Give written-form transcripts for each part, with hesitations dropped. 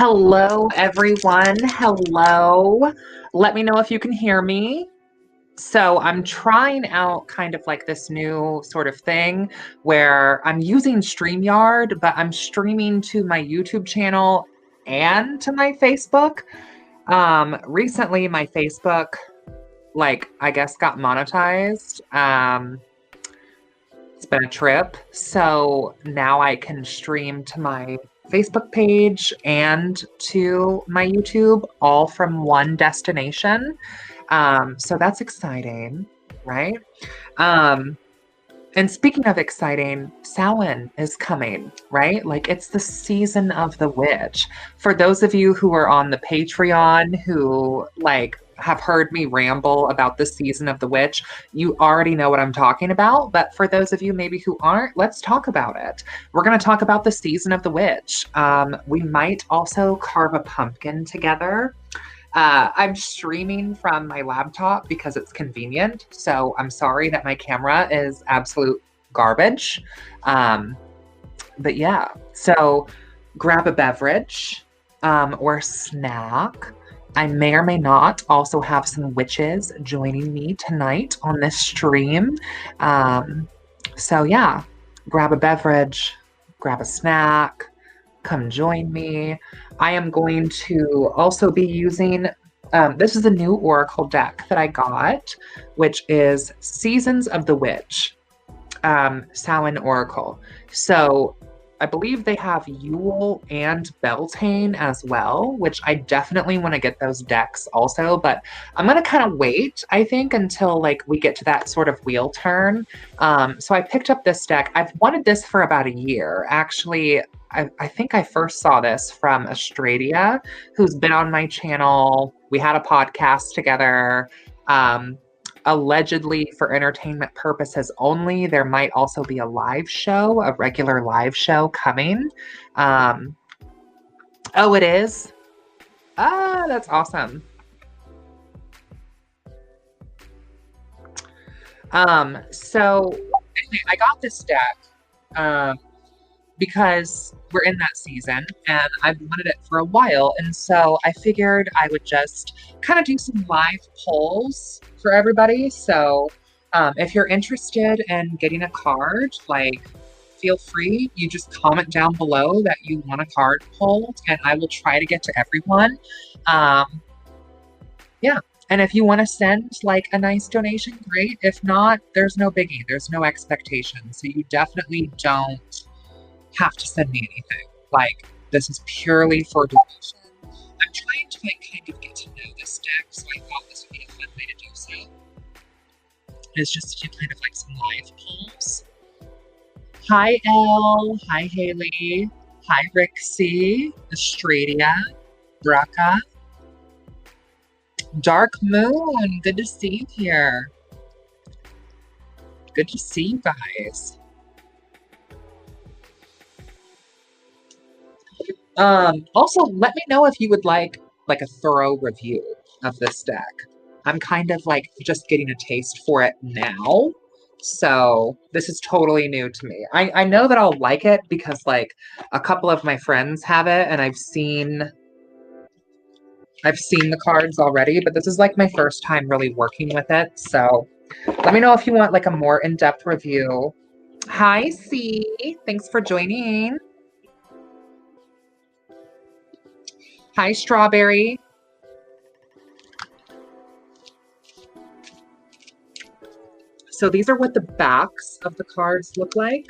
Hello, everyone. Hello. Let me know if you can hear me. So I'm trying out kind of like this new sort of thing where I'm using StreamYard, but I'm streaming to my YouTube channel and to my Facebook. Recently, my Facebook, I guess, got monetized. It's been a trip. So now I can stream to my Facebook page and to my YouTube, all from one destination. So that's exciting, right? And speaking of exciting, Samhain is coming, right? Like, it's the season of the witch. For those of you who are on the Patreon who have heard me ramble about the season of the witch, you already know what I'm talking about. But for those of you maybe who aren't, let's talk about it. We're going to talk about the season of the witch. We might also carve a pumpkin together. I'm streaming from my laptop because it's convenient. So I'm sorry that my camera is absolute garbage. But yeah, so grab a beverage or snack. I may or may not also have some witches joining me tonight on this stream. So yeah, grab a beverage, grab a snack, come join me. I am going to also be using, this is a new Oracle deck that I got, which is Seasons of the Witch, Samhain Oracle. So I believe they have Yule and Beltane as well, which I definitely want to get those decks also, but I'm going to kind of wait, I think, until like we get to that sort of wheel turn. So I picked up this deck. I've wanted this for about a year. Actually, I think I first saw this from Australia, who's been on my channel. We had a podcast together. Allegedly for entertainment purposes only. There might also be a live show, a regular live show coming. Oh, it is? Ah, that's awesome. So anyway, I got this deck because we're in that season and I've wanted it for a while. And so I figured I would just kind of do some live polls for everybody. So if you're interested in getting a card, like feel free. You just comment down below that you want a card pulled and I will try to get to everyone. Yeah. And if you want to send like a nice donation, great. If not, there's no biggie. There's no expectation. So you definitely don't have to send me anything. Like, this is purely for donation. I'm trying to like kind of get to know this deck, so I thought this would be a fun way to do so. It's just to do kind of like some live polls. Hi Elle, hi Haley, hi Rixie, Estradia, Braca, Dark Moon, good to see you here. Good to see you guys. Also, let me know if you would like a thorough review of this deck. I'm kind of like just getting a taste for it now. So this is totally new to me. I know that I'll like it because like a couple of my friends have it and I've seen the cards already, but this is like my first time really working with it. So let me know if you want like a more in-depth review. Hi, C. Thanks for joining. Hi, Strawberry. So these are what the backs of the cards look like.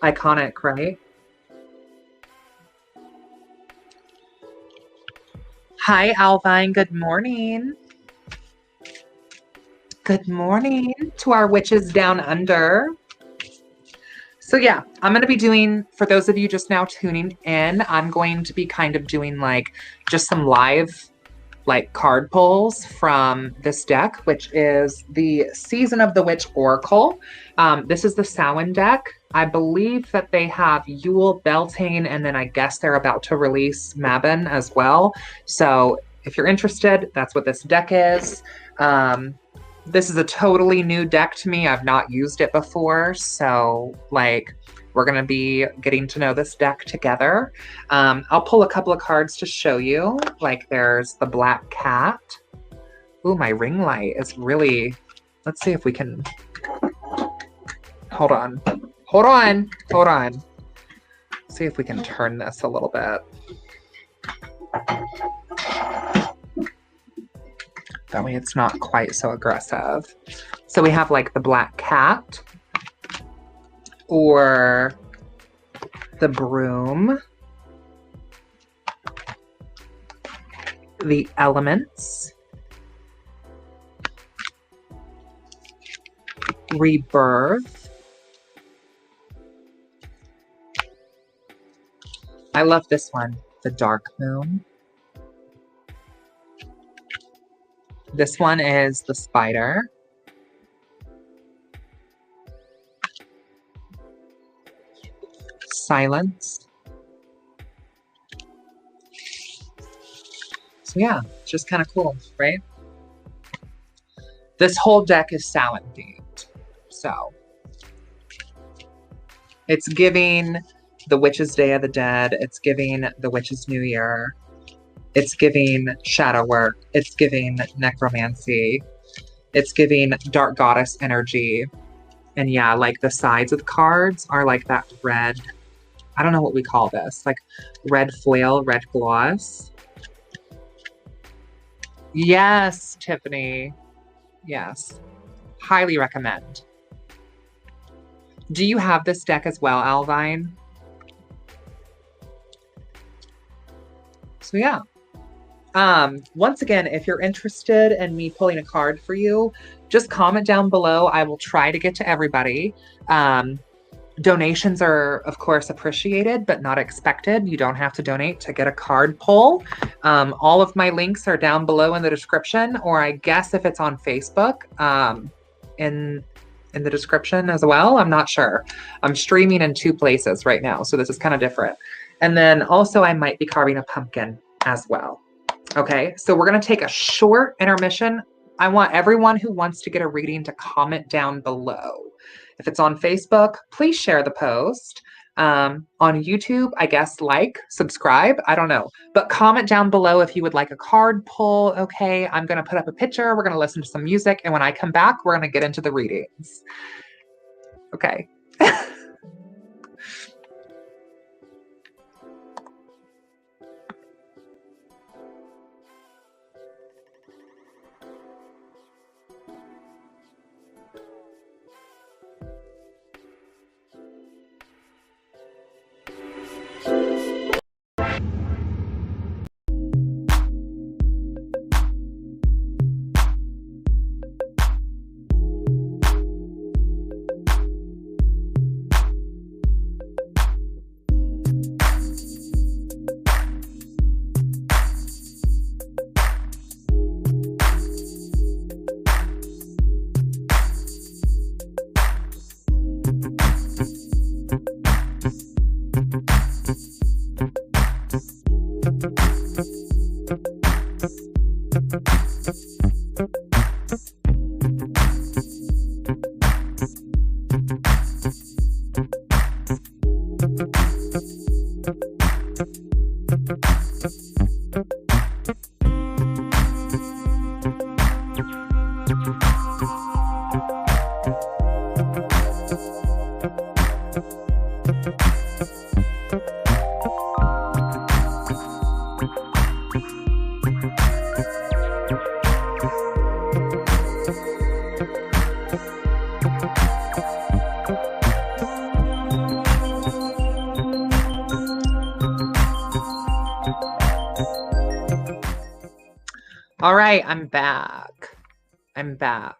Iconic, right? Hi, Alvine. Good morning. Good morning to our witches down under. So yeah, I'm going to be doing, for those of you just now tuning in, I'm going to be kind of doing like just some live like card pulls from this deck, which is the Season of the Witch Oracle. This is the Samhain deck. I believe that they have Yule, Beltane, and then I guess they're about to release Mabon as well. So if you're interested, that's what this deck is. This is a totally new deck to me. I've not used it before. So like we're going to be getting to know this deck together. I'll pull a couple of cards to show you. Like there's the Black Cat. Ooh, my ring light is really, let's see if we can, hold on. See if we can turn this a little bit. That way it's not quite so aggressive. So we have like the Black Cat or the Broom, the Elements, Rebirth. I love this one, the Dark Moon. This one is the spider. Silence. So yeah, it's just kind of cool, right? This whole deck is Samhain themed. So it's giving the Witch's Day of the Dead. It's giving the Witch's New Year. It's giving shadow work. It's giving necromancy. It's giving dark goddess energy. And yeah, like the sides of the cards are like that red, I don't know what we call this, like red foil, red gloss. Yes, Tiffany. Yes. Highly recommend. Do you have this deck as well, Alvine? So yeah. Once again, if you're interested in me pulling a card for you, just comment down below. I will try to get to everybody. Donations are, of course, appreciated, but not expected. You don't have to donate to get a card pull. All of my links are down below in the description, or I guess if it's on Facebook, in the description as well. I'm not sure. I'm streaming in 2 places right now, so this is kind of different. And then also I might be carving a pumpkin as well. Okay, so we're going to take a short intermission. I want everyone who wants to get a reading to comment down below. If it's on Facebook, please share the post. On YouTube, I guess like, subscribe, I don't know. But comment down below if you would like a card pull. Okay, I'm going to put up a picture. We're going to listen to some music. And when I come back, we're going to get into the readings. Okay. All right, I'm back. I'm back.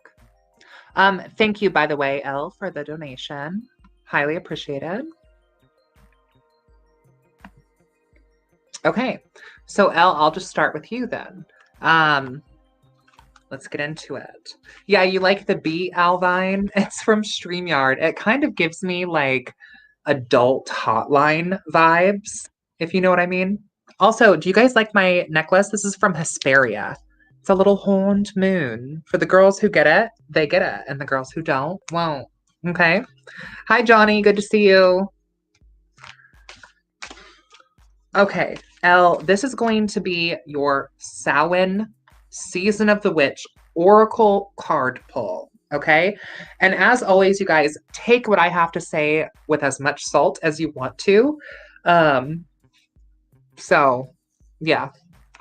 Thank you, by the way, Elle, for the donation. Highly appreciated. Okay, so Elle, I'll just start with you then. Let's get into it. Yeah, you like the beat, Alvine? It's from StreamYard. It kind of gives me like adult hotline vibes, if you know what I mean. Also, do you guys like my necklace? This is from Hesperia. It's a little horned moon. For the girls who get it, they get it. And the girls who don't, won't. Okay. Hi, Johnny. Good to see you. Okay, Elle, this is going to be your Samhain Season of the Witch Oracle card pull. Okay. And as always, you guys, take what I have to say with as much salt as you want to. So, yeah,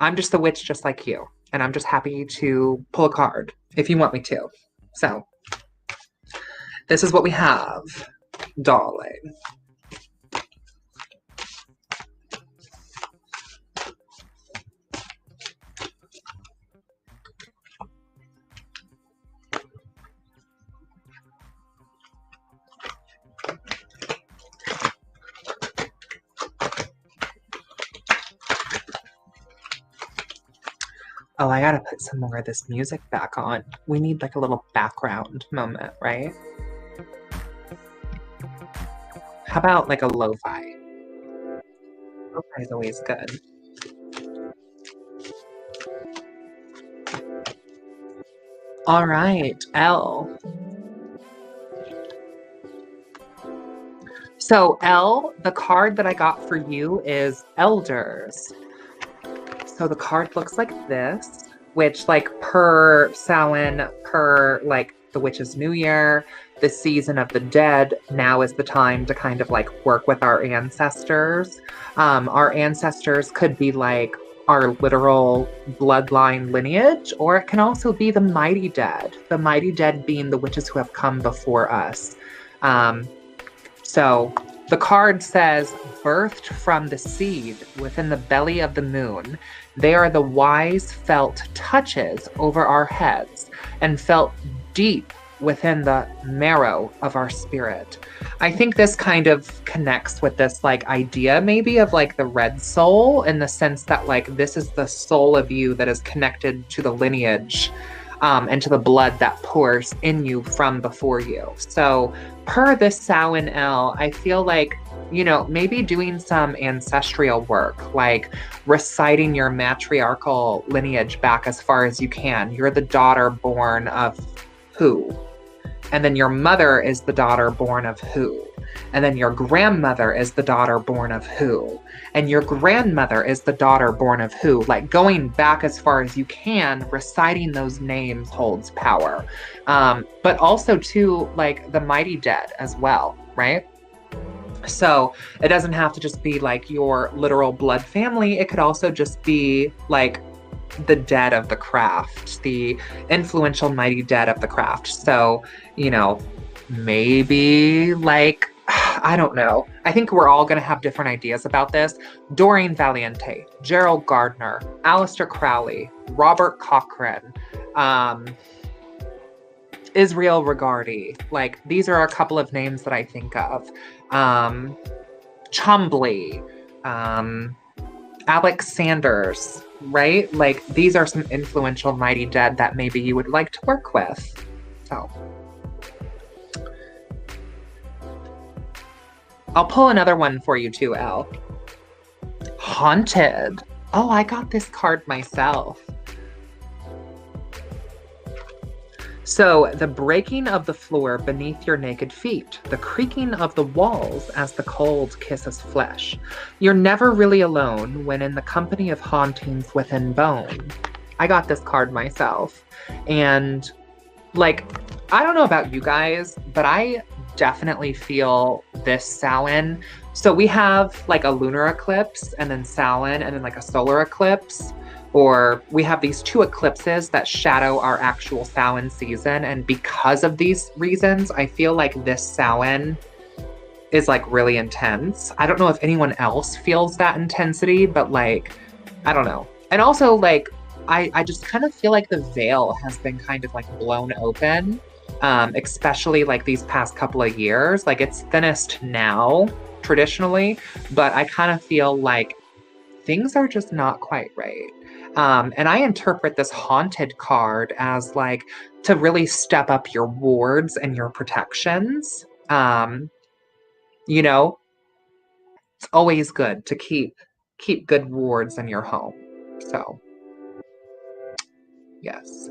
I'm just the witch just like you. And I'm just happy to pull a card if you want me to. So, this is what we have, darling. Oh, I gotta put some more of this music back on. We need like a little background moment, right? How about like a lo-fi? Lo-fi is always good. All right, Elle. So, Elle, the card that I got for you is Elders. So the card looks like this, which like per Samhain, per like the Witch's New Year, the season of the dead, now is the time to kind of like work with our ancestors. Our ancestors could be like our literal bloodline lineage, or it can also be the mighty dead being the witches who have come before us. So the card says, birthed from the seed within the belly of the moon, they are the wise felt touches over our heads and felt deep within the marrow of our spirit. I think this kind of connects with this like idea maybe of like the red soul, in the sense that like this is the soul of you that is connected to the lineage and to the blood that pours in you from before you. So per this Samhain Elle, I feel like, you know, maybe doing some ancestral work, like reciting your matriarchal lineage back as far as you can. You're the daughter born of who? And then your mother is the daughter born of who? And then your grandmother is the daughter born of who? And your grandmother is the daughter born of who? Like going back as far as you can, reciting those names holds power. But also too, like the mighty dead as well, right? So it doesn't have to just be like your literal blood family. It could also just be like the dead of the craft, the influential mighty dead of the craft. So, you know, maybe like, I don't know. I think we're all going to have different ideas about this. Doreen Valiente, Gerald Gardner, Aleister Crowley, Robert Cochrane, Israel Regardie. Like, these are a couple of names that I think of. Chumbley, Alex Sanders, right? Like, these are some influential mighty dead that maybe you would like to work with. So I'll pull another one for you too, Elle. Haunted. Oh, I got this card myself. So, the breaking of the floor beneath your naked feet, the creaking of the walls as the cold kisses flesh. You're never really alone when in the company of hauntings within bone. I got this card myself. And, like, I don't know about you guys, but I definitely feel this Samhain. So we have like a lunar eclipse and then Samhain and then like a solar eclipse. Or we have these two eclipses that shadow our actual Samhain season. And because of these reasons, I feel like this Samhain is like really intense. I don't know if anyone else feels that intensity, but like, I don't know. And also like, I just kind of feel like the veil has been kind of like blown open, especially like these past couple of years. Like it's thinnest now traditionally, but I kind of feel like things are just not quite right. And I interpret this haunted card as like to really step up your wards and your protections. You know, it's always good to keep good wards in your home. So, yes.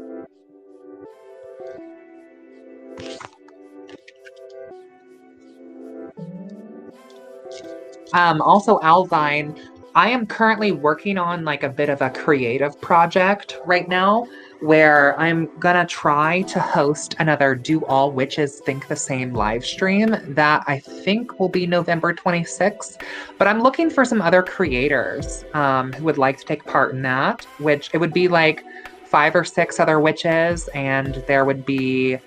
Also, Alvine, I am currently working on like a bit of a creative project right now where I'm gonna try to host another Do All Witches Think the Same live stream that I think will be November 26th. But I'm looking for some other creators who would like to take part in that, which it would be like 5 or 6 other witches, and there would be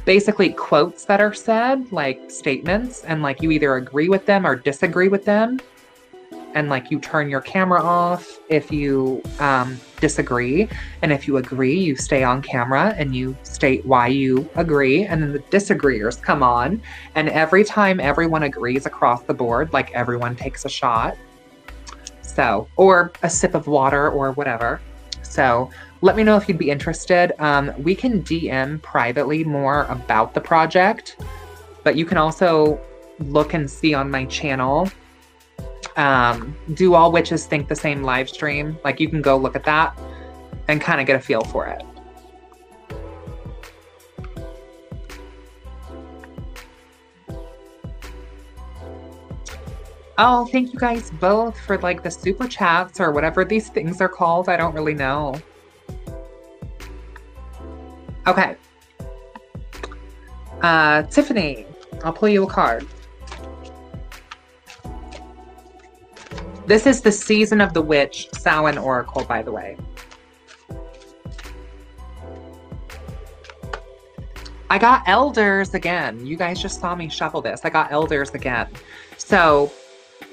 basically quotes that are said, like statements, and like you either agree with them or disagree with them. And like you turn your camera off if you disagree. And if you agree, you stay on camera and you state why you agree. And then the disagreeers come on. And every time everyone agrees across the board, like everyone takes a shot. So, or a sip of water or whatever. So let me know if you'd be interested. We can DM privately more about the project, but you can also look and see on my channel. Do All Witches Think the Same live stream. Like, you can go look at that and kind of get a feel for it. Oh, thank you guys both for like the super chats or whatever these things are called. I don't really know. Okay. Tiffany, I'll pull you a card. This is the Season of the Witch Samhain Oracle, by the way. I got Elders again. You guys just saw me shuffle this. I got Elders again. So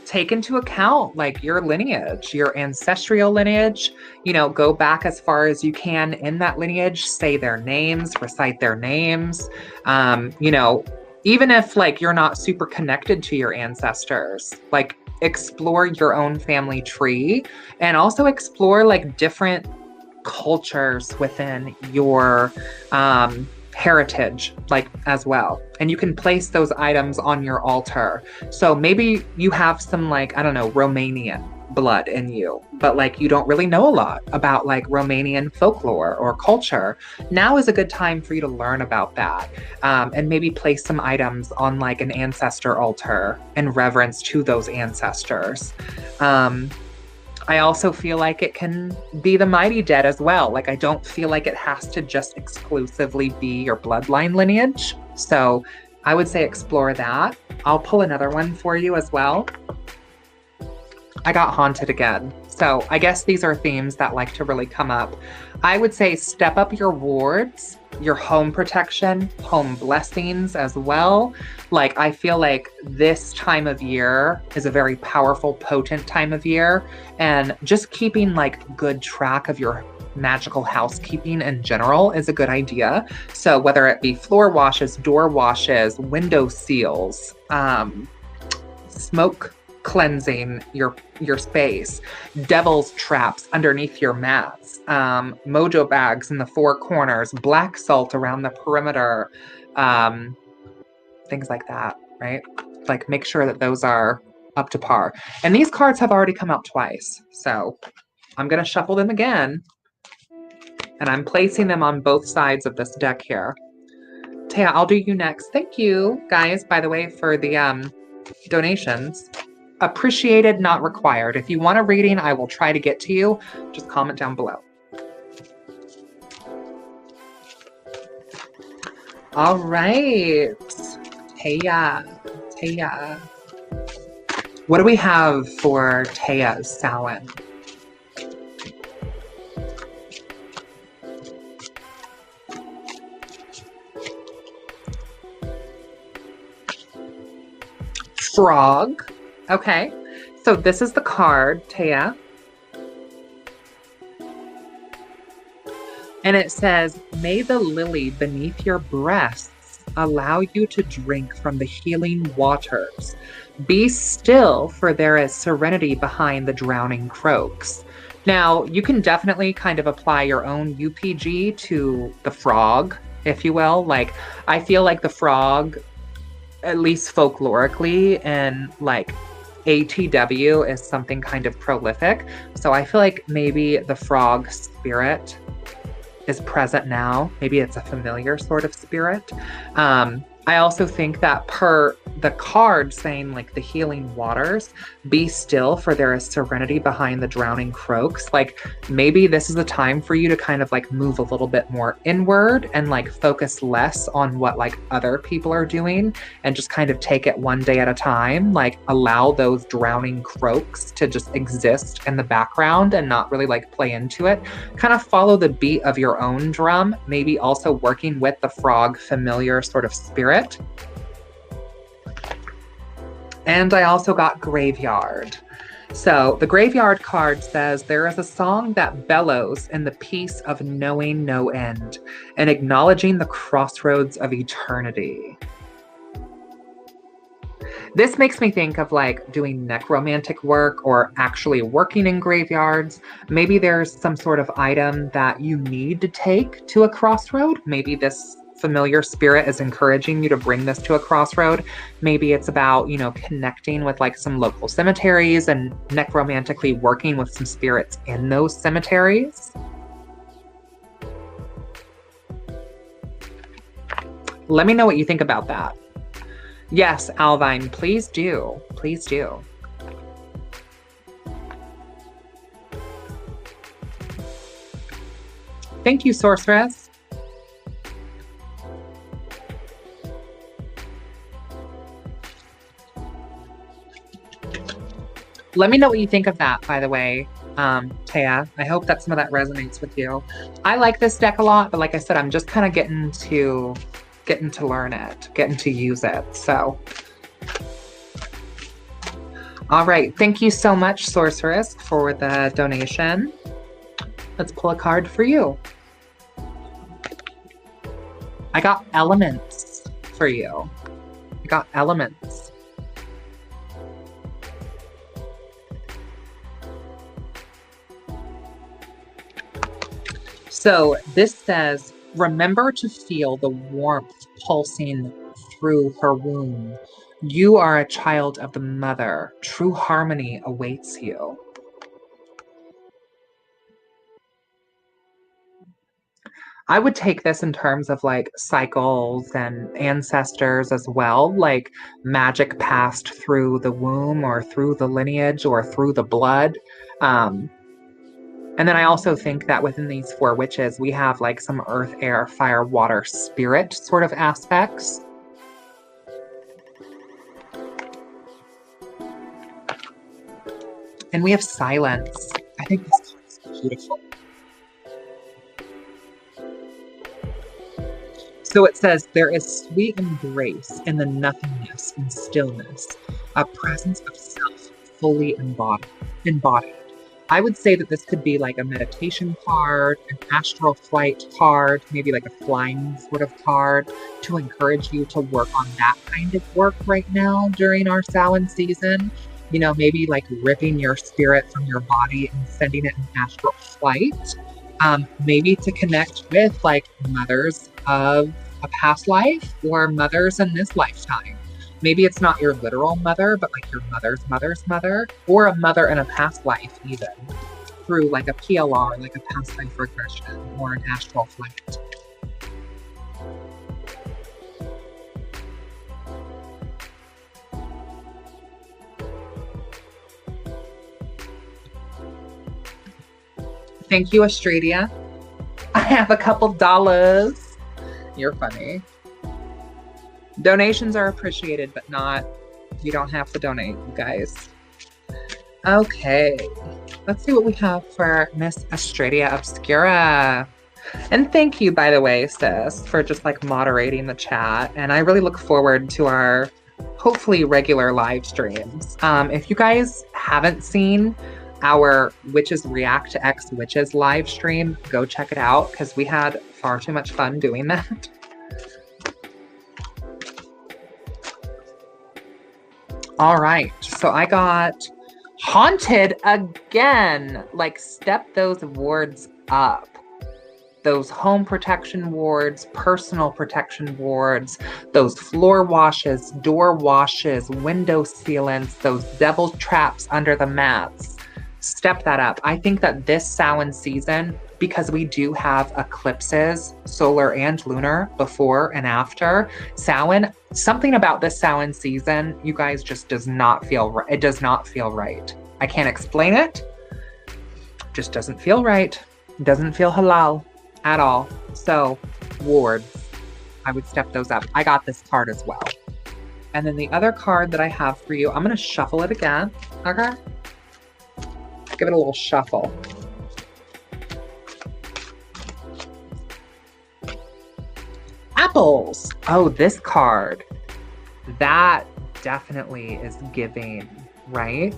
take into account like your lineage, your ancestral lineage, you know, go back as far as you can in that lineage, say their names, recite their names. You know, even if like you're not super connected to your ancestors, like explore your own family tree and also explore like different cultures within your heritage like as well, and you can place those items on your altar. So maybe you have some like, I don't know, Romanian blood in you, but like you don't really know a lot about like Romanian folklore or culture. Now is a good time for you to learn about that, and maybe place some items on like an ancestor altar in reverence to those ancestors. I also feel like it can be the mighty dead as well. Like, I don't feel like it has to just exclusively be your bloodline lineage. So I would say explore that. I'll pull another one for you as well. I got Haunted again. So I guess these are themes that like to really come up. I would say step up your wards, your home protection, home blessings as well. Like, I feel like this time of year is a very powerful, potent time of year. And just keeping like good track of your magical housekeeping in general is a good idea. So whether it be floor washes, door washes, window seals, smoke cleansing your space, devil's traps underneath your mats, mojo bags in the four corners, black salt around the perimeter, things like that, right? Like, make sure that those are up to par. And these cards have already come out twice, so I'm going to shuffle them again, and I'm placing them on both sides of this deck here. Taya, I'll do you next. Thank you, guys, by the way, for the donations. Appreciated, not required. If you want a reading, I will try to get to you. Just comment down below. All right. Taya. What do we have for Taya's Samhain? Frog. Okay, so this is the card, Taya. And it says, may the lily beneath your breasts allow you to drink from the healing waters. Be still, for there is serenity behind the drowning croaks. Now, you can definitely kind of apply your own UPG to the frog, if you will. Like, I feel like the frog, at least folklorically, and like ATW is something kind of prolific. So I feel like maybe the frog spirit is present now. Maybe it's a familiar sort of spirit. I also think that per the card saying like the healing waters, be still, for there is serenity behind the drowning croaks. Like, maybe this is the time for you to kind of like move a little bit more inward and like focus less on what like other people are doing and just kind of take it one day at a time. Like, allow those drowning croaks to just exist in the background and not really like play into it. Kind of follow the beat of your own drum, maybe also working with the frog familiar sort of spirit. And I also got Graveyard. So the Graveyard card says, there is a song that bellows in the peace of knowing no end and acknowledging the crossroads of eternity. This makes me think of like doing necromantic work or actually working in graveyards. Maybe there's some sort of item that you need to take to a crossroad. Maybe this familiar spirit is encouraging you to bring this to a crossroad. Maybe it's about, connecting with like some local cemeteries and necromantically working with some spirits in those cemeteries. Let me know what you think about that. Yes, Alvine, please do. Please do. Thank you, Sorceress. Let me know what you think of that, by the way, Taya. I hope that some of that resonates with you. I like this deck a lot, but like I said, I'm just kind of getting to learn it, getting to use it. So, all right. Thank you so much, Sorceress, for the donation. Let's pull a card for you. I got elements for you. I got elements. So this says, remember to feel the warmth pulsing through her womb. You are a child of the mother. True harmony awaits you. I would take this in terms of like cycles and ancestors as well, like magic passed through the womb or through the lineage or through the blood. And then I also think that within these 4 witches, we have like some earth, air, fire, water, spirit sort of aspects. And we have silence. I think this is beautiful. So it says, there is sweet embrace in the nothingness and stillness, a presence of self fully embodied. I would say that this could be like a meditation card, an astral flight card, maybe like a flying sort of card to encourage you to work on that kind of work right now during our Samhain season. Maybe like ripping your spirit from your body and sending it in astral flight. Maybe to connect with like mothers of a past life or mothers in this lifetime. Maybe it's not your literal mother, but like your mother's mother's mother, or a mother in a past life even, through like a PLR, like a past life regression, or an astral flight. Thank you, Australia. I have a couple dollars. You're funny. Donations are appreciated, but you don't have to donate, you guys. Okay, let's see what we have for Miss Australia Obscura. And thank you, by the way, sis, for just like moderating the chat. And I really look forward to our hopefully regular live streams. If you guys haven't seen our Witches React to X Witches live stream, go check it out because we had far too much fun doing that. All right, so I got haunted again. Like, step those wards up. Those home protection wards, personal protection wards, those floor washes, door washes, window sealants, those devil traps under the mats. Step that up. I think that this Samhain season, because we do have eclipses, solar and lunar, before and after Samhain, something about this Samhain season, you guys, just does not feel right. It does not feel right. I can't explain it. Just doesn't feel right. It doesn't feel halal at all. So wards, I would step those up. I got this card as well. And then the other card that I have for you, I'm going to shuffle it again. Okay. Give it a little shuffle. Apples. Oh, this card. That definitely is giving, right?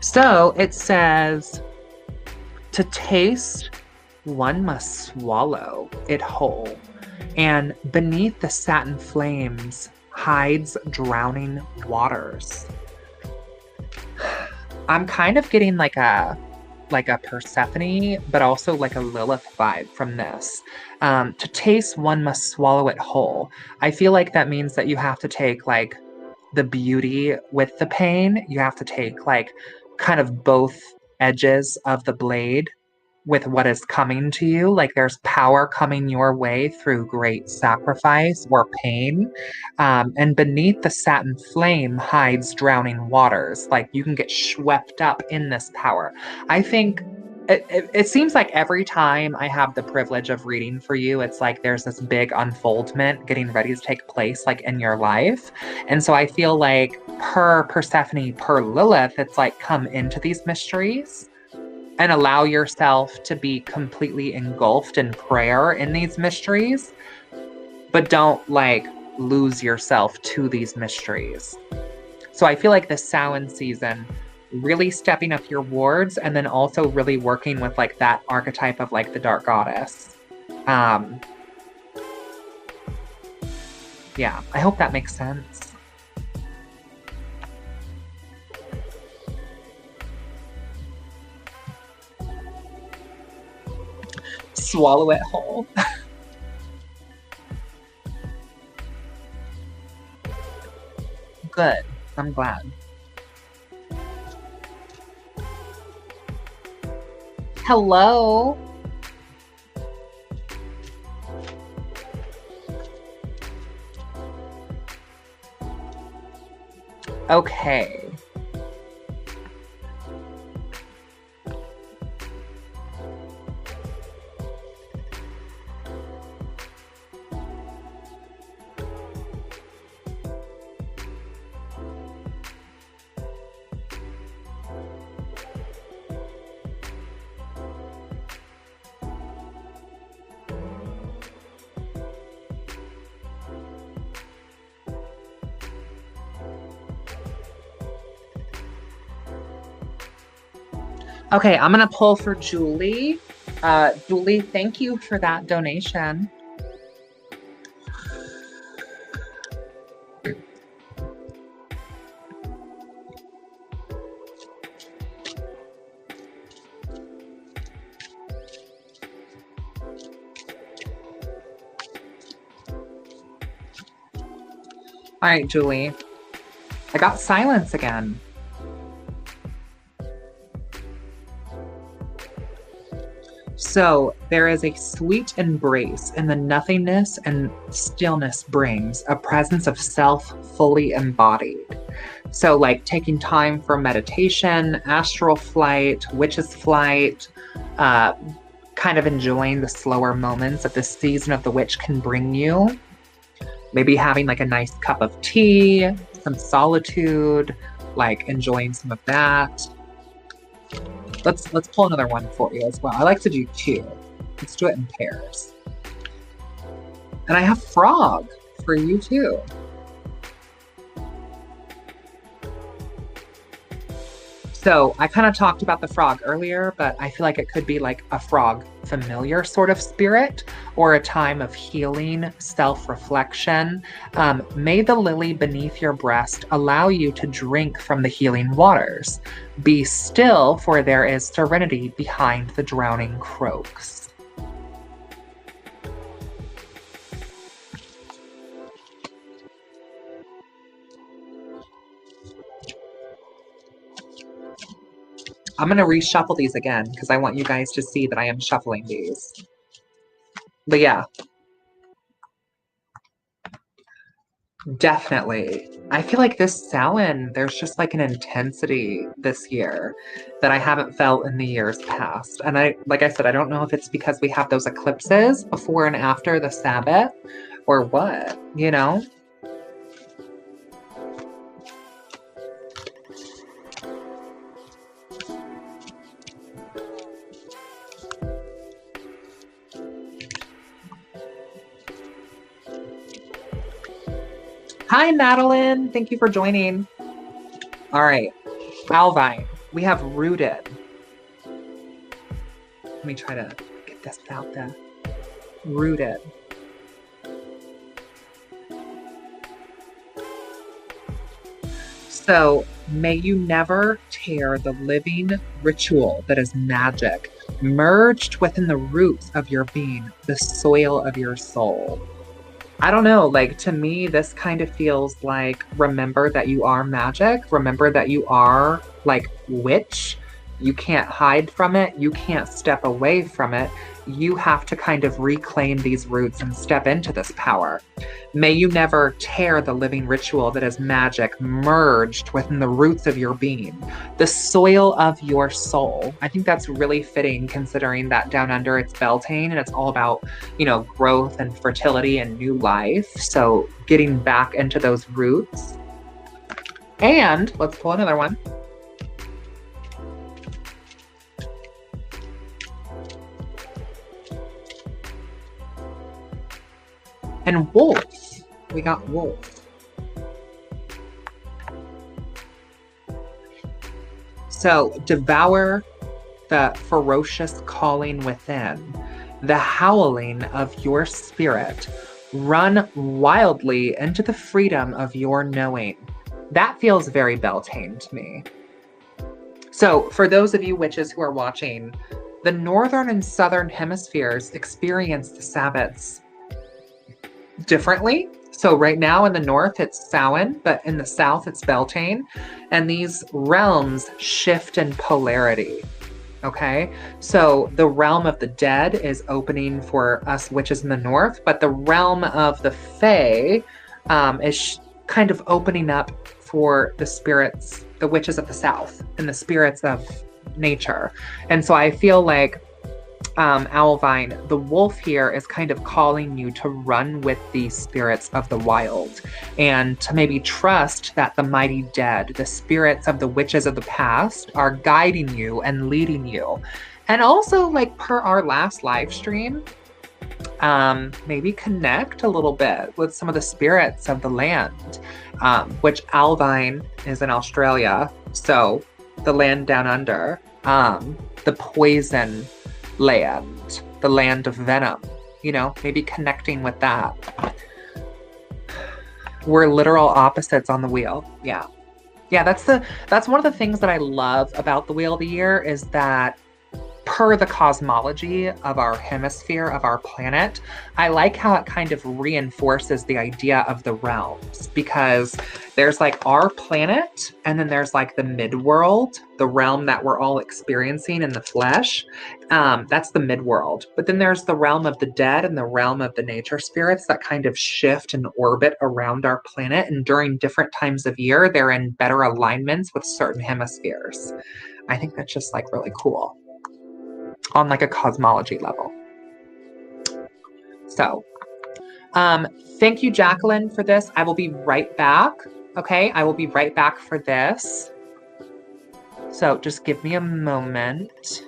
So it says, to taste, one must swallow it whole. And beneath the satin flames hides drowning waters. I'm kind of getting like a Persephone, but also like a Lilith vibe from this. To taste, one must swallow it whole. I feel like that means that you have to take like the beauty with the pain. You have to take like kind of both edges of the blade with what is coming to you. Like there's power coming your way through great sacrifice or pain. And beneath the satin flame hides drowning waters. Like you can get swept up in this power. I think it seems like every time I have the privilege of reading for you, it's like there's this big unfoldment getting ready to take place like in your life. And so I feel like per Persephone, per Lilith, it's like come into these mysteries and allow yourself to be completely engulfed in prayer in these mysteries, but don't like lose yourself to these mysteries. So I feel like this Samhain season, really stepping up your wards and then also really working with like that archetype of like the dark goddess. Yeah, I hope that makes sense. Swallow it whole. Good. I'm glad. Hello. Okay. Okay, I'm gonna pull for Julie. Julie, thank you for that donation. All right, Julie. I got silence again. So there is a sweet embrace in the nothingness and stillness brings a presence of self fully embodied. So like taking time for meditation, astral flight, witch's flight, kind of enjoying the slower moments that this season of the witch can bring you. Maybe having like a nice cup of tea, some solitude, like enjoying some of that. Let's pull another one for you as well. I like to do two. Let's do it in pairs. And I have frog for you too. So I kind of talked about the frog earlier, but I feel like it could be like a frog familiar sort of spirit or a time of healing, self-reflection. May the lily beneath your breast allow you to drink from the healing waters. Be still, for there is serenity behind the drowning croaks. I'm going to reshuffle these again because I want you guys to see that I am shuffling these. But yeah, definitely. I feel like this Samhain, there's just like an intensity this year that I haven't felt in the years past. And like I said, I don't know if it's because we have those eclipses before and after the Sabbath or what, you know? Hi, Madeline. Thank you for joining. All right, Alvine, we have rooted. Let me try to get this out there. Rooted. So may you never tear the living ritual that is magic, merged within the roots of your being, the soil of your soul. I don't know, like to me, this kind of feels like remember that you are magic, remember that you are like witch. You can't hide from it, you can't step away from it. You have to kind of reclaim these roots and step into this power. May you never tear the living ritual that is magic, merged within the roots of your being, the soil of your soul. I think that's really fitting considering that down under it's Beltane and it's all about, growth and fertility and new life. So getting back into those roots. And let's pull another one. And wolf. We got wolf. So devour the ferocious calling within, the howling of your spirit. Run wildly into the freedom of your knowing. That feels very Beltane to me. So for those of you witches who are watching, the northern and southern hemispheres experience the Sabbats differently. So right now in the north, it's Samhain, but in the south, it's Beltane. And these realms shift in polarity. Okay, so the realm of the dead is opening for us witches in the north, but the realm of the Fae is kind of opening up for the spirits, the witches of the south, and the spirits of nature. And so I feel like Owlvine, the wolf here is kind of calling you to run with the spirits of the wild and to maybe trust that the mighty dead, the spirits of the witches of the past, are guiding you and leading you. And also, like per our last live stream, maybe connect a little bit with some of the spirits of the land, which Owlvine is in Australia, so the land down under, the poison land, the land of venom, maybe connecting with that. We're literal opposites on the wheel. Yeah, that's one of the things that I love about the Wheel of the Year is that per the cosmology of our hemisphere, of our planet, I like how it kind of reinforces the idea of the realms, because there's like our planet and then there's like the midworld, the realm that we're all experiencing in the flesh. That's the midworld. But then there's the realm of the dead and the realm of the nature spirits that kind of shift and orbit around our planet. And during different times of year, they're in better alignments with certain hemispheres. I think that's just like really cool on like a cosmology level. So, thank you, Jacqueline, for this. I will be right back. Okay, I will be right back for this. So just give me a moment.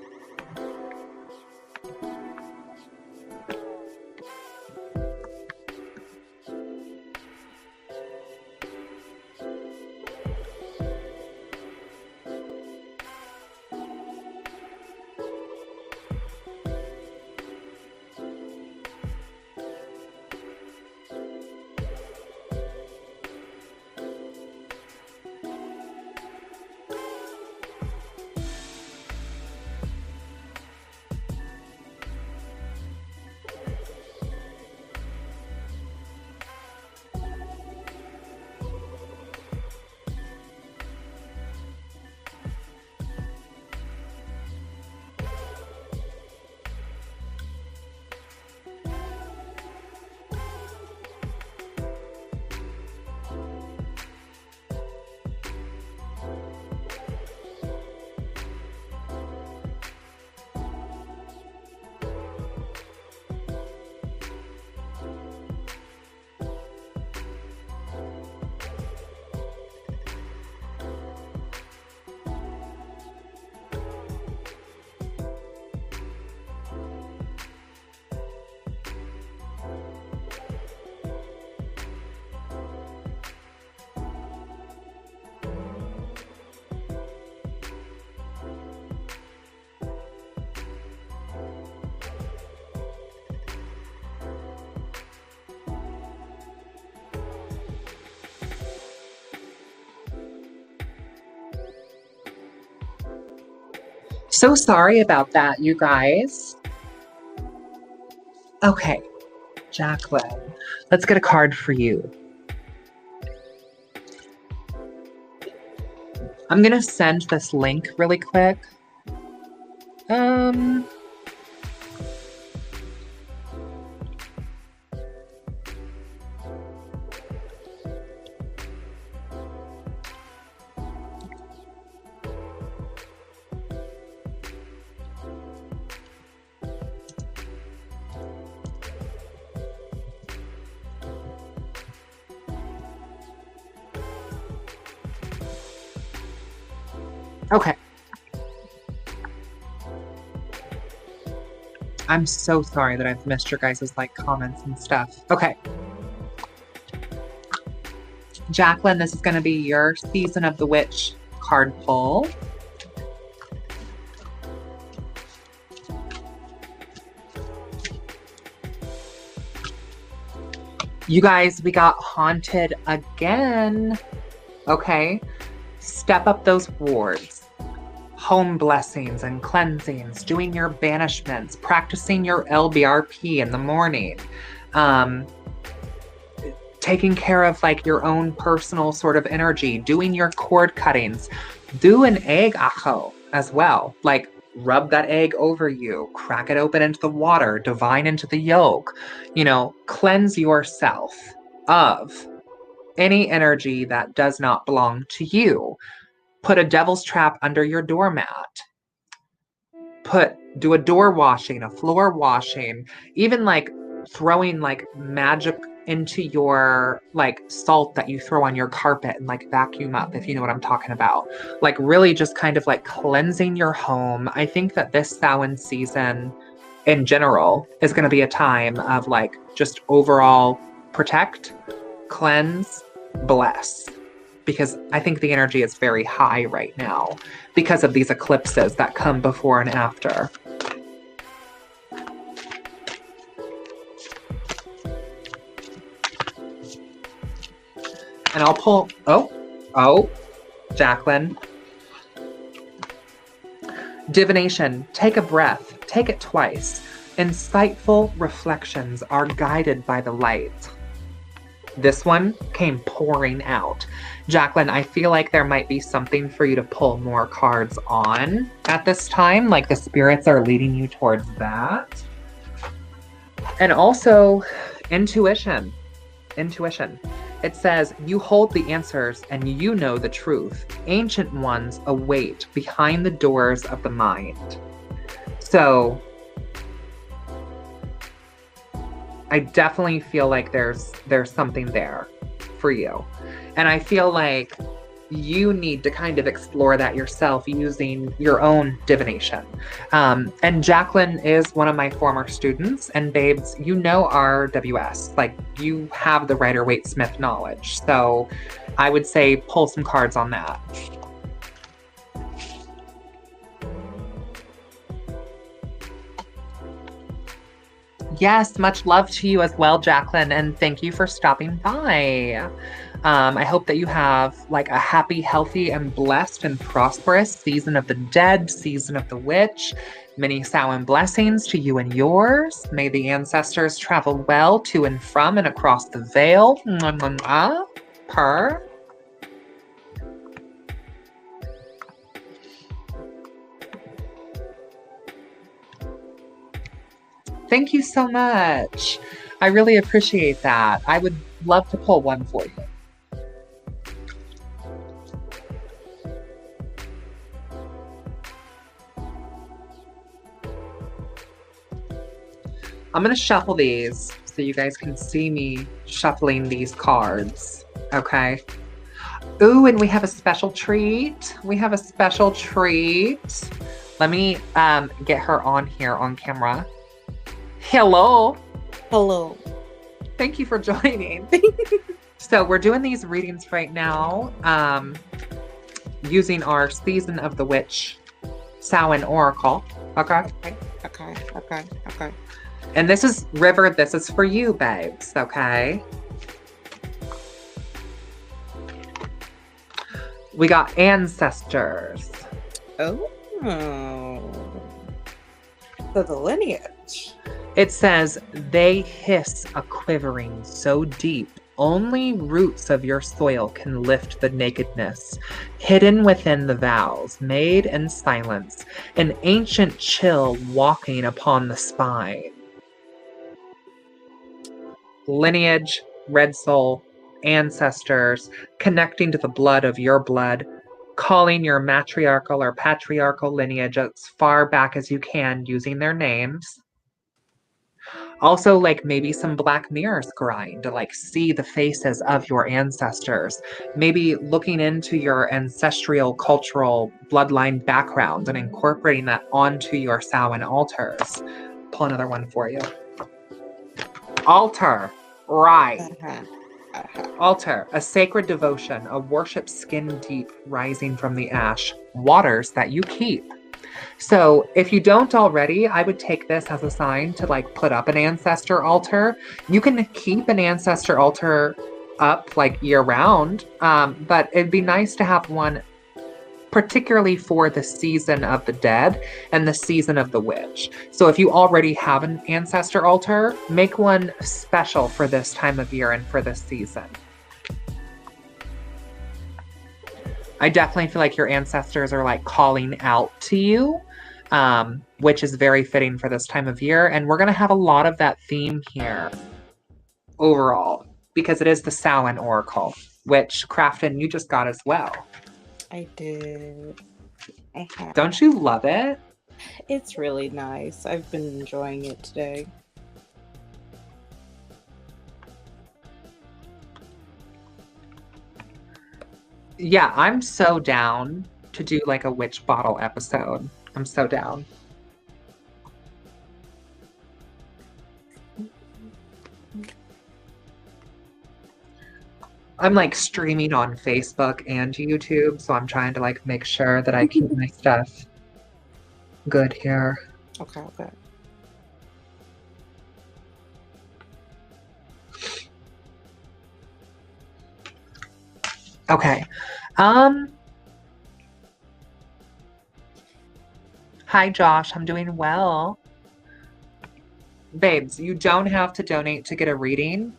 So sorry about that, you guys. Okay, Jacqueline, let's get a card for you. I'm gonna send this link really quick. Okay. I'm so sorry that I've missed your guys' comments and stuff. Okay. Jacqueline, this is going to be your Season of the Witch card pull. You guys, we got haunted again. Okay. Step up those wards. Home blessings and cleansings, doing your banishments, practicing your LBRP in the morning, taking care of your own personal sort of energy, doing your cord cuttings. Do an egg acho as well. Rub that egg over you, crack it open into the water, divine into the yolk. Cleanse yourself of any energy that does not belong to you. Put a devil's trap under your doormat. Do a door washing, a floor washing, even throwing magic into your salt that you throw on your carpet and vacuum up, if you know what I'm talking about. Really just kind of cleansing your home. I think that this Samhain season in general is going to be a time of just overall protect, cleanse, bless. Because I think the energy is very high right now because of these eclipses that come before and after. And I'll pull, oh, Jacqueline. Divination, take a breath, take it twice. Insightful reflections are guided by the light. This one came pouring out. Jacqueline, I feel like there might be something for you to pull more cards on at this time. The spirits are leading you towards that. And also, intuition. Intuition. It says, you hold the answers and you know the truth. Ancient ones await behind the doors of the mind. So, I definitely feel like there's something there for you. And I feel like you need to kind of explore that yourself using your own divination. And Jacqueline is one of my former students, and babes, you know RWS. You have the Rider-Waite-Smith knowledge. So I would say pull some cards on that. Yes, much love to you as well, Jacqueline, and thank you for stopping by. I hope that you have a happy, healthy, and blessed and prosperous Season of the Dead, Season of the Witch. Many Samhain blessings to you and yours. May the ancestors travel well to and from and across the veil. Mwah, mwah, mwah. Purr. Thank you so much. I really appreciate that. I would love to pull one for you. I'm going to shuffle these so you guys can see me shuffling these cards. Okay. Ooh, and we have a special treat. We have a special treat. Let me get her on here on camera. Hello. Hello. Thank you for joining. So we're doing these readings right now using our Season of the Witch Samhain Oracle. Okay. Okay. And this is River, this is for you, babes, okay? We got ancestors. Oh. So the lineage. It says, they hiss a quivering so deep, only roots of your soil can lift the nakedness. Hidden within the vows, made in silence, an ancient chill walking upon the spine. Lineage, red soul, ancestors, connecting to the blood of your blood, calling your matriarchal or patriarchal lineage as far back as you can using their names. Also, like maybe some Black Mirror scrying to like see the faces of your ancestors. Maybe looking into your ancestral cultural bloodline background and incorporating that onto your Samhain altars. Pull another one for you. Altar, right. Altar, a sacred devotion, a worship skin deep rising from the ash, waters that you keep. So if you don't already, I would take this as a sign to like put up an ancestor altar. You can keep an ancestor altar up like year round, but it'd be nice to have one particularly for the season of the dead and the season of the witch. So if you already have an ancestor altar, make one special for this time of year and for this season. I definitely feel like your ancestors are like calling out to you, which is very fitting for this time of year. And we're going to have a lot of that theme here overall, because it is the Samhain Oracle, which Crafton, you just got as well. I did. I have. Don't you love it? It's really nice. I've been enjoying it today. Yeah, I'm so down to do like a witch bottle episode. I'm so down. I'm like streaming on Facebook and YouTube, so I'm trying to like make sure that I keep my stuff good here. Okay. Okay. Hi Josh, I'm doing well. Babes, you don't have to donate to get a reading.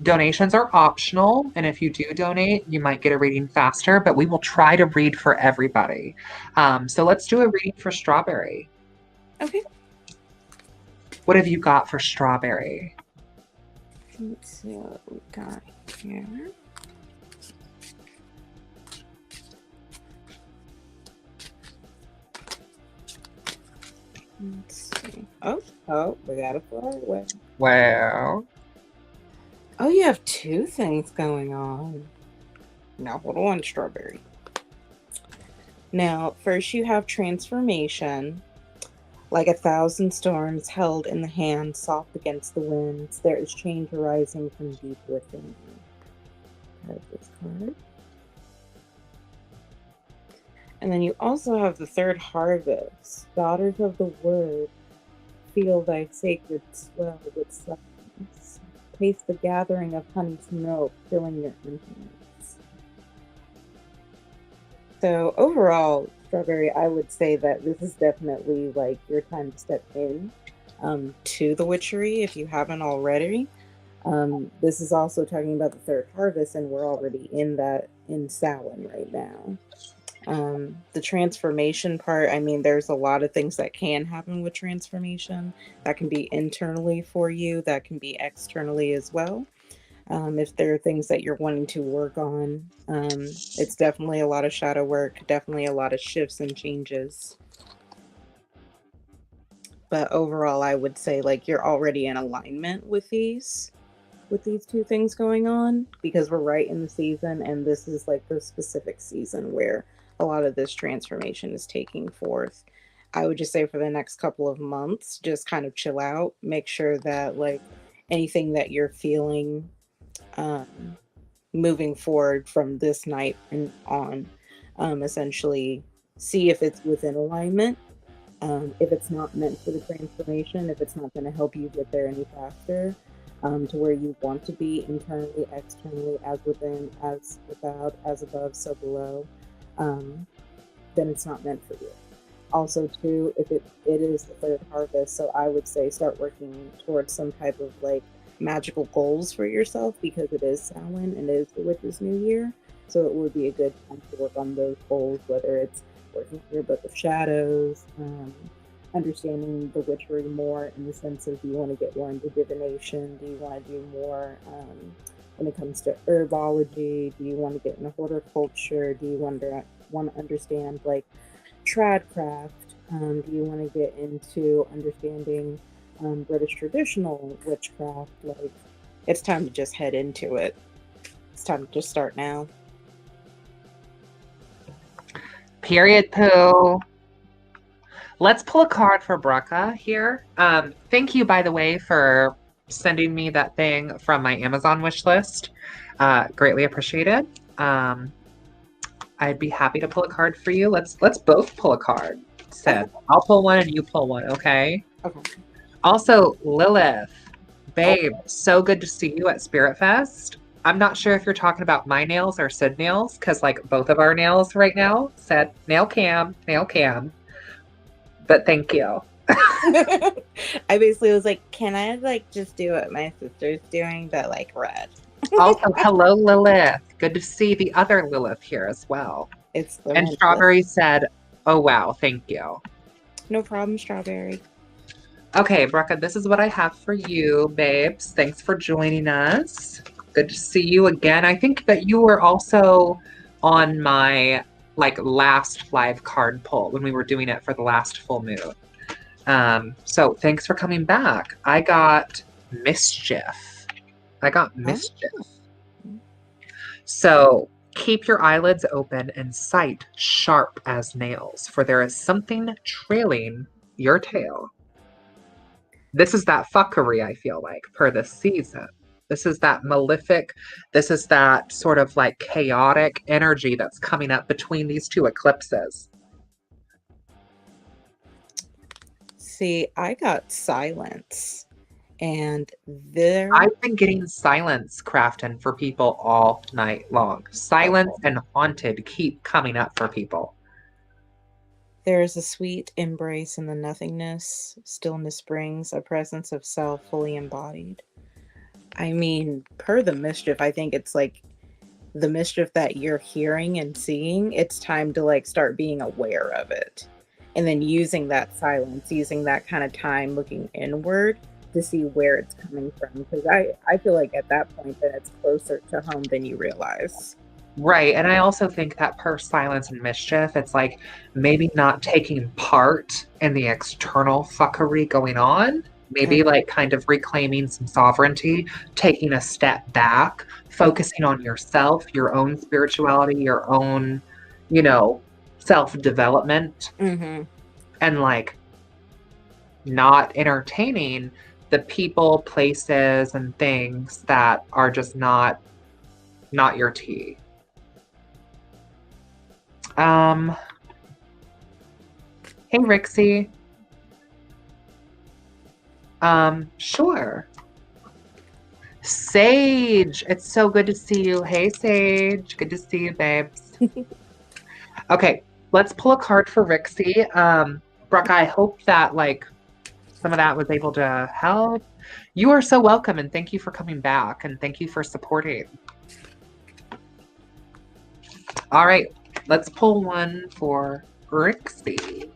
Donations are optional, and if you do donate, you might get a reading faster, but we will try to read for everybody. So let's do a reading for Strawberry. Okay. What have you got for Strawberry? Let's see what we got here. Let's see. Oh, we got a fly. Well. Oh, you have two things going on. Now, hold on, Strawberry. Now, first you have transformation. Like 1,000 storms held in the hand, soft against the winds, there is change arising from deep within you. Have this card. And then you also have the third harvest. Daughters of the word, feel thy sacred swell with silence. Taste the gathering of honey's milk, filling your emptiness. So overall, Strawberry, I would say that this is definitely like your time to step in to the witchery if you haven't already. This is also talking about the third harvest, and we're already in Samhain right now. The transformation part, I mean, there's a lot of things that can happen with transformation. That can be internally for you, that can be externally as well. If there are things that you're wanting to work on, it's definitely a lot of shadow work, definitely a lot of shifts and changes. But overall, I would say like you're already in alignment with these two things going on, because we're right in the season, and this is like the specific season where a lot of this transformation is taking forth. I would just say for the next couple of months, just kind of chill out, make sure that like anything that you're feeling moving forward from this night and on, essentially see if it's within alignment. If it's not meant for the transformation, if it's not going to help you get there any faster, to where you want to be internally, externally, as within, as without, as above, so below, then it's not meant for you. Also, too, if it is the third harvest, so I would say start working towards some type of like magical goals for yourself because it is Samhain and it is the witch's new year. So it would be a good time to work on those goals, whether it's working on your book of shadows, understanding the witchery more in the sense of, do you want to get more into divination? Do you want to do more when it comes to herbology? Do you want to get into horticulture? Do you want to understand like tradcraft? Do you want to get into understanding British traditional witchcraft? Like, it's time to just head into it. It's time to just start now. Period, poo. Let's pull a card for Brecca here. Thank you, by the way, for sending me that thing from my Amazon wish list. Greatly appreciated. I'd be happy to pull a card for you. Let's both pull a card. Said I'll pull one and you pull one, okay? Okay. Also, Lilith, babe, so good to see you at Spirit Fest. I'm not sure if you're talking about my nails or Sid nails, because like both of our nails right now said nail cam. But thank you. I basically was like, can I like just do what my sister's doing, but like red? Also, hello, Lilith. Good to see the other Lilith here as well. It's the And Strawberry said, oh, wow, thank you. No problem, Strawberry. Okay, Brecca, this is what I have for you, babes. Thanks for joining us. Good to see you again. I think that you were also on my like last live card pull when we were doing it for the last full moon. So thanks for coming back. I got mischief. So keep your eyelids open and sight sharp as nails, for there is something trailing your tail. This is that fuckery, I feel like, per this season. This is that malefic, this is that sort of like chaotic energy that's coming up between these two eclipses. See, I got silence. And I've been getting silence crafting for people all night long. Silence and haunted keep coming up for people. There is a sweet embrace in the nothingness. Stillness brings a presence of self fully embodied. I mean, per the mischief, I think it's like the mischief that you're hearing and seeing, it's time to like start being aware of it. And then using that silence, using that kind of time looking inward to see where it's coming from. Because I feel like at that point that it's closer to home than you realize. Right. And I also think that per silence and mischief, it's like maybe not taking part in the external fuckery going on. Maybe like kind of reclaiming some sovereignty, taking a step back, focusing on yourself, your own spirituality, your own, self-development. And like not entertaining the people, places, and things that are just not your tea. Hey, Rixie. Sure. Sage, it's so good to see you. Hey, Sage. Good to see you, babes. Okay, let's pull a card for Rixie. Brooke, I hope that like some of that was able to help. You are so welcome, and thank you for coming back, and thank you for supporting. All right, let's pull one for Rixie.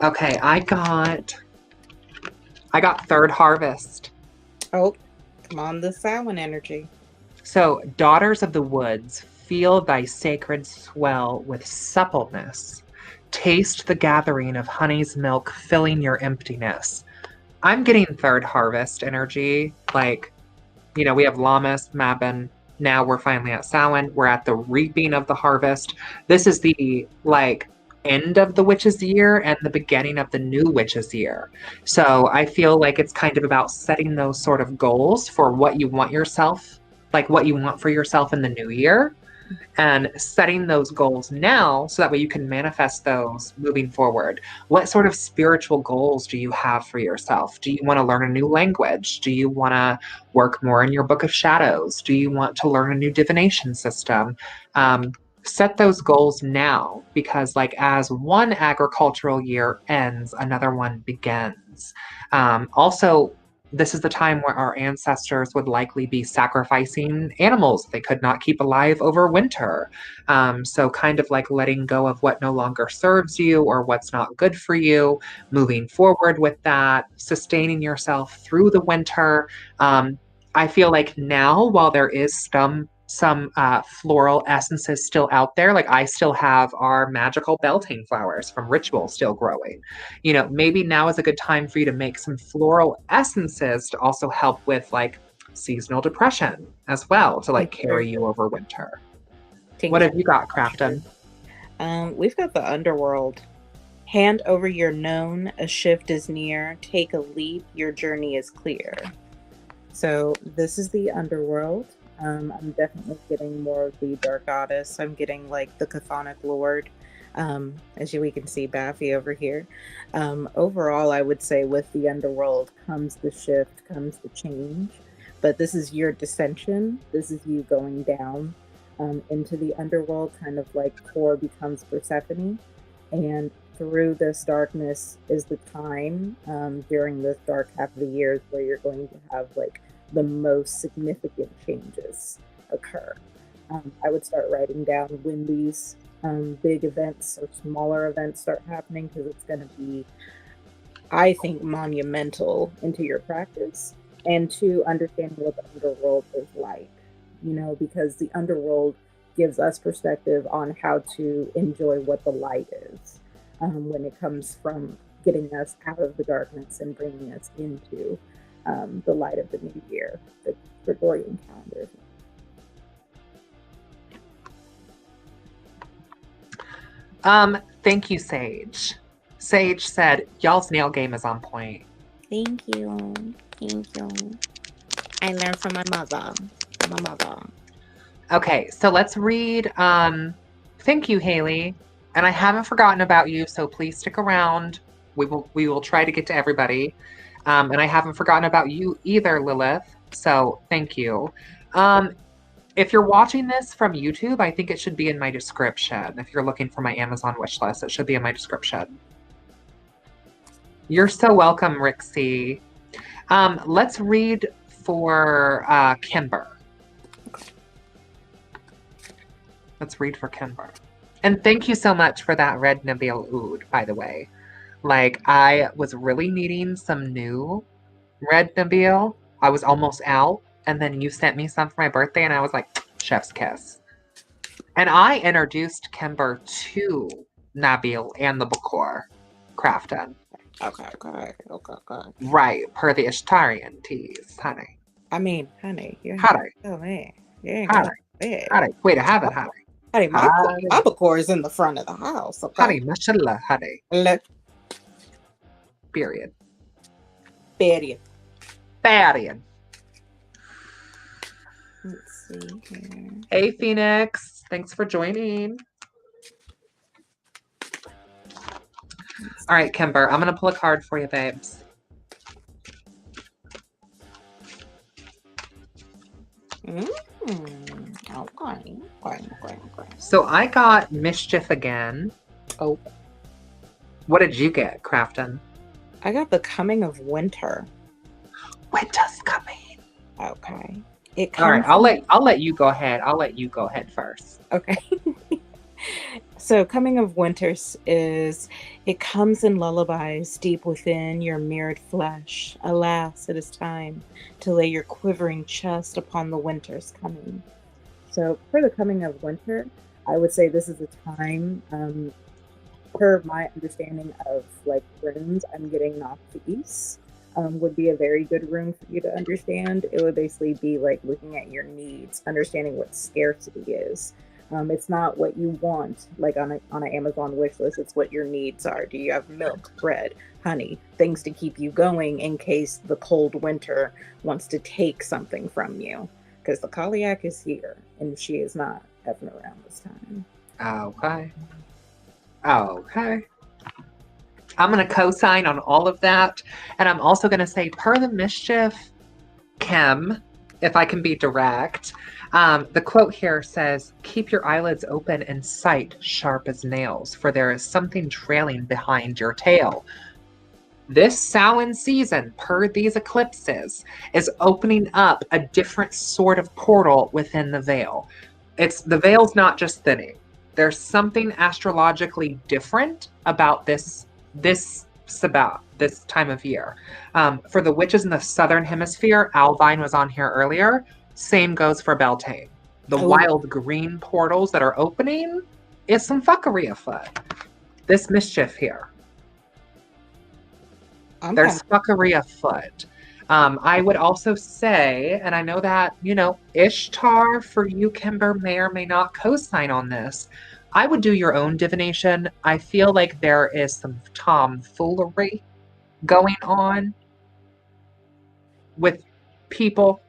Okay, I got third harvest. Oh, come on, the Samhain energy. So, daughters of the woods, feel thy sacred swell with suppleness. Taste the gathering of honey's milk filling your emptiness. I'm getting third harvest energy. Like, we have Lammas, Mabon. Now we're finally at Samhain. We're at the reaping of the harvest. This is the end of the witch's year and the beginning of the new witch's year. So I feel like it's kind of about setting those sort of goals for what you want yourself, like what you want for yourself in the new year. and setting those goals now so that way you can manifest those moving forward. What sort of spiritual goals do you have for yourself? Do you want to learn a new language? Do you want to work more in your book of shadows? Do you want to learn a new divination system? Set those goals now, because like as one agricultural year ends, another one begins. Also, this is the time where our ancestors would likely be sacrificing animals they could not keep alive over winter. So, kind of like letting go of what no longer serves you or what's not good for you, moving forward with that, sustaining yourself through the winter. I feel like now, while there is some floral essences still out there, like I still have our magical Beltane flowers from Ritual still growing. Maybe now is a good time for you to make some floral essences to also help with like seasonal depression as well, to like carry you over winter. What have you got, Crafton? We've got the underworld. Hand over your known, a shift is near. Take a leap, your journey is clear. So this is the underworld. I'm definitely getting more of the Dark Goddess. I'm getting like the Chthonic Lord. We can see Baffy over here. Overall, I would say with the underworld comes the shift, comes the change. But this is your dissension. This is you going down into the underworld, kind of like Kor becomes Persephone. And through this darkness is the time during this dark half of the years where you're going to have like the most significant changes occur. I would start writing down when these big events or smaller events start happening, because it's going to be, I think, monumental into your practice and to understanding what the underworld is like, because the underworld gives us perspective on how to enjoy what the light is when it comes from getting us out of the darkness and bringing us into the light of the new year, the Gregorian calendar. Thank you, Sage. Sage said, y'all's nail game is on point. Thank you. I learned from my mother. Okay, so let's read. Thank you, Haley. And I haven't forgotten about you, so please stick around. We will try to get to everybody. And I haven't forgotten about you either, Lilith. So thank you. If you're watching this from YouTube, I think it should be in my description. If you're looking for my Amazon wish list, it should be in my description. You're so welcome, Rixie. Let's read for Kimber. Let's read for Kimber. And thank you so much for that red Nabil Oud, by the way. Like, I was really needing some new red Nabil. I was almost out. And then you sent me some for my birthday, and I was like, chef's kiss. And I introduced Kimber to Nabil and the Bokor Crafton. Okay. Right, per the Ishtarian teas, honey. I mean, honey. Honey. Oh, man. You ain't got it. Honey, wait to have it, honey. Honey, my Bokor is in the front of the house. Okay? Honey, mashallah, honey. Look. Period. Period. Let's see here. Hey, Phoenix. Thanks for joining. All right, Kimber, I'm going to pull a card for you, babes. Okay. So I got Mischief again. Oh. What did you get, Crafton? I got the Coming of Winter. Winter's coming. Okay. All right, I'll let you go ahead. I'll let you go ahead first. Okay. So Coming of Winters is, it comes in lullabies deep within your mirrored flesh. Alas, it is time to lay your quivering chest upon the winter's coming. So for the Coming of Winter, I would say this is a time, per my understanding of like runes, I'm getting Noctis. Would be a very good rune for you to understand. It would basically be like looking at your needs, understanding what scarcity is. It's not what you want, like on an Amazon wish list. It's what your needs are. Do you have milk, bread, honey, things to keep you going in case the cold winter wants to take something from you? Because the Kaliak is here, and she is not effing around this time. Okay. Okay. I'm going to co-sign on all of that. And I'm also going to say, per the mischief, Kim, if I can be direct, the quote here says, keep your eyelids open and sight sharp as nails, for there is something trailing behind your tail. This Samhain season, per these eclipses, is opening up a different sort of portal within the veil. The veil's not just thinning. There's something astrologically different about this Sabbath, this time of year. For the witches in the southern hemisphere, Alvine was on here earlier. Same goes for Beltane. The wild green portals that are opening is some fuckery afoot. This mischief here. There's fuckery afoot. I would also say, and I know that, Ishtar for you, Kimber, may or may not co-sign on this. I would do your own divination. I feel like there is some tomfoolery going on with people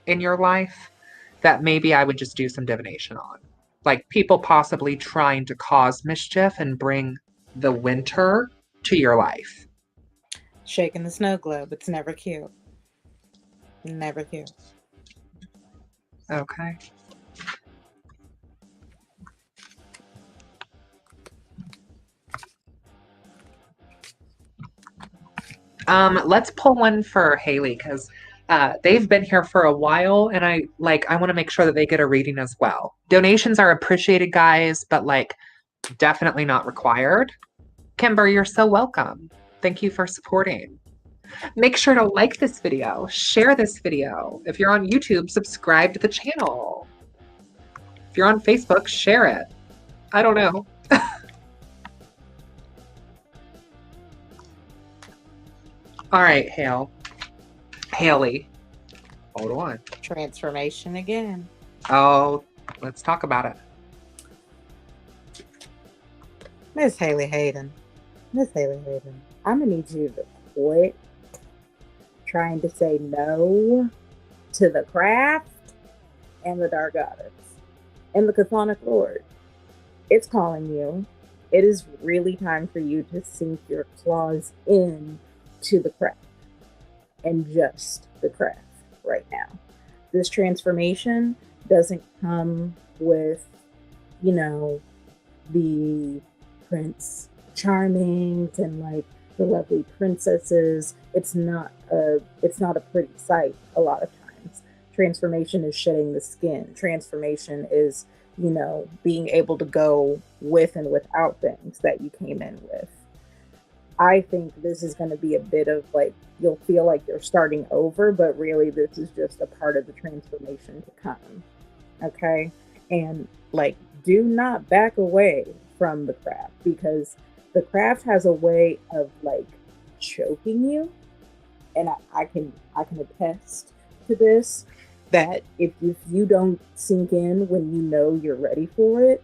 in your life that maybe I would just do some divination on. Like people possibly trying to cause mischief and bring the winter to your life. Shaking the snow globe. It's never cute. Never cute. Okay. Let's pull one for Haley because they've been here for a while, and I want to make sure that they get a reading as well. Donations are appreciated, guys, but definitely not required. Kimber, you're so welcome. Thank you for supporting. Make sure to like this video, share this video. If you're on YouTube, subscribe to the channel. If you're on Facebook, share it. I don't know. All right, Haley. Hold on. Transformation again. Oh, let's talk about it. Miss Haley Hayden, I'm gonna need you to quit trying to say no to the craft and the dark goddess and the chthonic lord. It's calling you. It is really time for you to sink your claws in to the craft and just the craft right now. This transformation doesn't come with, the Prince Charmings and the lovely princesses. It's not a pretty sight a lot of times. Transformation is shedding the skin. Transformation is, being able to go with and without things that you came in with. I think this is going to be a bit of you'll feel like you're starting over, but really this is just a part of the transformation to come. Okay? And do not back away from the craft, because the craft has a way of choking you. And I can attest to this, that if you don't sink in when you know you're ready for it,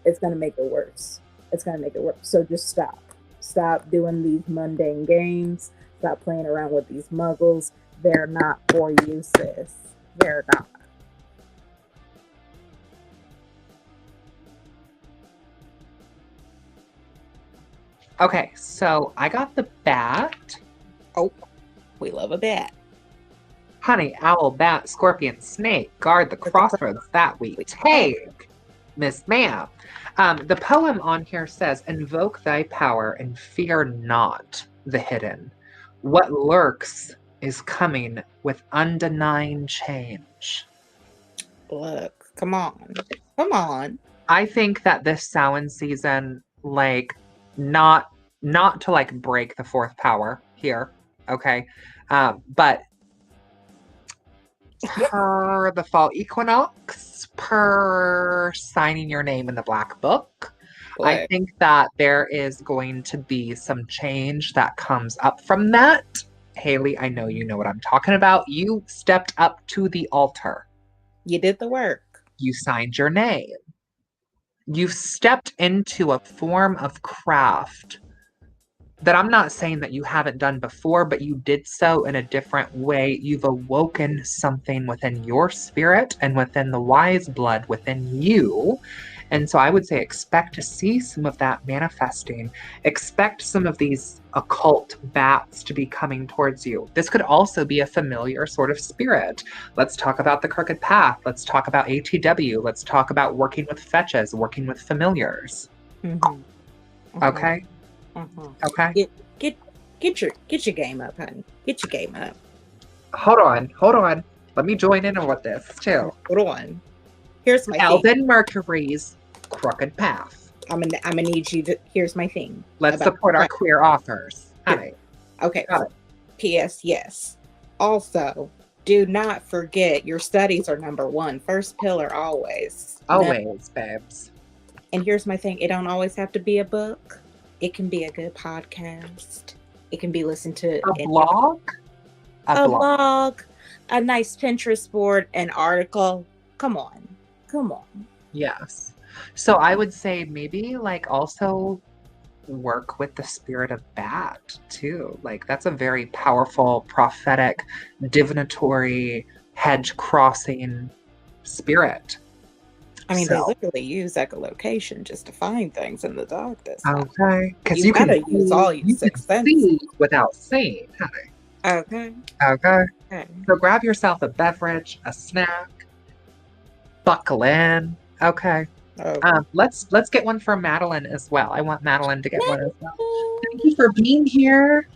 it's going to make it worse. So just stop doing these mundane games. Stop playing around with these muggles. They're not for you, sis. They're not. Okay, so I got the bat. Oh, we love a bat. Honey, owl, bat, scorpion, snake, guard the crossroads that we take. Miss Ma'am. The poem on here says, invoke thy power and fear not the hidden. What lurks is coming with undenying change. Look, come on. I think that this Samhain season, not to break the fourth power here, okay? But per the fall equinox, per signing your name in the black book, I think that there is going to be some change that comes up from that. Haley, I know you know what I'm talking about. You stepped up to the altar. You did the work. You signed your name. You've stepped into a form of craft that I'm not saying that you haven't done before, but you did so in a different way. You've awoken something within your spirit and within the wise blood within you. And so I would say expect to see some of that manifesting. Expect some of these occult bats to be coming towards you. This could also be a familiar sort of spirit. Let's talk about the crooked path. Let's talk about ATW. Let's talk about working with fetches, working with familiars. Mm-hmm. Okay. Okay. Get your game up, honey. Get your game up. Hold on. Let me join in with this too. Hold on. Here's my Alden thing. Mercury's Crooked Path. I'm gonna need you to. Here's my thing. Let's support our queer authors. Hi. Okay. Got it. P.S. Yes. Also, do not forget your studies are number one. First pillar always. Always, babes. And here's my thing. It don't always have to be a book. It can be a good podcast. It can be listened to a blog. A blog. A nice Pinterest board. An article. Come on. Yes. So I would say maybe like also work with the spirit of bat too. Like that's a very powerful, prophetic, divinatory, hedge crossing spirit. I mean, they literally use echolocation just to find things in the darkness. Okay. Because you gotta use all your sixth sense without seeing, honey. Okay. So grab yourself a beverage, a snack, buckle in. Okay. Let's get one for Madeline as well. I want Madeline to get one as well. Thank you for being here.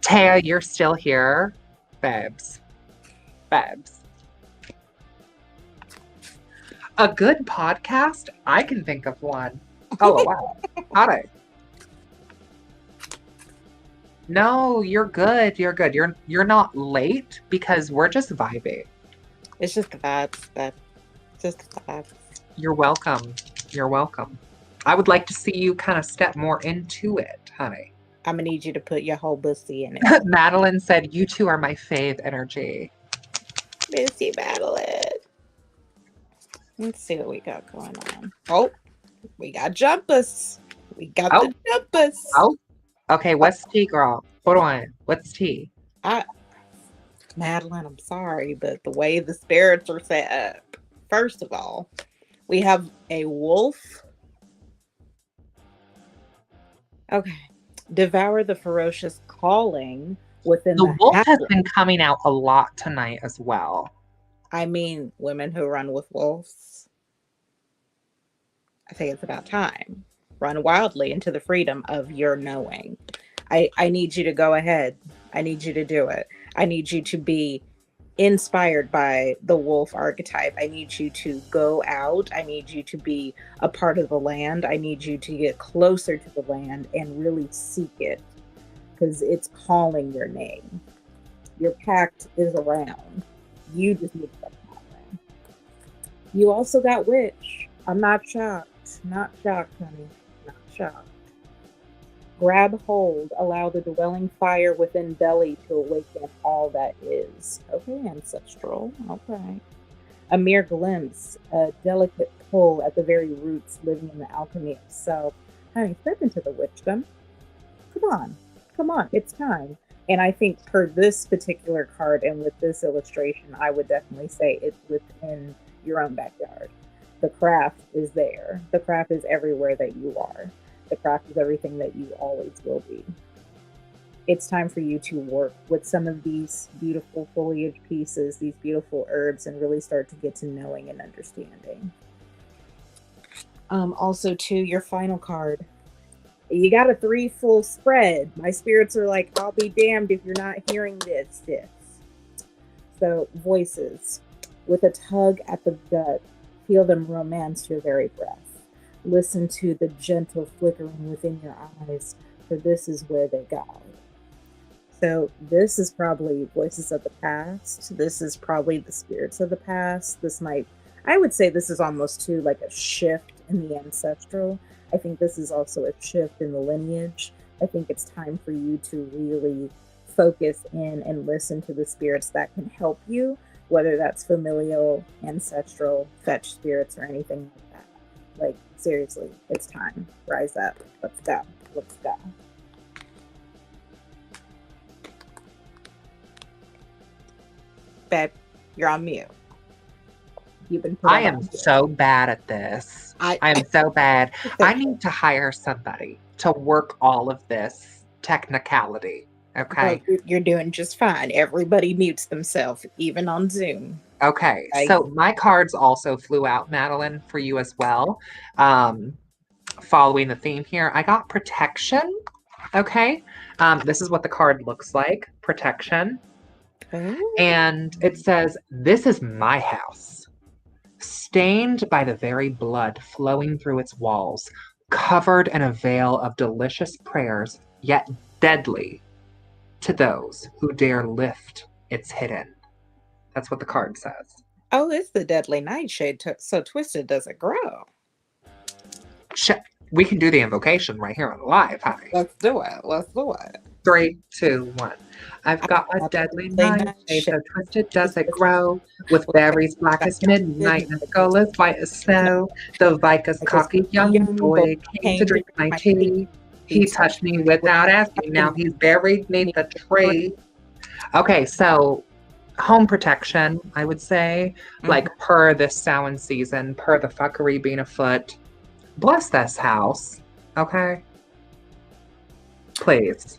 Taya, you're still here. Babes. A good podcast? I can think of one. Oh, wow. Got it. No, you're good. You're not late because we're just vibing. It's just the vibes. Just the vibes. You're welcome. I would like to see you kind of step more into it, honey. I'm gonna need you to put your whole pussy in it. Madeline said, "You two are my fave energy." Miss you, Madeline. Let's see what we got going on. Oh, we got jumpers. The jumpers. Oh, okay. What's tea, girl? Hold on. What's tea? Madeline, I'm sorry, but the way the spirits are set up, first of all, we have a wolf. Okay. Devour the ferocious calling within the wolf has been coming out a lot tonight as well. I mean, women who run with wolves. I think it's about time. Run wildly into the freedom of your knowing. I need you to go ahead. I need you to do it. I need you to be inspired by the wolf archetype. I need you to go out. I need you to be a part of the land. I need you to get closer to the land and really seek it because it's calling your name. Your pact is around. You just need to get around. You also got witch. I'm not shocked. Not shocked, honey. Not shocked. Grab hold, allow the dwelling fire within belly to awaken all that is. Okay, ancestral. Okay. A mere glimpse, a delicate pull at the very roots living in the alchemy of self. Honey, step into the witchdom. Come on, it's time. And I think for this particular card and with this illustration, I would definitely say it's within your own backyard. The craft is there. The craft is everywhere that you are. The craft is everything that you always will be. It's time for you to work with some of these beautiful foliage pieces, these beautiful herbs, and really start to get to knowing and understanding. Also, to your final card, you got a 3 full spread. My spirits are like, I'll be damned if you're not hearing this. So, voices. With a tug at the gut, feel them romance your very breath. Listen to the gentle flickering within your eyes, for this is where they guide. So this is probably voices of the past. This is probably the spirits of the past. I would say this is almost too like a shift in the ancestral. I think this is also a shift in the lineage. I think it's time for you to really focus in and listen to the spirits that can help you, whether that's familial, ancestral, fetch spirits, or anything like that. Like, seriously, it's time. Rise up. Let's go. Babe, you're on mute. You've been put I on am mute. so bad at this. I am so bad. I need to hire somebody to work all of this technicality. Well, Okay. you're doing just fine. Everybody mutes themselves, even on Zoom. Okay. So my cards also flew out, Madeline, for you as well. Following the theme here, I got protection. Okay. This is what the card looks like, protection. And it says, "This is my house, stained by the very blood flowing through its walls, covered in a veil of delicious prayers, yet deadly to those who dare lift its hidden." That's what the card says. Oh, it's the deadly nightshade, so twisted does it grow. We can do the invocation right here on live, honey. Let's do it. Let's do it. 3, 2, 1. I've got a deadly nightshade, so twisted does it grow, with berries black as midnight and skull as white as snow. The Vica's cocky young boy came to drink my tea. He touched me without asking, now he's buried neath the tree. Okay, so home protection, I would say, like per this Samhain season, per the fuckery being afoot. Bless this house, okay? Please.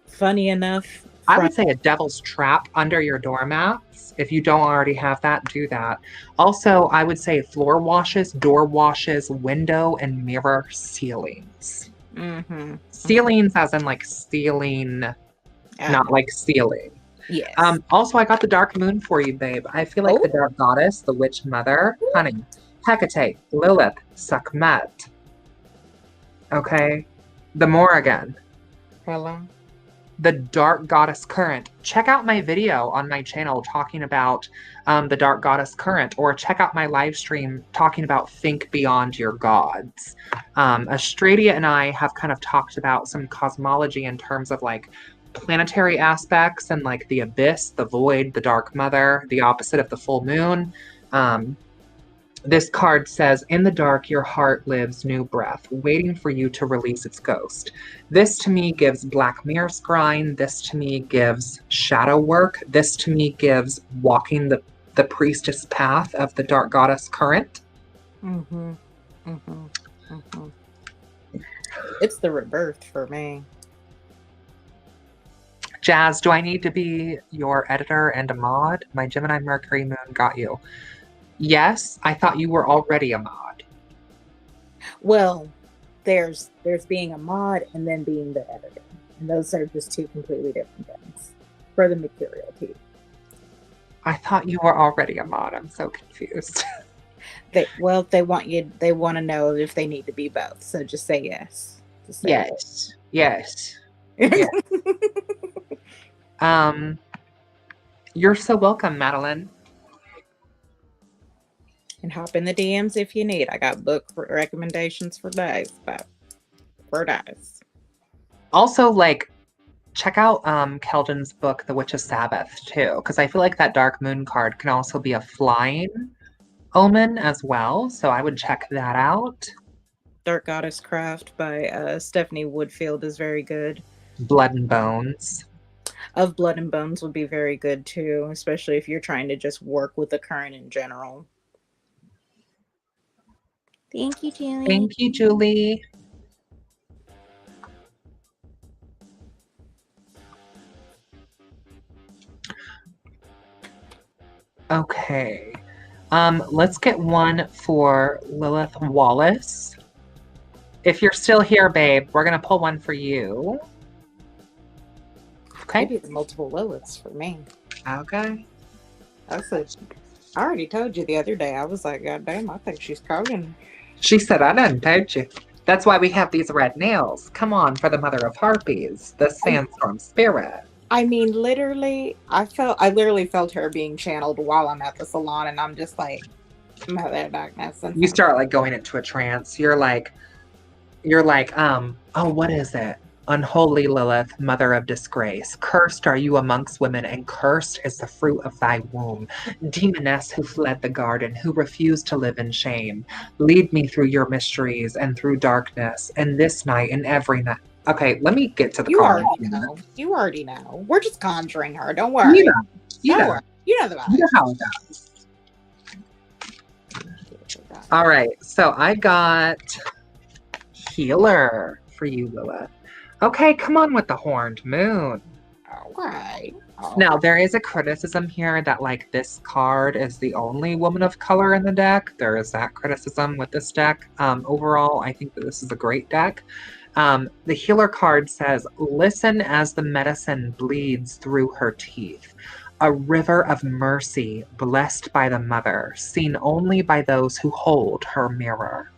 Funny enough, I would say a devil's trap under your doormats. If you don't already have that, do that. Also, I would say floor washes, door washes, window and mirror ceilings. Ceilings as in like ceiling, not like ceiling. Yes. Also, I got the dark moon for you, babe. I feel like the dark goddess, the witch mother, honey, Hecate, Lilith, Sekhmet. Okay? The Morrigan. Hello? The dark goddess current. Check out my video on my channel talking about the dark goddess current, or check out my live stream talking about think beyond your gods. Astradia and I have kind of talked about some cosmology in terms of like planetary aspects and like the abyss, the void, the dark mother, the opposite of the full moon. This card says, "In the dark, your heart lives new breath, waiting for you to release its ghost." This to me gives Black Mirror scrying. This to me gives shadow work. This to me gives walking the priestess path of the dark goddess current. It's the rebirth for me. Jazz, do I need to be your editor and a mod? My Gemini Mercury moon got you. Yes, I thought you were already a mod. Well, there's being a mod and then being the editor. And those are just two completely different things for the mercurial team. I thought you were already a mod. I'm so confused. They want to know if they need to be both. So just say yes. Just say yes. Yes. You're so welcome, Madeline. And hop in the DMs if you need. I got book recommendations for days, but for days. Also, like, check out Keldon's book, The Witch's Sabbath, too, because I feel like that dark moon card can also be a flying omen as well. So I would check that out. Dark Goddess Craft by Stephanie Woodfield is very good. Blood and Bones. Of Blood and Bones would be very good too, especially if you're trying to just work with the current in general. Thank you, Julie. Thank you, Julie. Okay. Let's get one for Lilith Wallace. If you're still here, babe, we're gonna pull one for you. Okay. Maybe it's multiple Liliths for me. Okay. I already told you the other day. I was like, God damn, I think she's calling. She said, "I done told you." That's why we have these red nails. Come on, for the mother of harpies, the sandstorm spirit. I mean, literally, I literally felt her being channeled while I'm at the salon, and I'm just like, Mother of Darkness. You start like going into a trance. You're like, oh, what is it? "Unholy Lilith, mother of disgrace, cursed are you amongst women, and cursed is the fruit of thy womb. Demoness who fled the garden, who refused to live in shame. Lead me through your mysteries and through darkness, and this night and every night." Okay, let me get to the card. You already know. We're just conjuring her. Don't worry. You know. You know the You know vibes. how it goes. All right, so I got healer for you, Lilith. Okay, come on with the horned moon. Okay. Now, there is a criticism here that, like, this card is the only woman of color in the deck. There is that criticism with this deck. Overall, I think that this is a great deck. The healer card says, listen as the medicine bleeds through her teeth. A river of mercy blessed by the mother, seen only by those who hold her mirror.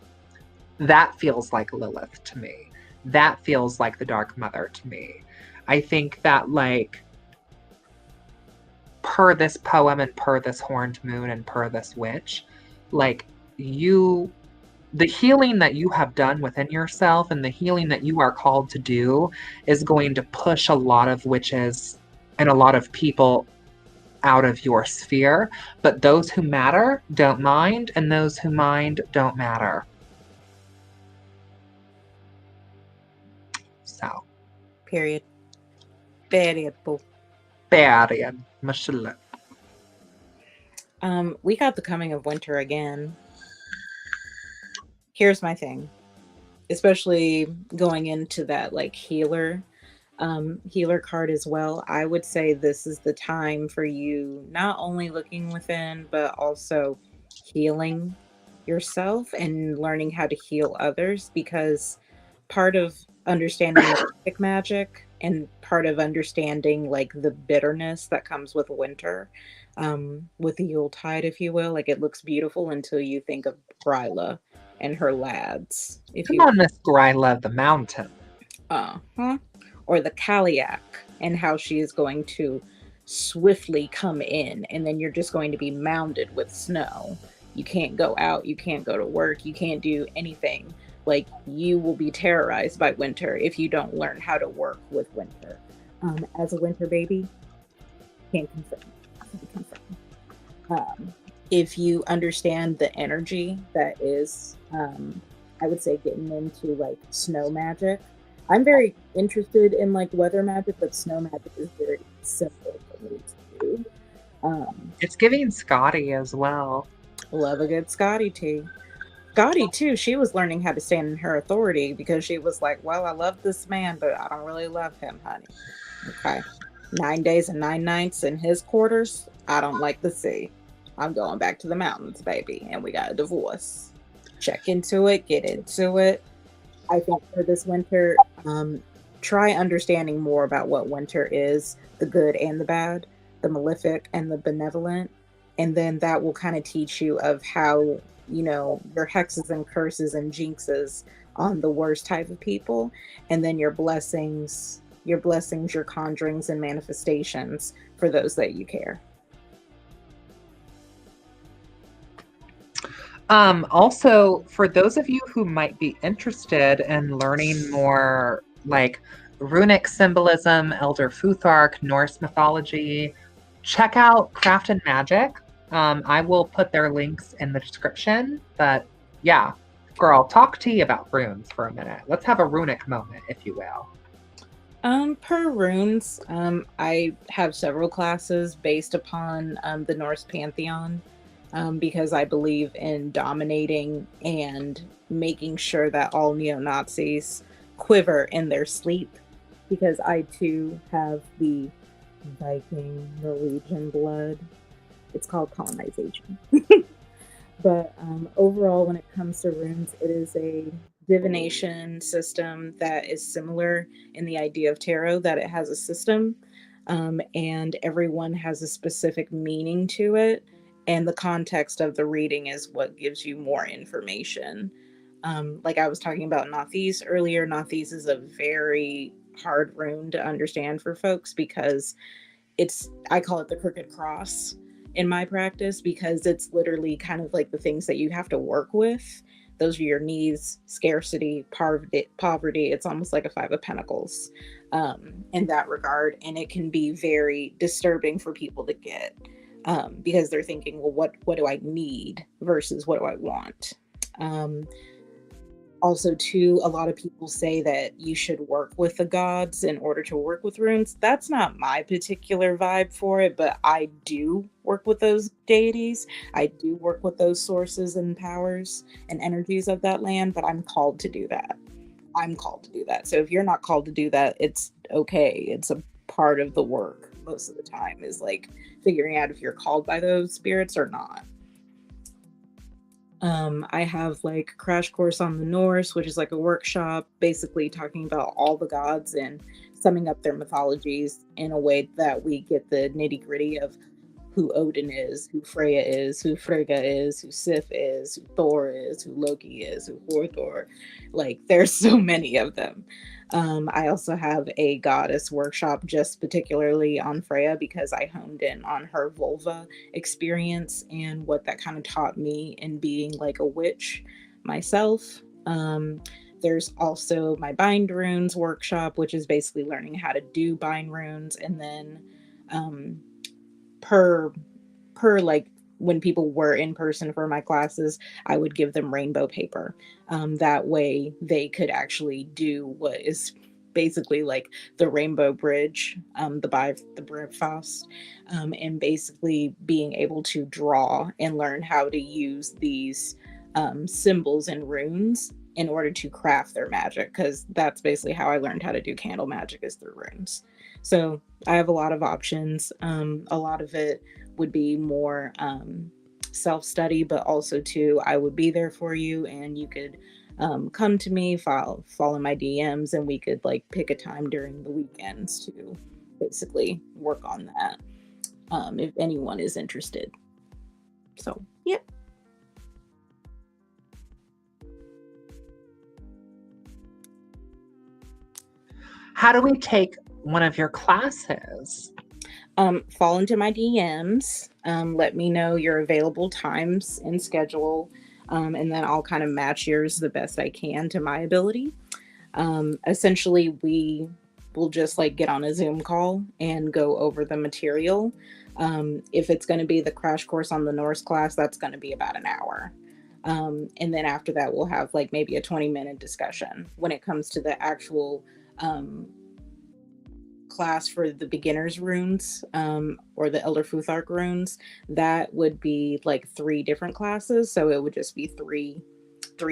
That feels like Lilith to me. That feels like the Dark Mother to me. I think that, like, per this poem and per this horned moon and per this witch, like, the healing that you have done within yourself and the healing that you are called to do is going to push a lot of witches and a lot of people out of your sphere. But those who matter don't mind, and those who mind don't matter. So, Period. Variable. Barian, mashallah. We got the coming of winter again. Here's my thing, especially going into that like healer card as well. I would say this is the time for you not only looking within, but also healing yourself and learning how to heal others, because part of understanding magic and part of understanding like the bitterness that comes with winter, with the Yuletide, if you will, like it looks beautiful until you think of Gryla and her lads, if Come you on, Miss Gryla the Mountain. uh-huh, or the Kaliak, and how she is going to swiftly come in, and then you're just going to be mounded with snow. You can't go out, you can't go to work, you can't do anything. Like, you will be terrorized by winter if you don't learn how to work with winter. As a winter baby, can't confirm. Can't confirm. If you understand the energy that is, I would say, getting into like snow magic. I'm very interested in like weather magic, but snow magic is very simple for me to do. It's giving Scotty as well. Love a good Scotty tea. Scotty too, she was learning how to stand in her authority because she was like, well, I love this man, but I don't really love him, honey. Okay. 9 days and 9 nights in his quarters. I don't like the sea. I'm going back to the mountains, baby. And we got a divorce. Check into it, get into it. I think for this winter, try understanding more about what winter is, the good and the bad, the malefic and the benevolent. And then that will kind of teach you of how, your hexes and curses and jinxes on the worst type of people. And then your blessings, your conjurings and manifestations for those that you care. Also, for those of you who might be interested in learning more like runic symbolism, Elder Futhark, Norse mythology, check out Craft and Magic. I will put their links in the description. But yeah, girl, talk to you about runes for a minute. Let's have a runic moment, if you will. Per runes, I have several classes based upon the Norse pantheon, because I believe in dominating and making sure that all neo-Nazis quiver in their sleep, because I too have the Viking Norwegian blood. It's called colonization. But overall, when it comes to runes, it is a divination system that is similar in the idea of tarot, that it has a system, and everyone has a specific meaning to it. And the context of the reading is what gives you more information. Like I was talking about Nathis earlier, Nathis is a very hard rune to understand for folks because I call it the crooked cross in my practice, because it's literally kind of like the things that you have to work with. Those are your needs, scarcity, poverty. It's almost like a Five of Pentacles, in that regard. And it can be very disturbing for people to get, because they're thinking, well, what do I need versus what do I want? Also, too, a lot of people say that you should work with the gods in order to work with runes. That's not my particular vibe for it, but I do work with those deities. I do work with those sources and powers and energies of that land, but I'm called to do that. I'm called to do that. So if you're not called to do that, it's okay. It's a part of the work most of the time, is like figuring out if you're called by those spirits or not. I have like Crash Course on the Norse, which is like a workshop basically talking about all the gods and summing up their mythologies in a way that we get the nitty gritty of who Odin is, who Freya is, who Frigga is, who Sif is, who Thor is, who Loki is, who Thor. Like, there's so many of them. I also have a goddess workshop just particularly on Freya because I honed in on her vulva experience and what that kind of taught me in being like a witch myself. There's also my bind runes workshop, which is basically learning how to do bind runes, and then per like when people were in person for my classes, I would give them rainbow paper. That way they could actually do what is basically like the rainbow bridge, the Bifrost, and basically being able to draw and learn how to use these symbols and runes in order to craft their magic, because that's basically how I learned how to do candle magic, is through runes. So I have a lot of options. A lot of it would be more self-study, but also too, I would be there for you, and you could come to me, follow my DMs, and we could like pick a time during the weekends to basically work on that, if anyone is interested. So yeah. How do we take one of your classes? Fall into my DMs. Let me know your available times and schedule, and then I'll kind of match yours the best I can to my ability. Essentially, we will just like get on a Zoom call and go over the material. If it's going to be the Crash Course on the Norse class, that's going to be about an hour. And then after that, we'll have like maybe a 20-minute discussion. When it comes to the actual class for the beginners runes, or the Elder Futhark runes, that would be like 3 different classes. So it would just be three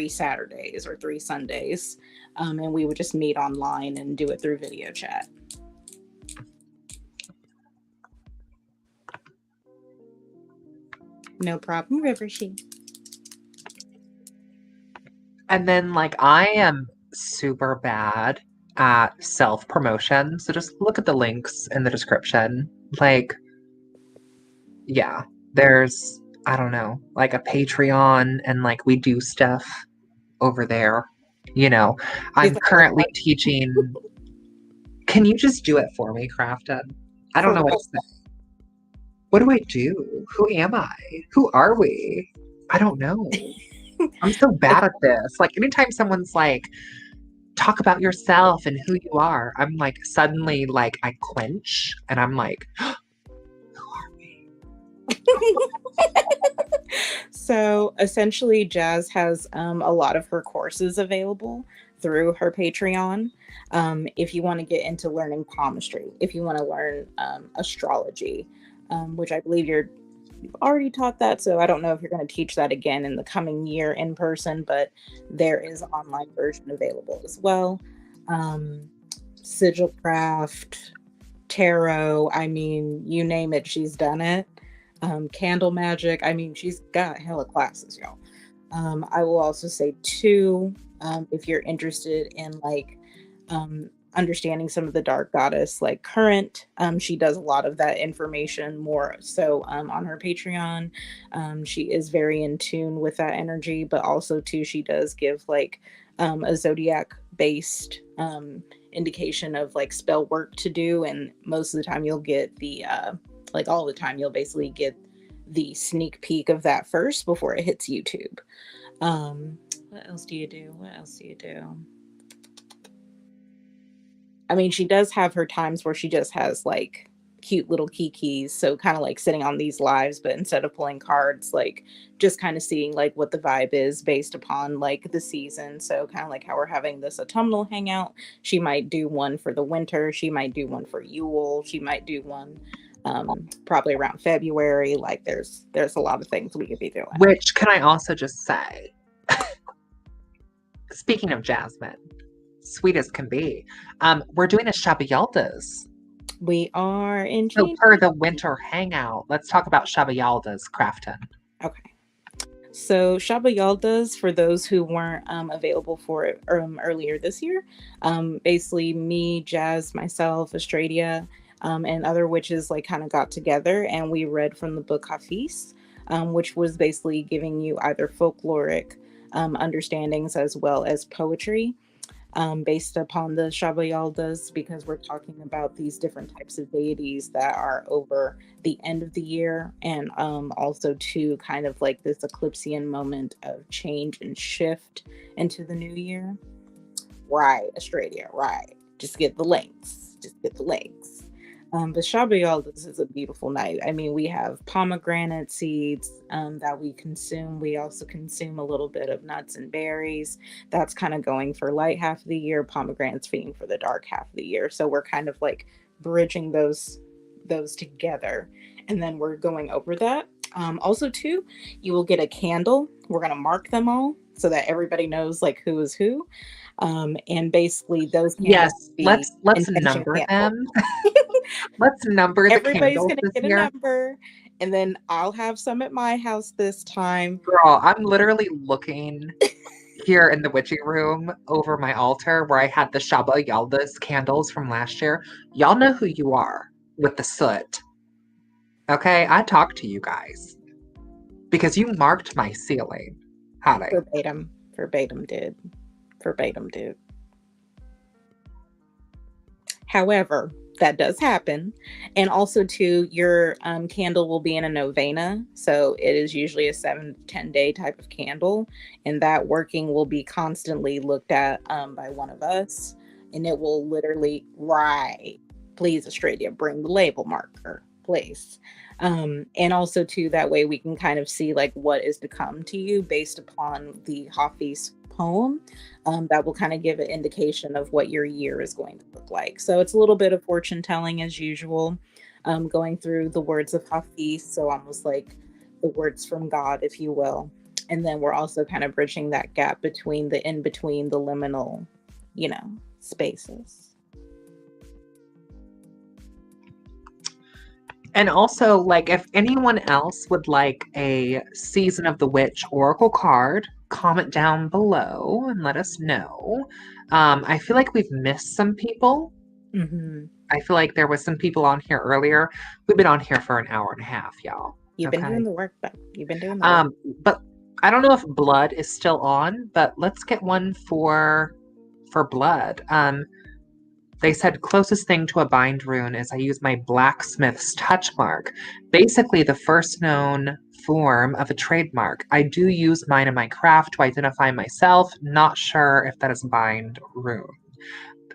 Saturdays or 3 Sundays. And we would just meet online and do it through video chat. No problem, Rivershe. And then, like, I am super bad at self promotion. So just look at the links in the description. Like, yeah, there's, I don't know, like a Patreon, and like we do stuff over there. You know, I'm currently teaching. Can you just do it for me, Crafted? I don't know what to say. What do I do? Who am I? Who are we? I don't know. I'm so bad at this. Like, anytime someone's like, talk about yourself and who you are, I'm like, suddenly, like, I quench and I'm like, who are we? So essentially, Jazz has a lot of her courses available through her Patreon. If you want to get into learning palmistry, if you want to learn astrology, which I believe you've already taught that, so I don't know if you're going to teach that again in the coming year in person, but there is an online version available as well. Sigil craft, tarot, I mean, you name it, she's done it. Candle magic, I mean, she's got hella classes, y'all. I will also say too, if you're interested in like understanding some of the dark goddess like current, she does a lot of that information more so on her Patreon. She is very in tune with that energy, but also too, she does give like a zodiac based indication of like spell work to do, and most of the time you'll get the like all the time you'll basically get the sneak peek of that first before it hits YouTube. What else do you do? I mean, she does have her times where she just has like cute little kikis. So kind of like sitting on these lives, but instead of pulling cards, like just kind of seeing like what the vibe is based upon like the season. So kind of like how we're having this autumnal hangout. She might do one for the winter. She might do one for Yule. She might do one probably around February. Like there's a lot of things we could be doing. Which, can I also just say, speaking of Jasmine, sweet as can be, we're doing a Shabba Yaldas. We are in So for the winter hangout, let's talk about Shabba Yaldas, Crafton. Okay. So Shabba Yaldas, for those who weren't available for it earlier this year, basically me, Jazz, myself, Estradia, and other witches like kind of got together and we read from the book Hafiz, which was basically giving you either folkloric understandings as well as poetry. Based upon the Shabba Yaldas, because we're talking about these different types of deities that are over the end of the year, and also to kind of like this eclipsean moment of change and shift into the new year. Right, Australia, right. Just get the links. Just get the links. But Shabba Yaldas is a beautiful night. I mean, we have pomegranate seeds that we consume. We also consume a little bit of nuts and berries. That's kind of going for light half of the year. Pomegranates being for the dark half of the year. So we're kind of like bridging those together, and then we're going over that. Also, too, you will get a candle. We're gonna mark them all so that everybody knows like who is who. And basically those candles yes, let's number them. Let's number the Everybody's candles gonna this get a year. number, and then I'll have some at my house this time. Girl, I'm literally looking here in the witchy room over my altar where I had the Shabba Yaldas candles from last year. Y'all know who you are with the soot. Okay, I talked to you guys because you marked my ceiling. Honey. Verbatim did. However, that does happen. And also too, your candle will be in a novena. So it is usually a 7 to 10 day type of candle. And that working will be constantly looked at by one of us. And it will literally, right, please, Australia, bring the label marker, please. And also too, that way we can kind of see like what is to come to you based upon the Hafiz poem. That will kind of give an indication of what your year is going to look like. So it's a little bit of fortune telling as usual, going through the words of Hafiz, so almost like the words from God, if you will. And then we're also kind of bridging that gap between the in between, the liminal, spaces. And also, like, if anyone else would like a Season of the Witch Oracle card, comment down below and let us know. I feel like we've missed some people. Mm-hmm. I feel like there was some people on here earlier. We've been on here for an hour and a half, y'all. You've been doing the work, but you've been doing the work. But I don't know if Blood is still on, but let's get one for Blood. They said closest thing to a bind rune is I use my blacksmith's touch mark, basically the first known form of a trademark. I do use mine in my craft to identify myself. Not sure if that is bind rune.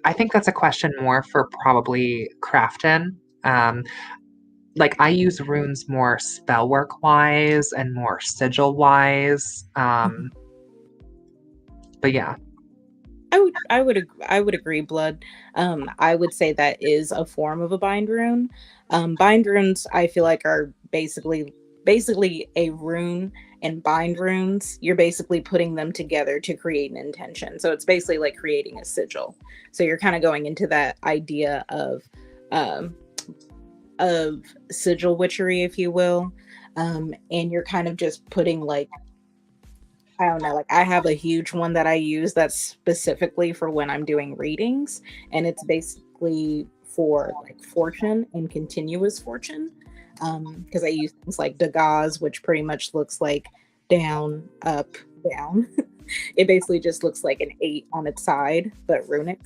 I think that's a question more for probably Crafton. Like I use runes more spell work wise and more sigil wise. But yeah. I would agree, Blood. I would say that is a form of a bind rune. Bind runes I feel like are basically a rune, and bind runes you're basically putting them together to create an intention. So it's basically like creating a sigil. So you're kind of going into that idea of sigil witchery, if you will. And you're kind of just putting like, I don't know, like I have a huge one that I use that's specifically for when I'm doing readings, and it's basically for like fortune and continuous fortune. Because I use things like Degas, which pretty much looks like down, up, down. It basically just looks like an 8 on its side, but runic.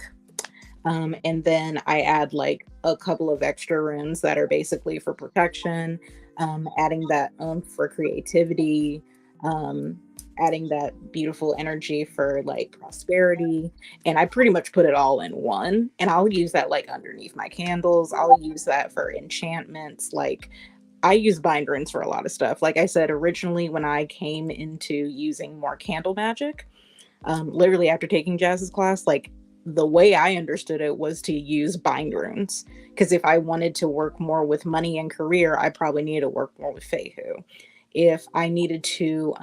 And then I add like a couple of extra runes that are basically for protection, adding that for creativity, adding that beautiful energy for like prosperity. And I pretty much put it all in one. And I'll use that like underneath my candles. I'll use that for enchantments. Like I use bind runes for a lot of stuff. Like I said, originally when I came into using more candle magic, literally after taking Jazz's class, like the way I understood it was to use bind runes. Because if I wanted to work more with money and career, I probably needed to work more with Fehu. If I needed to,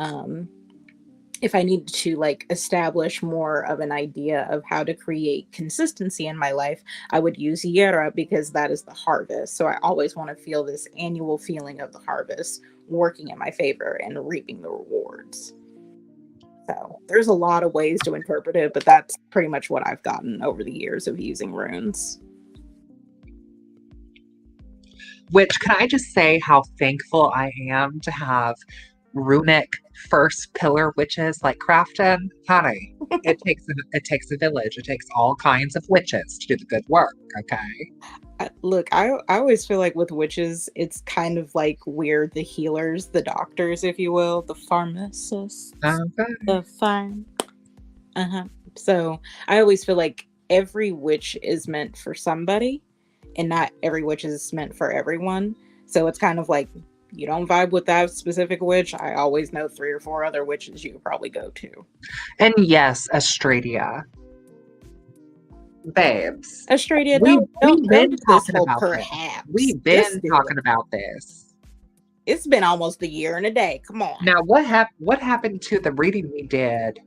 like establish more of an idea of how to create consistency in my life, I would use Yera because that is the harvest. So I always want to feel this annual feeling of the harvest working in my favor and reaping the rewards. So there's a lot of ways to interpret it, but that's pretty much what I've gotten over the years of using runes. Which, can I just say how thankful I am to have runic first pillar witches like Crafton? Honey, it takes a village. It takes all kinds of witches to do the good work, okay? Look, I always feel like with witches, it's kind of like we're the healers, the doctors, if you will, the pharmacists, Okay. the farm. So I always feel like every witch is meant for somebody, and not every witch is meant for everyone. So it's kind of like, you don't vibe with that specific witch, I always know 3 or 4 other witches you could probably go to. And yes, Astradia. Babes. Astradia, we've been talking about perhaps. We've been talking about this. It's been almost a year and a day. Come on. Now, what happened to the reading we did?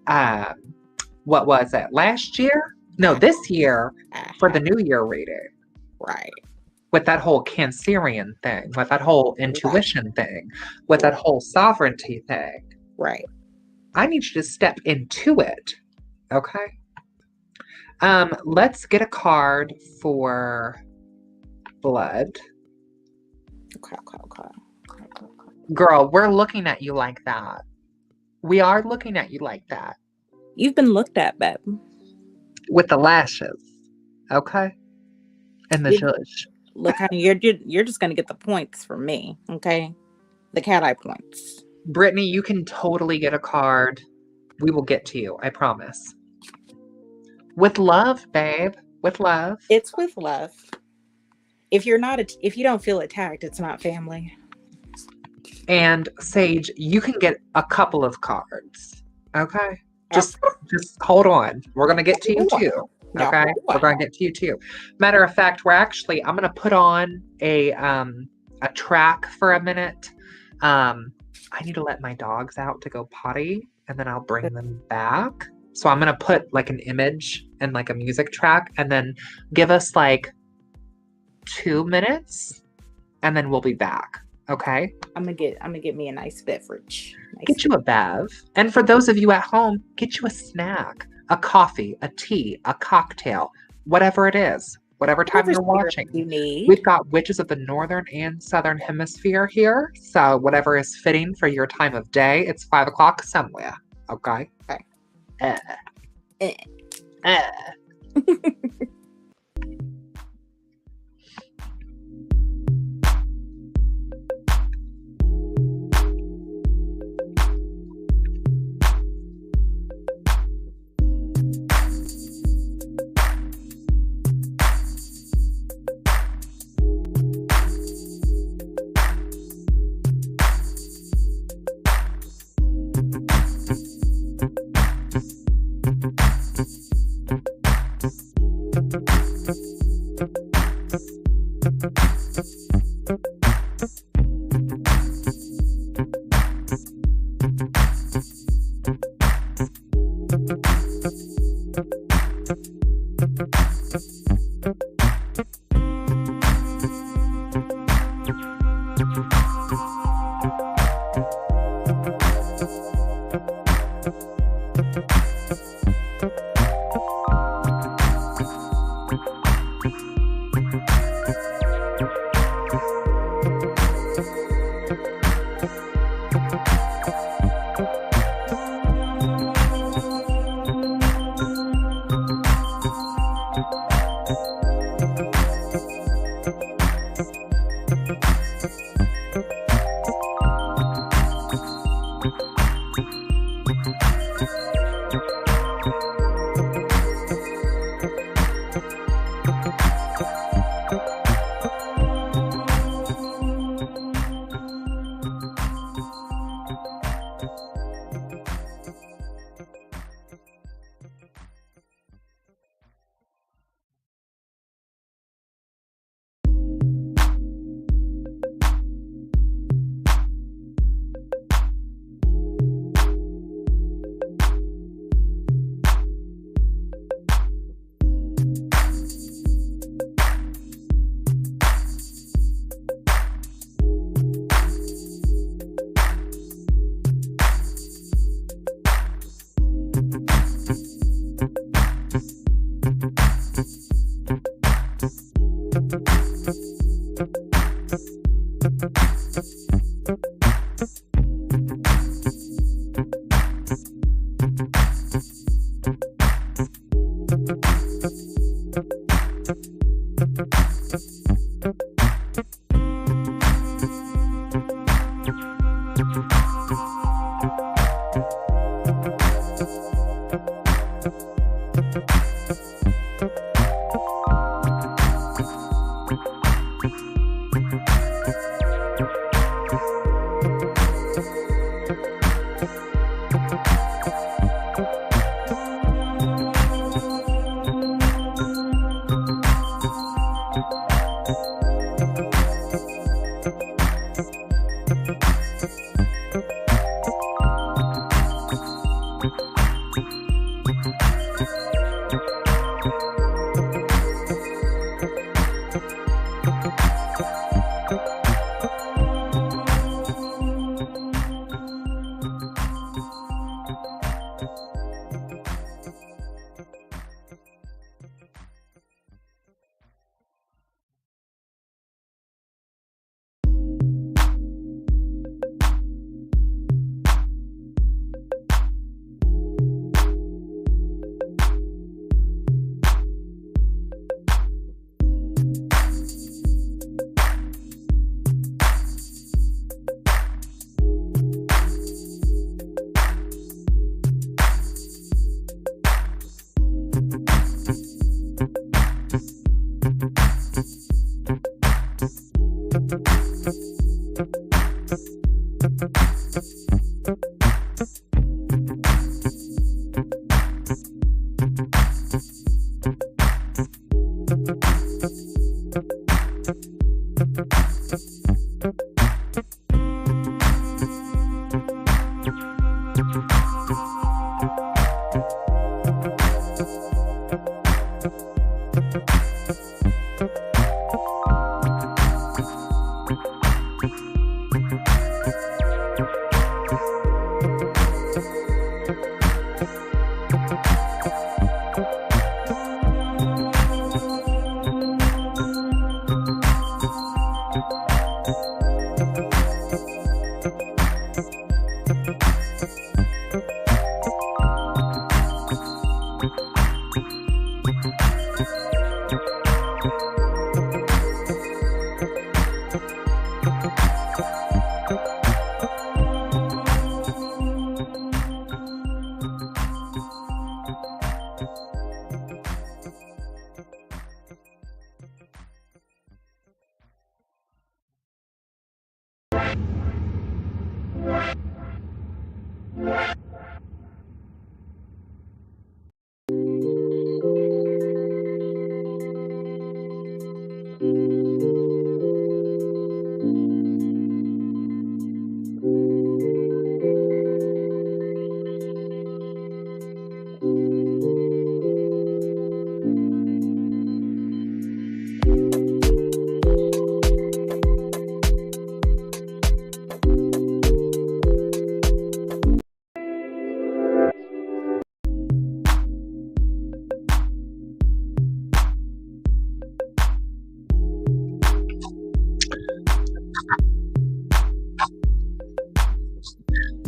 What was it? Last year? No, this year for the New Year reading. Right. With that whole Cancerian thing, with that whole intuition thing, with that whole sovereignty thing. Right. I need you to step into it. Okay. Let's get a card for blood. Okay. Girl, we're looking at you like that. We are looking at you like that. You've been looked at, babe. With the lashes. Okay? And the judge. Look, honey, you're just gonna get the points from me, okay? The cat eye points. Brittany, you can totally get a card. We will get to you, I promise. With love, babe. With love. It's with love. If you don't feel attacked, it's not family. And Sage, you can get a couple of cards. Okay? Just hold on. We're gonna get to you too. Okay, we're going to get to you too. Matter of fact, I'm going to put on a track for a minute. I need to let my dogs out to go potty, and then I'll bring them back. So I'm going to put like an image and like a music track, and then give us like 2 minutes, and then we'll be back. Okay. I'm gonna get me a nice beverage. Get you a bev, and for those of you at home, get you a snack. A coffee, a tea, a cocktail, whatever it is, whatever time you're watching. You need. We've got witches of the northern and southern hemisphere here. So whatever is fitting for your time of day, it's 5 o'clock somewhere. Okay?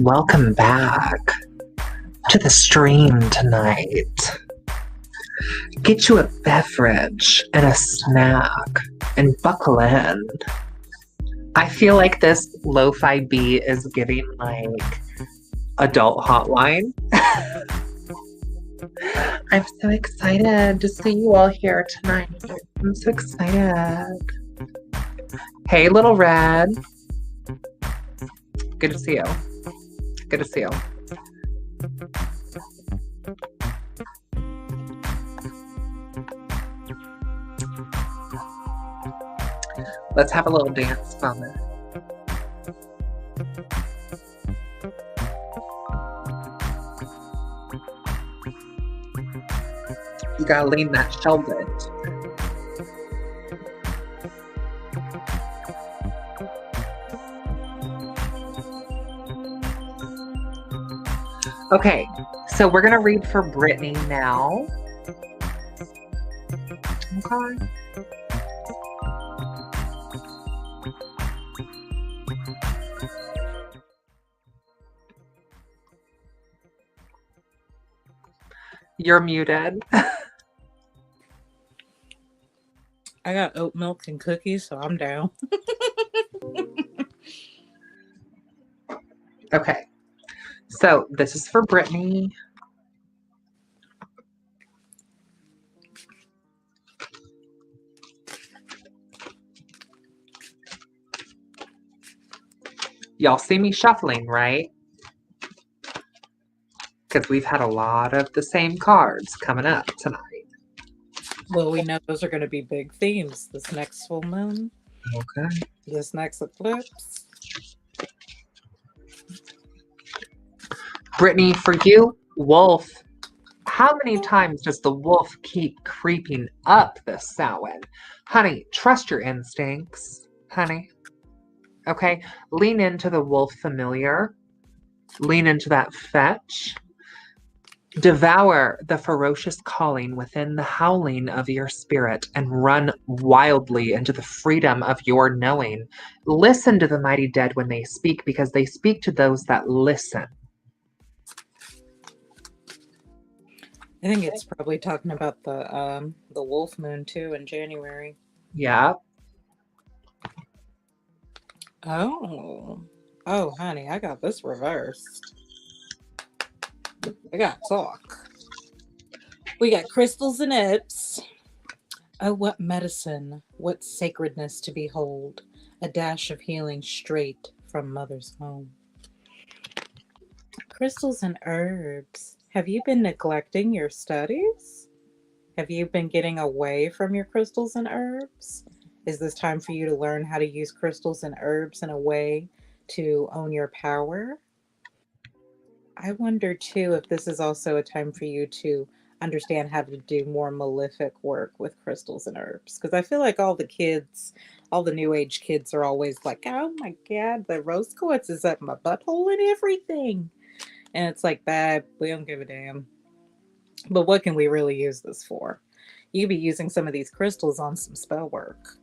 Welcome back to the stream tonight. Get you a beverage and a snack and buckle in. I feel like this lo-fi beat is giving like adult hotline. I'm so excited to see you all here tonight. I'm so excited. Hey, little red. Good to see you. Good to see you. Let's have a little dance moment. You gotta lean that shoulder. Okay, so we're gonna read for Brittany now. Okay. You're muted. I got oat milk and cookies, so I'm down. Okay, so this is for Brittany. Y'all see me shuffling, right? Because we've had a lot of the same cards coming up tonight. Well, we know those are going to be big themes this next full moon. Okay. This next eclipse. Brittany, for you, wolf. How many times does the wolf keep creeping up the Samhain? Honey, trust your instincts, honey. Okay? Lean into the wolf familiar. Lean into that fetch. Devour the ferocious calling within the howling of your spirit and run wildly into the freedom of your knowing. Listen to the mighty dead when they speak, because they speak to those that listen. I think it's probably talking about the wolf moon too in January. Yeah. Oh, honey, I got this reversed. I got talk. We got crystals and herbs. Oh, what medicine, what sacredness to behold. A dash of healing straight from mother's home. Crystals and herbs. Have you been neglecting your studies? Have you been getting away from your crystals and herbs? Is this time for you to learn how to use crystals and herbs in a way to own your power? I wonder too if this is also a time for you to understand how to do more malefic work with crystals and herbs. Because I feel like all the kids, all the new age kids are always like, oh my God, the rose quartz is up my butthole and everything. And it's like, babe, we don't give a damn. But what can we really use this for? You could be using some of these crystals on some spell work.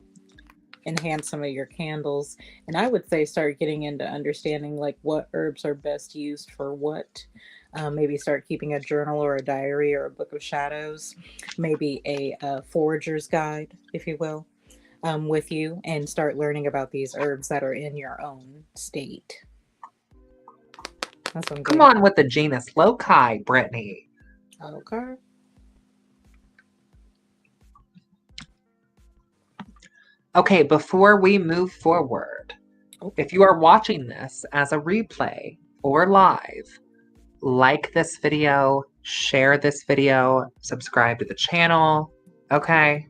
Enhance some of your candles. And I would say start getting into understanding like what herbs are best used for what. Maybe start keeping a journal or a diary or a book of shadows. Maybe a forager's guide, if you will, with you, and start learning about these herbs that are in your own state. That's what I'm Come on with the genus loci, Brittany. Okay. Okay, before we move forward, if you are watching this as a replay or live, like this video, share this video, subscribe to the channel, okay?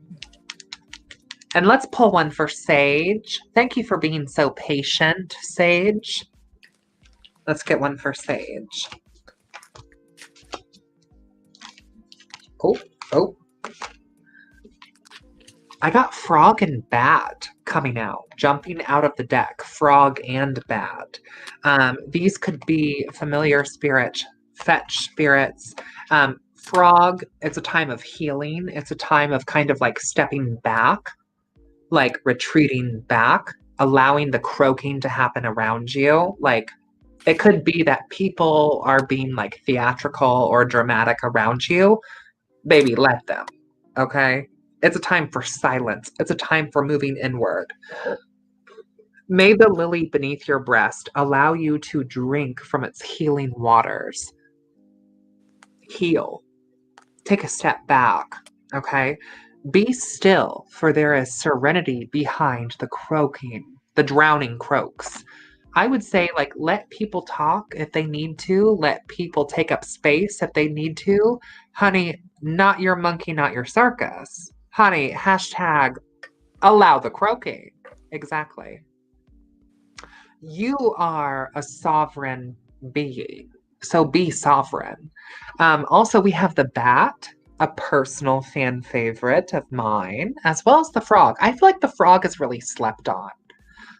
And let's pull one for Sage. Thank you for being so patient, Sage. Let's get one for Sage. Oh. I got Frog and Bat coming out, jumping out of the deck. Frog and Bat. These could be familiar spirit, fetch spirits. Frog, it's a time of healing. It's a time of kind of like stepping back, like retreating back, allowing the croaking to happen around you. Like, it could be that people are being like theatrical or dramatic around you. Baby, let them, okay? It's a time for silence. It's a time for moving inward. May the lily beneath your breast allow you to drink from its healing waters. Heal. Take a step back, okay? Be still, for there is serenity behind the croaking, the drowning croaks. I would say, like, let people talk if they need to, let people take up space if they need to. Honey, not your monkey, not your circus. Honey, hashtag allow the croaking. Exactly. You are a sovereign being, so be sovereign. Also, we have the bat, a personal fan favorite of mine, as well as the frog. I feel like the frog is really slept on.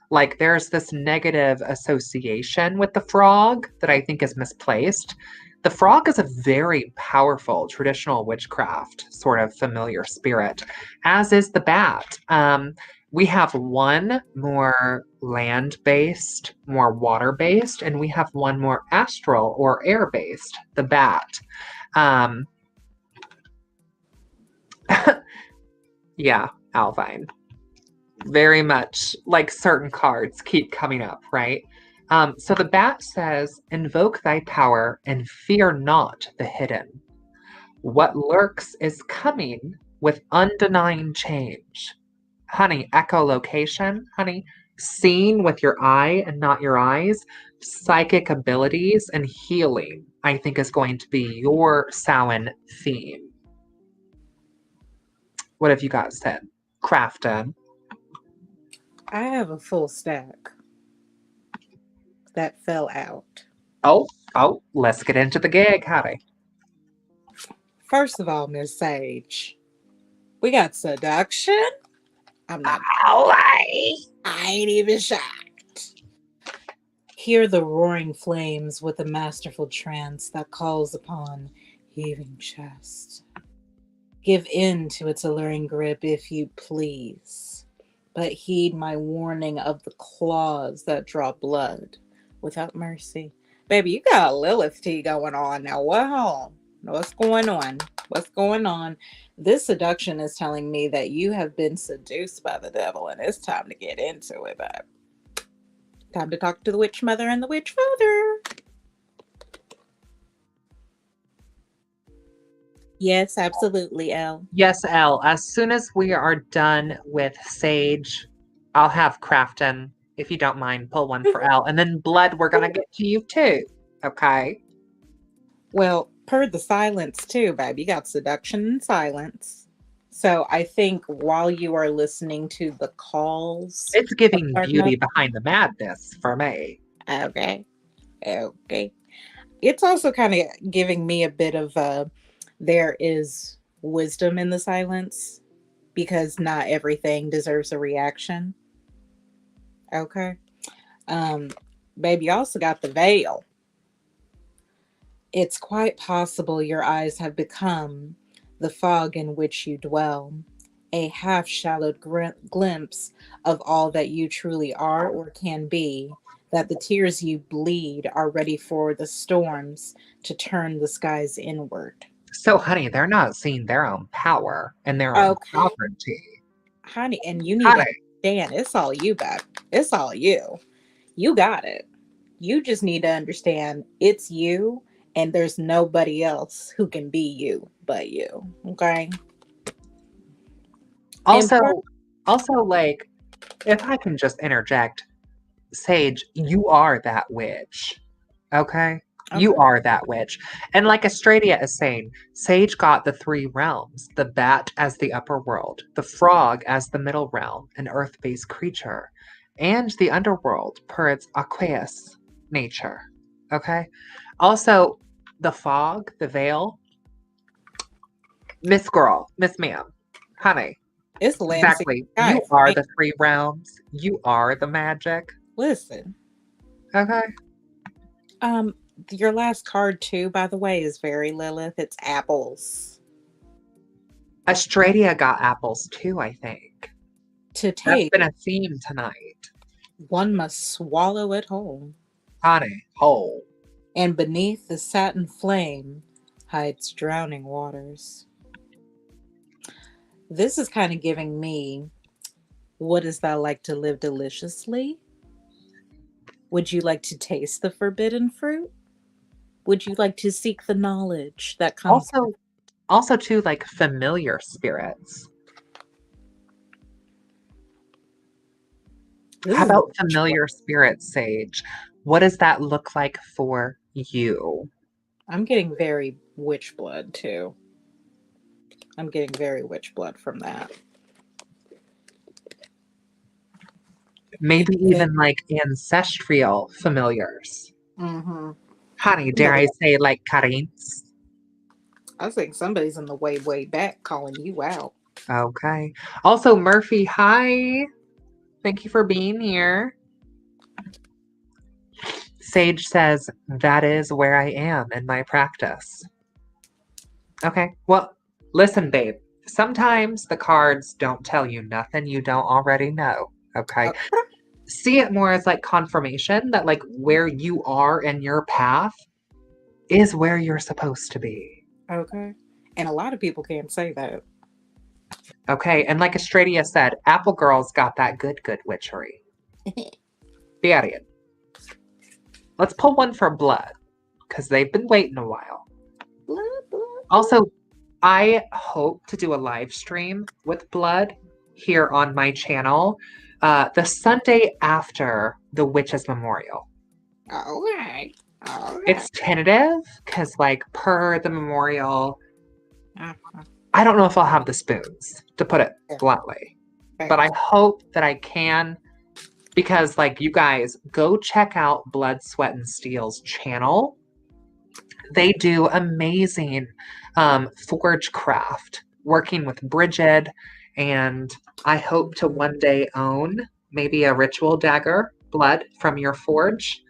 Like there's this negative association with the frog that I think is misplaced. The frog is a very powerful traditional witchcraft sort of familiar spirit, as is the bat. We have one more land based, more water based, and we have one more astral or air based, the bat. Um, yeah, Alvine. Very much like certain cards keep coming up, right? So the bat says, invoke thy power and fear not the hidden. What lurks is coming with undenying change. Honey, echolocation, honey, seeing with your eye and not your eyes, psychic abilities and healing, I think is going to be your Samhain theme. What have you guys said? Crafton. I have a full stack that fell out. Oh, let's get into the gig, honey. First of all, Miss Sage, we got seduction. I'm not. Oh, I ain't even shocked. Hear the roaring flames with a masterful trance that calls upon heaving chest. Give in to its alluring grip if you please, but heed my warning of the claws that draw blood without mercy. Baby, you got a Lilith tea going on now. Wow. What's going on? What's going on? This seduction is telling me that you have been seduced by the devil, and it's time to get into it, babe. Time to talk to the witch mother and the witch father. Yes, absolutely, Elle. yes, Elle. As soon as we are done with Sage, I'll have Crafton, if you don't mind, pull one for Elle. And then Blood, we're going to get to you too. Okay. Well, per the silence too, babe. You got seduction and silence. So I think while you are listening to the calls, It's giving beauty behind the madness for me. okay, okay. It's also kind of giving me a bit of there is wisdom in the silence because not everything deserves a reaction. Okay. Um, baby, you also got the veil. It's quite possible your eyes have become the fog in which you dwell, a half shallowed glimpse of all that you truly are or can be, that the tears you bleed are ready for the storms to turn the skies inward. So, honey, they're not seeing their own power and their own Okay, sovereignty. honey, and you need to Honey, understand it's all you, babe. It's all you. You got it. You just need to understand it's you and there's nobody else who can be you but you. Okay. And part, also, like, if I can just interject, Sage, you are that witch. Okay? You okay. are that witch. And like Estradia is saying, Sage got the three realms, the bat as the upper world, the frog as the middle realm, an earth-based creature, and the underworld per its aqueous nature. Okay? Also, the fog, the veil, Miss Girl, Miss Ma'am, honey, It's Lansing exactly. Sky You for are me. the three realms. You are the magic. Listen. Okay? Um, your last card too, by the way, is very Lilith. It's apples. Australia got apples too, I think. To That's take, been a theme tonight. one must swallow it whole. Honey, whole. And beneath the satin flame hides drowning waters. This is kind of giving me, what is thou like to live deliciously? Would you like to taste the forbidden fruit? Would you like to seek the knowledge that comes with Also, also too, like familiar spirits. this How is the about familiar spirits, Sage? What does that look like for you? I'm getting very witch blood too. I'm getting very witch blood from that. Maybe Okay. even like ancestral familiars. Mm-hmm. Honey, dare Somebody, I say like Karins? I think somebody's in the way, way back calling you out. Okay. Also, Murphy, hi. Thank you for being here. Sage says, that is where I am in my practice. Okay. Well, listen, babe. Sometimes the cards don't tell you nothing you don't already know. Okay. Okay. See it more as like confirmation that like where you are in your path is where you're supposed to be. Okay. And a lot of people can't say that. Okay. And like Estradia said, Apple Girl's got that good, good witchery. Period. Let's pull one for blood because they've been waiting a while. Blah, blah, blah. Also, I hope to do a live stream with blood here on my channel the Sunday after the Witches Memorial. Okay. It's tentative because, like, per the memorial, Uh-huh. I don't know if I'll have the spoons, to put it Yeah. bluntly. Fair. But I hope that I can because, like, you guys go check out Blood, Sweat, and Steel's channel. They do amazing forge craft, working with Bridget, and I hope to one day own maybe a ritual dagger, blood from your forge,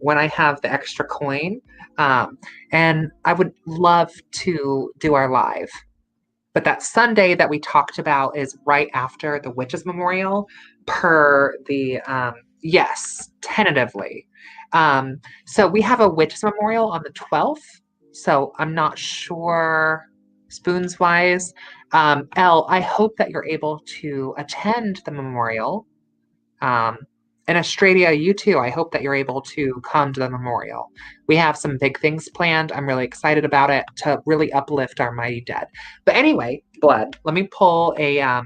when I have the extra coin. And I would love to do our live. But that Sunday that we talked about is right after the Witches Memorial, per the, yes, tentatively. So we have a Witches Memorial on the 12th. So I'm not sure spoons wise. Elle, I hope that you're able to attend the memorial. And Australia, you too. I hope that you're able to come to the memorial. We have some big things planned. I'm really excited about it to really uplift our mighty dead. But anyway, blood. Let me pull a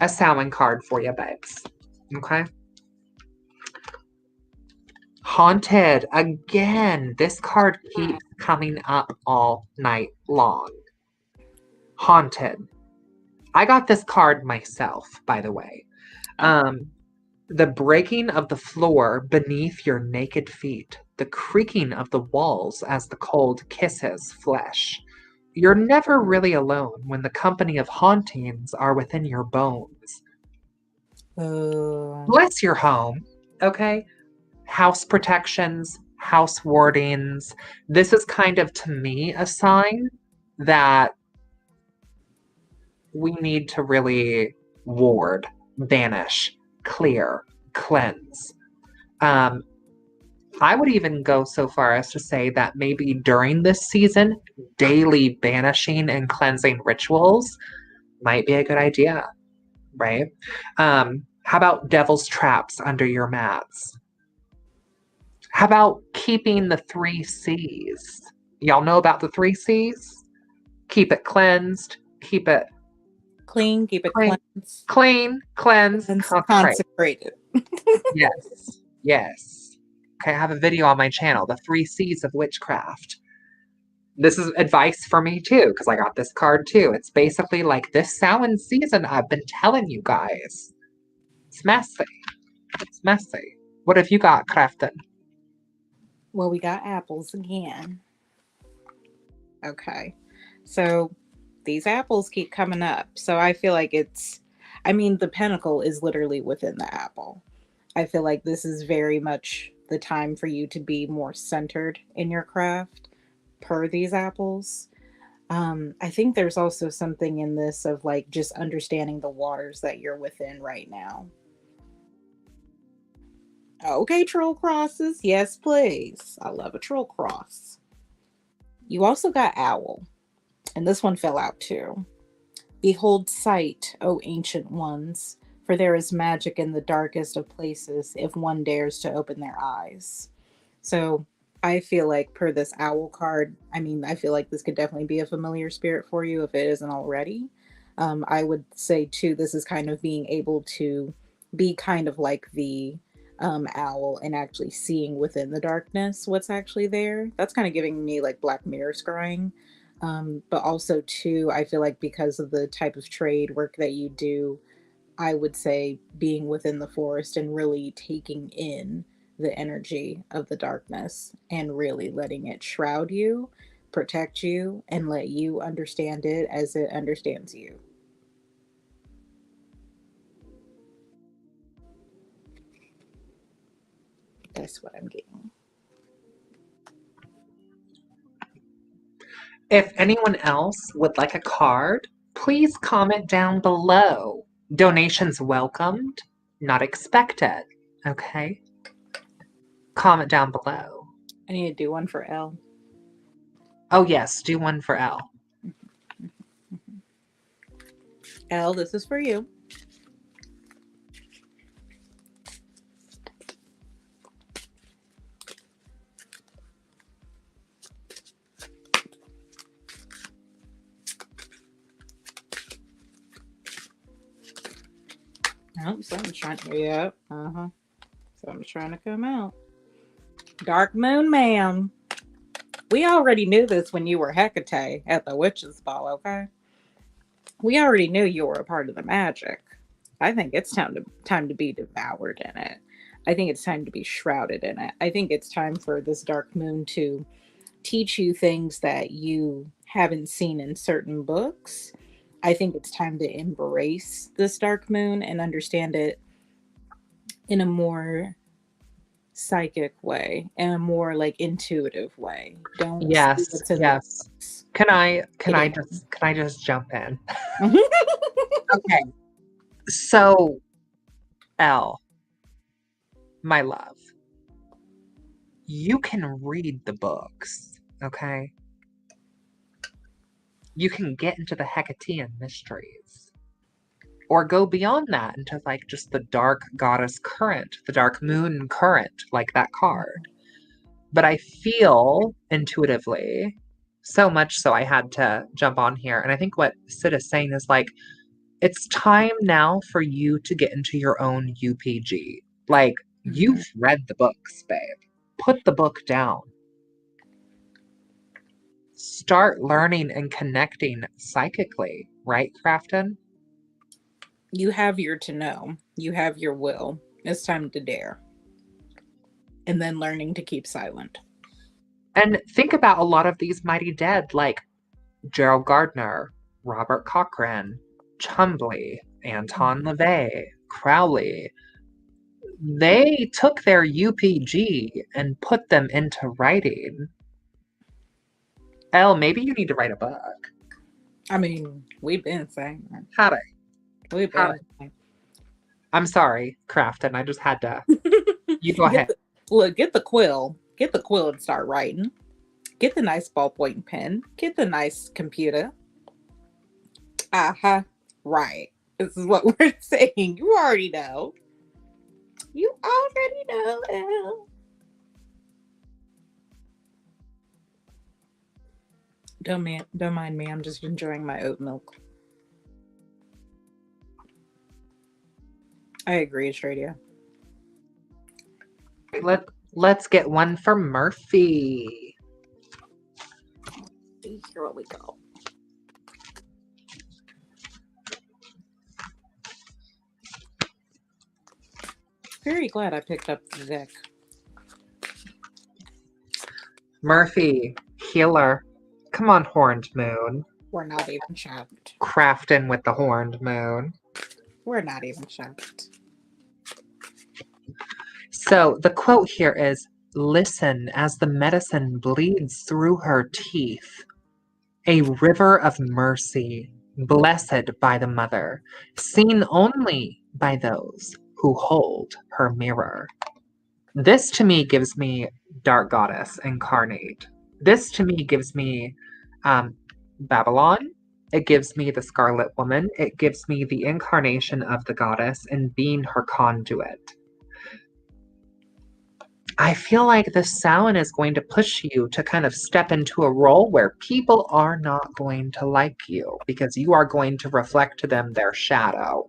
Samhain card for you, babes. Okay. Haunted again. This card keeps coming up all night long. Haunted. I got this card myself, by the way. The breaking of the floor beneath your naked feet, the creaking of the walls as the cold kisses flesh. You're never really alone when the company of hauntings are within your bones. Bless your home, okay? House protections, house wardings. This is kind of, to me, a sign that we need to really ward, banish, clear, cleanse. I would even go so far as to say that maybe during this season, daily banishing and cleansing rituals might be a good idea, right? How about devil's traps under your mats? How about keeping the 3 C's? Y'all know about the 3 C's? Keep it cleansed, keep it Clean, keep it clean, cleansed, cleanse, and consecrate. consecrated. Yes, yes. Okay, I have a video on my channel, the 3 C's of witchcraft. This is advice for me too, because I got this card too. It's basically like this Samhain season, I've been telling you guys. It's messy. It's messy. What have you got, Crafton? Well, we got apples again. Okay. So these apples keep coming up. So I feel like the pentacle is literally within the apple. I feel like this is very much the time for you to be more centered in your craft per these apples. I think there's also something in this of like just understanding the waters that you're within right now. Okay, troll crosses. Yes, please. I love a troll cross. You also got owl, and this one fell out too. Behold sight, O ancient ones, For there is magic in the darkest of places if one dares to open their eyes. So I feel like per this owl card, I mean, I feel like this could definitely be a familiar spirit for you if it isn't already. I would say too, this is kind of being able to be kind of like the owl and actually seeing within the darkness what's actually there. That's kind of giving me like Black Mirror scrying. But also too, I feel like because of the type of trade work that you do, I would say being within the forest and really taking in the energy of the darkness and really letting it shroud you, protect you, and let you understand it as it understands you. That's what I'm getting. If anyone else would like a card, please comment down below. Donations welcomed, not expected. Okay? Comment down below. I need to do one for L. Oh, yes, do one for L. L, this is for you. Oh, something's trying to, yep, something's trying to come out. Dark Moon, ma'am. We already knew this when you were Hecate at the Witch's Ball, okay? We already knew you were a part of the magic. I think it's time to be devoured in it. I think it's time to be shrouded in it. I think it's time for this dark moon to teach you things that you haven't seen in certain books. I think it's time to embrace this dark moon and understand it in a more psychic way and a more like intuitive way. Don't see Yes, what's in yes. this. Can I just jump in? Okay. So, L, my love, you can read the books, okay? You can get into the Hecatean mysteries. Or go beyond that into like just the dark goddess current, the dark moon current, like that card. But I feel intuitively, so much so I had to jump on here. And I think what Sid is saying is like, it's time now for you to get into your own UPG. Like, you've read the books, babe. Put the book down. Start learning and connecting psychically, right, Crafton? You have your to know. You have your will. It's time to dare. And then learning to keep silent. And think about a lot of these mighty dead, like Gerald Gardner, Robert Cochrane, Chumbley, Anton LaVey, Crowley. They took their UPG and put them into writing. Elle, maybe you need to write a book. I mean, we've been saying that. Howdy. We've been saying. I'm sorry, Crafton. I just had to. You go ahead. Get the quill. Get the quill and start writing. Get the nice ballpoint pen. Get the nice computer. Right. This is what we're saying. You already know. You already know, Elle. Don't mind me. I'm just enjoying my oat milk. I agree, Tradia. Let's get one for Murphy. Here we go. Very glad I picked up the deck. Murphy, healer. Come on, Horned Moon. We're not even shocked. Crafton with the Horned Moon. We're not even shocked. So the quote here is, "Listen as the medicine bleeds through her teeth. A river of mercy, blessed by the mother, seen only by those who hold her mirror." This to me gives me Dark Goddess incarnate. This to me gives me Babylon. It gives me the Scarlet Woman. It gives me the incarnation of the goddess and being her conduit. I feel like this Samhain is going to push you to kind of step into a role where people are not going to like you because you are going to reflect to them their shadow.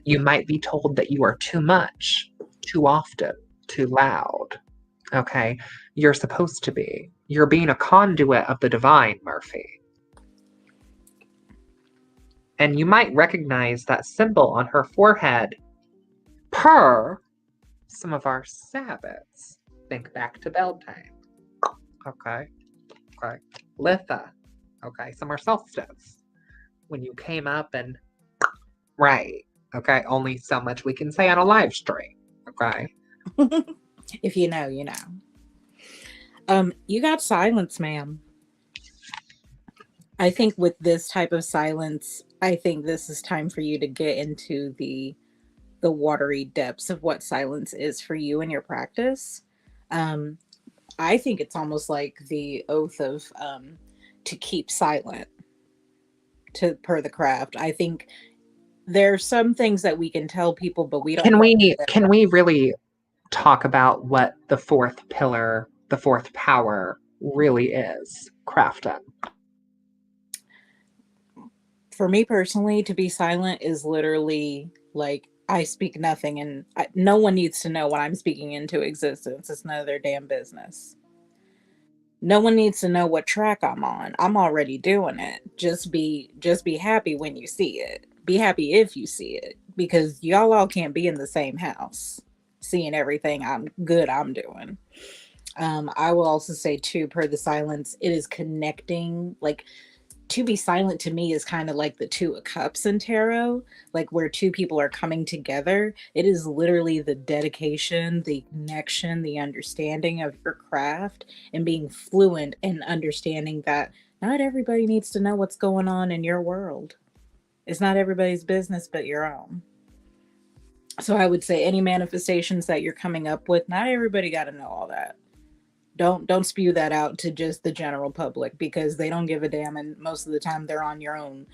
You might be told that you are too much, too often, too loud. Okay? You're supposed to be. You're being a conduit of the divine, Murphy. And you might recognize that symbol on her forehead per some of our Sabbats. Think back to Beltane. Okay. Okay. Litha. Okay. Summer solstice. When you came up and right. Okay. Only so much we can say on a live stream. Okay. If you know, you know. You got silence, ma'am. I think with this type of silence, I think this is time for you to get into the watery depths of what silence is for you in your practice. I think it's almost like the oath of to keep silent to per the craft. I think there's some things that we can tell people, but we don't. Can we really talk about what the fourth pillar, the fourth power really is, Crafton? For me personally, to be silent is literally like I speak nothing, and no one needs to know what I'm speaking into existence. It's none of their damn business. No one needs to know what track I'm on. I'm already doing it. Just be happy when you see it. Be happy if you see it, because y'all all can't be in the same house seeing everything I'm doing. I will also say too, per the silence, it is connecting. Like, to be silent to me is kind of like the Two of Cups in tarot, like where two people are coming together. It is literally the dedication, the connection, the understanding of your craft, and being fluent and understanding that not everybody needs to know what's going on in your world. It's not everybody's business but your own. So I would say any manifestations that you're coming up with, not everybody got to know all that. Don't spew that out to just the general public, because they don't give a damn, and most of the time they're on your own.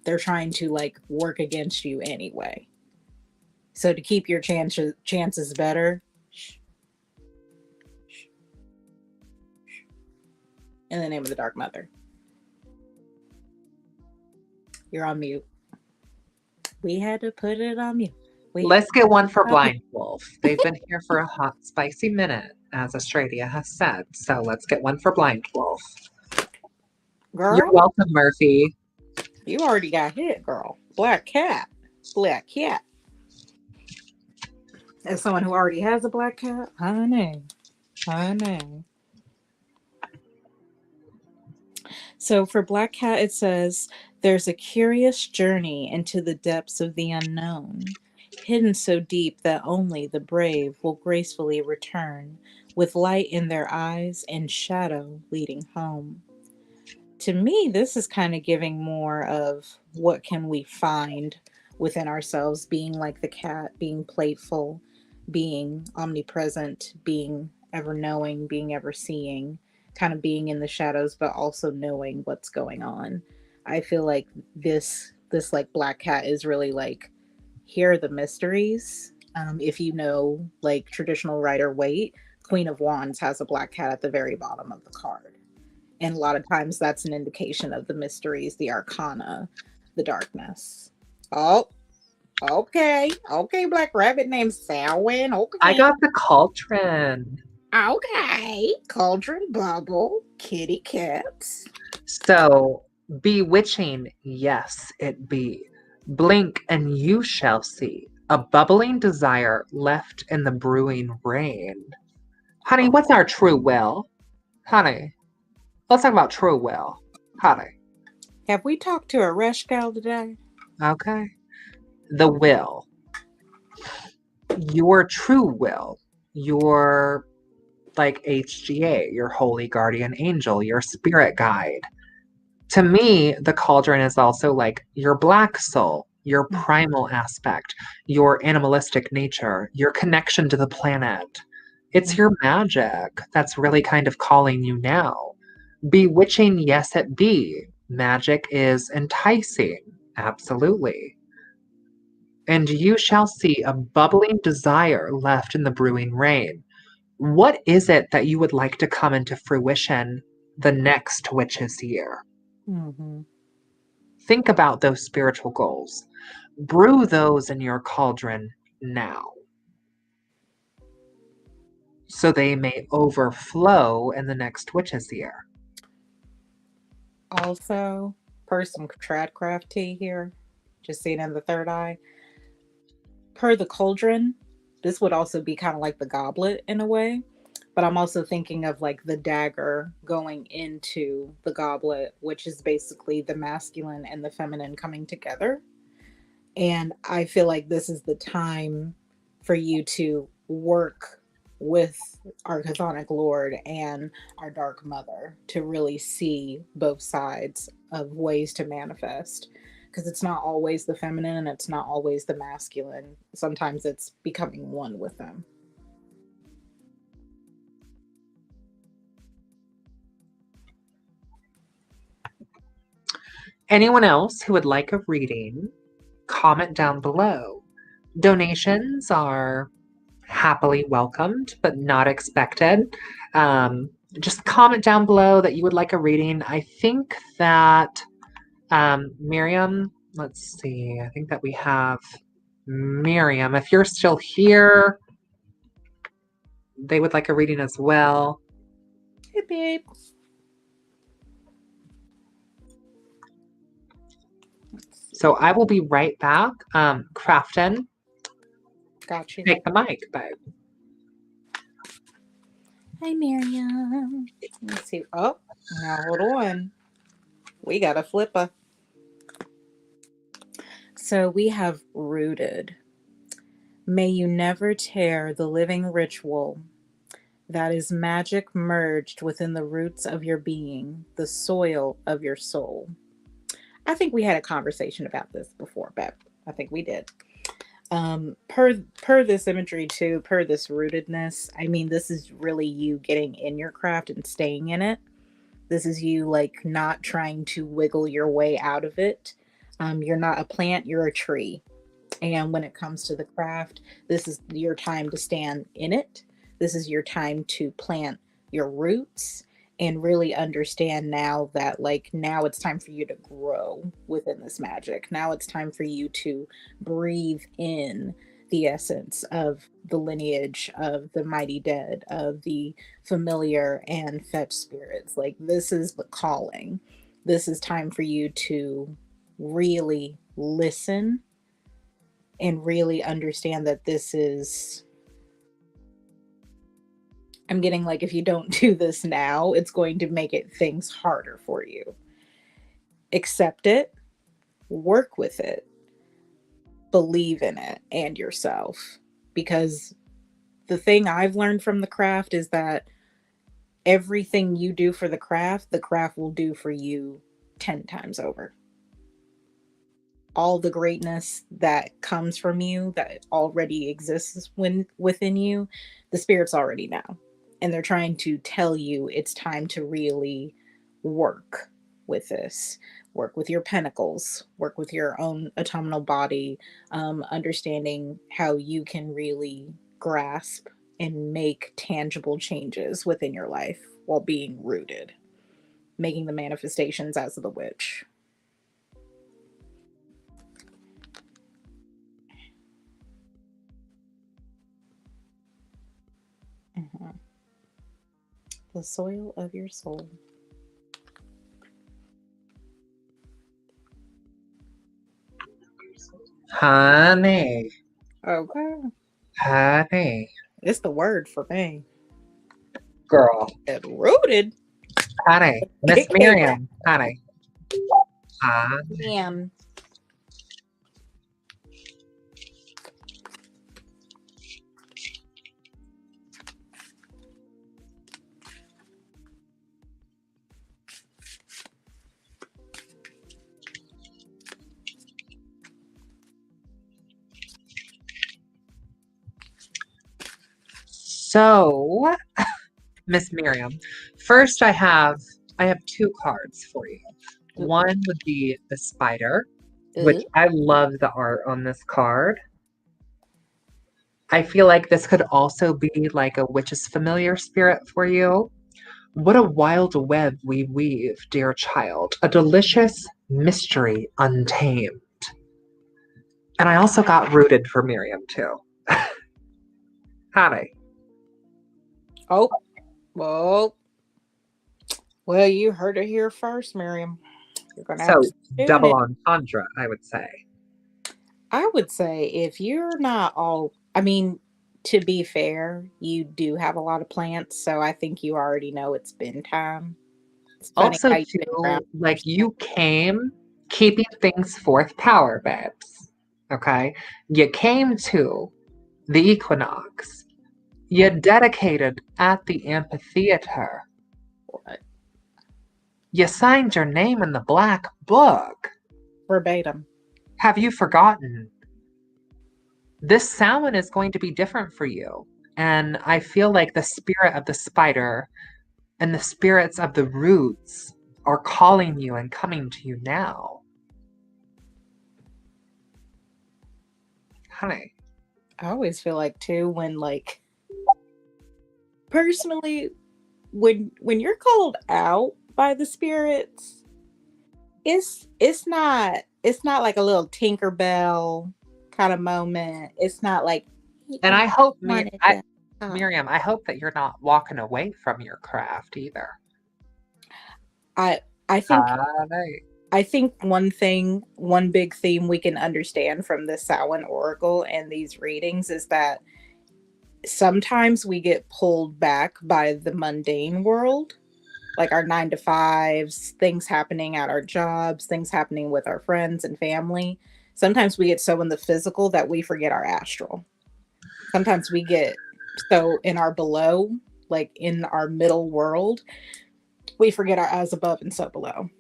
They're trying to like work against you anyway. So to keep your chances better, in the name of the Dark Mother, you're on mute. We had to put it on mute. Let's get one for Blind Wolf. They've been here for a hot, spicy minute, as Australia has said. So let's get one for Blind Wolf. Girl, you're welcome, Murphy. You already got hit, girl. Black cat. Black cat. As someone who already has a black cat, honey. So for Black Cat, it says, there's a curious journey into the depths of the unknown, hidden so deep that only the brave will gracefully return, with light in their eyes and shadow leading home. To me, this is kind of giving more of what can we find within ourselves, being like the cat, being playful, being omnipresent, being ever knowing, being ever seeing, kind of being in the shadows, but also knowing what's going on. I feel like this like Black Cat is really like, here are the mysteries. If you know like traditional Rider-Waite, Queen of Wands has a black cat at the very bottom of the card. And a lot of times that's an indication of the mysteries, the arcana, the darkness. Oh, okay. Okay, Black Rabbit named Samhain. Okay. I got the cauldron. Okay. Cauldron, bubble, kitty cats. So, bewitching, yes, it be. Blink and you shall see a bubbling desire left in the brewing rain. Honey, what's our true will? Honey, let's talk about true will. Honey. Have we talked to a Resh gal today? Okay. The will. Your true will. Your like HGA, your holy guardian angel, your spirit guide. To me, the cauldron is also like your black soul, your primal aspect, your animalistic nature, your connection to the planet. It's your magic that's really kind of calling you now. Bewitching, yes, it be. Magic is enticing, absolutely. And you shall see a bubbling desire left in the brewing rain. What is it that you would like to come into fruition the next witch's year? Mm-hmm. Think about those spiritual goals. Brew those in your cauldron now so they may overflow in the next witch's year. Also, per some tradcraft tea here, just seeing in the third eye, per the cauldron, this would also be kind of like the goblet in a way. But I'm also thinking of like the dagger going into the goblet, which is basically the masculine and the feminine coming together. And I feel like this is the time for you to work with our chthonic lord and our dark mother to really see both sides of ways to manifest, because it's not always the feminine and it's not always the masculine. Sometimes it's becoming one with them. Anyone else who would like a reading, comment down below. Donations are happily welcomed, but not expected. Just comment down below that you would like a reading. I think that Miriam, let's see, I think that we have Miriam. If you're still here, they would like a reading as well. Hey, babe. So I will be right back. Crafton, Got you. take the mic, babe. Hi, Miriam. Let's see. Oh, now hold on. We got a flipper. So we have rooted. May you never tear the living ritual that is magic merged within the roots of your being, the soil of your soul. I think we had a conversation about this before, Beth. I think we did. Per this imagery too, per this rootedness, I mean, this is really you getting in your craft and staying in it. This is you like not trying to wiggle your way out of it. You're not a plant, you're a tree. And when it comes to the craft, this is your time to stand in it. This is your time to plant your roots and really understand now that, like, now it's time for you to grow within this magic. Now it's time for you to breathe in the essence of the lineage of the mighty dead, of the familiar and fetch spirits. Like, this is the calling. This is time for you to really listen and really understand that this is, I'm getting like, if you don't do this now, it's going to make it things harder for you. Accept it, work with it, believe in it and yourself. Because the thing I've learned from the craft is that everything you do for the craft will do for you 10 times over. All the greatness that comes from you, that already exists within you, the spirits already know. And they're trying to tell you it's time to really work with this. Work with your pentacles, work with your own autumnal body, understanding how you can really grasp and make tangible changes within your life while being rooted, making the manifestations as the witch. Mhm. The soil of your soul. Honey, Okay. honey, It's the word for me. girl, And rooted. honey, Miss It came out. Miriam, honey. Honey. Damn. So, Miss Miriam, first I have two cards for you. One would be the spider, which Uh, I love the art on this card. I feel like this could also be like a witch's familiar spirit for you. What a wild web we weave, dear child, a delicious mystery untamed. And I also got rooted for Miriam too. Howdy. oh, well, well, you heard it here first, Miriam. You're gonna have to So start doing double it. entendre, I would say. I would say if you're not all, I mean, to be fair, you do have a lot of plants, so I think you already know it's been time. It's funny Also, how you've been around too, for like so you came keeping things fourth power, babes. Okay? You came to the equinox. You dedicated at the amphitheater. long. You signed your name in the black book. Verbatim. Have you forgotten? This Samhain is going to be different for you. And I feel like the spirit of the spider and the spirits of the roots are calling you and coming to you now. Honey. I always feel like too when like personally when you're called out by the spirits, it's not like a little Tinkerbell kind of moment. It's not like he And just I hope, wanted to Miriam, I hope that you're not walking away from your craft either. I I think Honey. I think one big theme we can understand from the Samhain Oracle and these readings is that sometimes we get pulled back by the mundane world, like our 9 to 5s, things happening at our jobs, things happening with our friends and family. Sometimes we get so in the physical that we forget our astral. Sometimes we get so in our below, like in our middle world, we forget our as above and so below.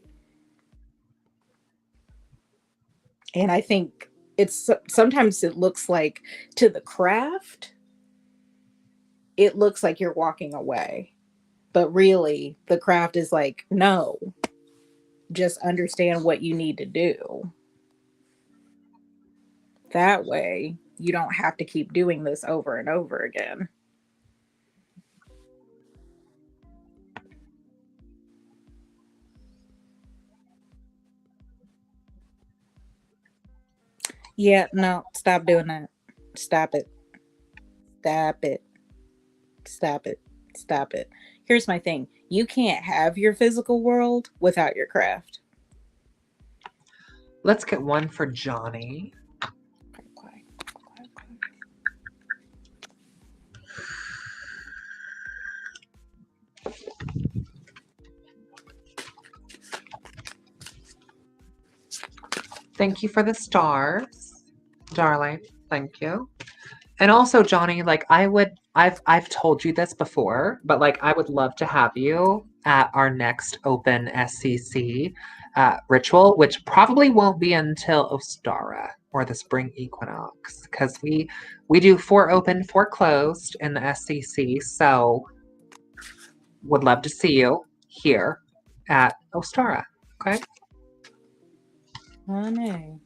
And I think it's sometimes it looks like to the craft, it looks like you're walking away. But really, the craft is like, no, just understand what you need to do. That way, you don't have to keep doing this over and over again. Yeah, no, stop doing that. Stop it. Stop it. Stop it. Stop it. Here's my thing, you can't have your physical world without your craft. Let's get one for Johnny. Okay. Thank you for the stars, darling. Thank you. And also, Johnny, like I've told you this before, but like I would love to have you at our next open SCC ritual, which probably won't be until Ostara or the spring equinox, because we do 4 open, 4 closed in the SCC. So would love to see you here at Ostara. Okay. Honey,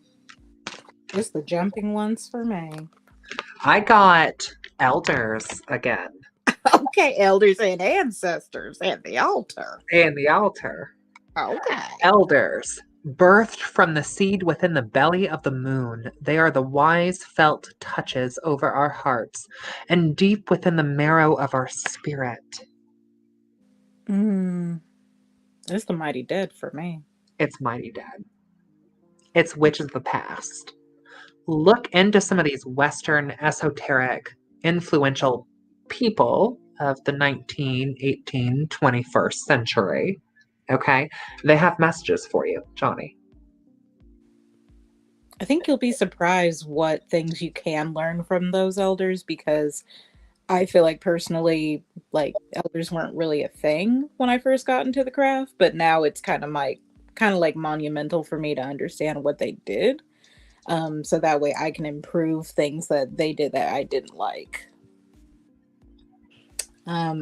just the jumping ones for me. I got elders again. Okay, elders and ancestors and the altar. And the altar. Okay. Elders, birthed from the seed within the belly of the moon, they are the wise felt touches over our hearts and deep within the marrow of our spirit. It's the mighty dead for me. It's mighty dead. It's witches of the past. Look into some of these Western esoteric, influential people of the 19, 18, 21st century. Okay? They have messages for you, Johnny. I think you'll be surprised what things you can learn from those elders, because I feel like personally, like elders weren't really a thing when I first got into the craft, but now it's kind of like monumental for me to understand what they did. So that way I can improve things that they did that I didn't like.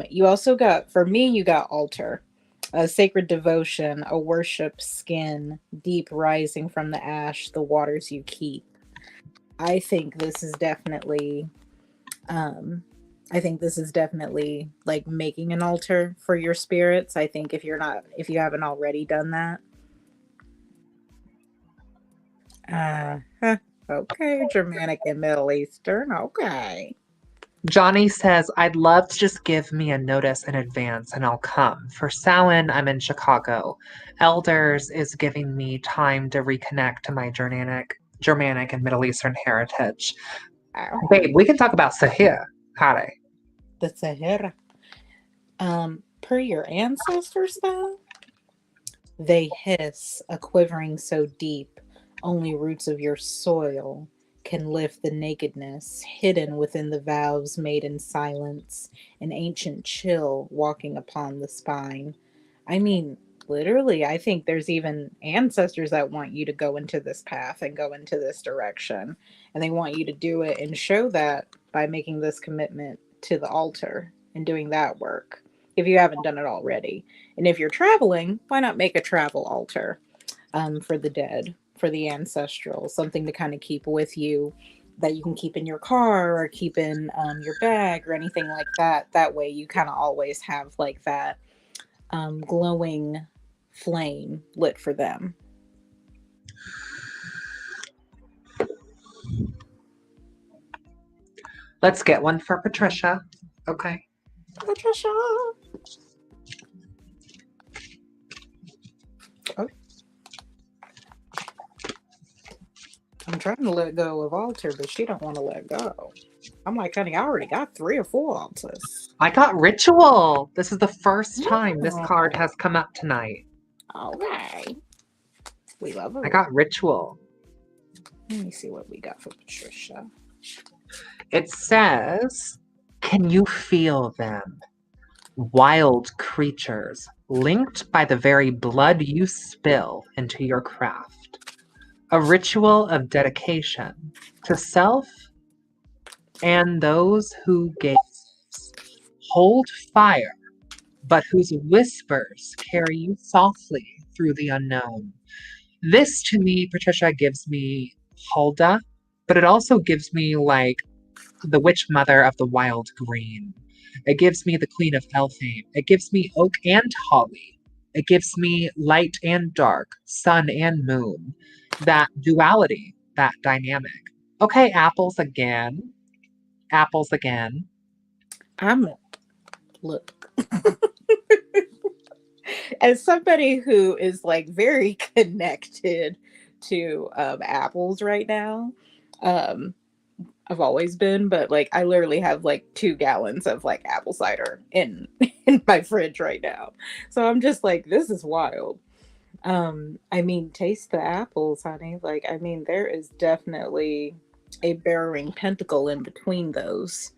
You also got, for me, you got altar. A sacred devotion, a worship skin, deep rising from the ash, the waters you keep. I think this is definitely um I think this is definitely like making an altar for your spirits. I think if you haven't already done that. Huh. Okay, Germanic and Middle Eastern. Okay. Johnny says, I'd love to just give me a notice in advance and I'll come. For Samhain, I'm in Chicago. Elders is giving me time to reconnect to my Germanic and Middle Eastern heritage. Oh, Babe, we can talk about Sahir. Hare. the Sahara. Per your ancestors though, they hiss, a quivering so deep, only roots of your soil can lift the nakedness hidden within the vows made in silence, an ancient chill walking upon the spine. I mean, literally, I think there's even ancestors that want you to go into this path and go into this direction. And they want you to do it and show that by making this commitment to the altar and doing that work if you haven't done it already. And if you're traveling, why not make a travel altar for the dead, for the ancestral, something to kind of keep with you that you can keep in your car or keep in your bag or anything like that. That way you kind of always have like that glowing flame lit for them. Let's get one for Patricia. Okay. Patricia. Oh. I'm trying to let go of altar, but she don't want to let go. I'm like, honey, I already got 3 or 4 altars. I got ritual. This is the first time this card has come up tonight. Okay. We love her. I got ritual. Let me see what we got for Patricia. It says, can you feel them? Wild creatures linked by the very blood you spill into your craft. A ritual of dedication to self and those who gaze. Hold fire, but whose whispers carry you softly through the unknown. This to me, Patricia, gives me Hulda, but it also gives me like the witch mother of the wild green. It gives me the queen of Elfame. It gives me oak and holly. It gives me light and dark, sun and moon. That duality, that dynamic. Okay, apples again. Apples again. Look. As somebody who is like very connected to apples right now, um, I've always been, but like I literally have like 2 gallons of like apple cider in in my fridge right now. So I'm just like, this is wild. I mean, taste the apples, honey. Like, I mean, there is definitely a bearing pentacle in between those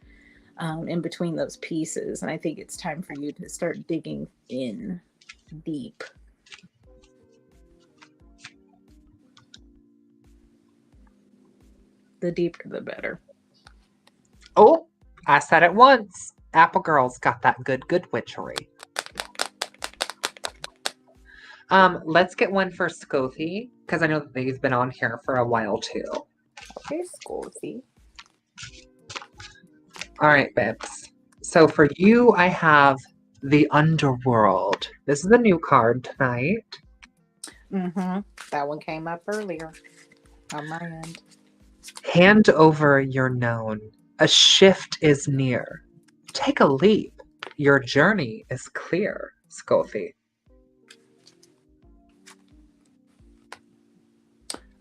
pieces, and I think it's time for you to start digging in deep. The deeper, the better. Oh, I said it once. Apple Girl's got that good witchery. Let's get one for Scothy, because I know that he's been on here for a while too. Okay, Scothy. All right, babes. So for you, I have the Underworld. This is a new card tonight. Mm-hmm. That one came up earlier on my end. Hand over your known. A shift is near. Take a leap. Your journey is clear, Scothy.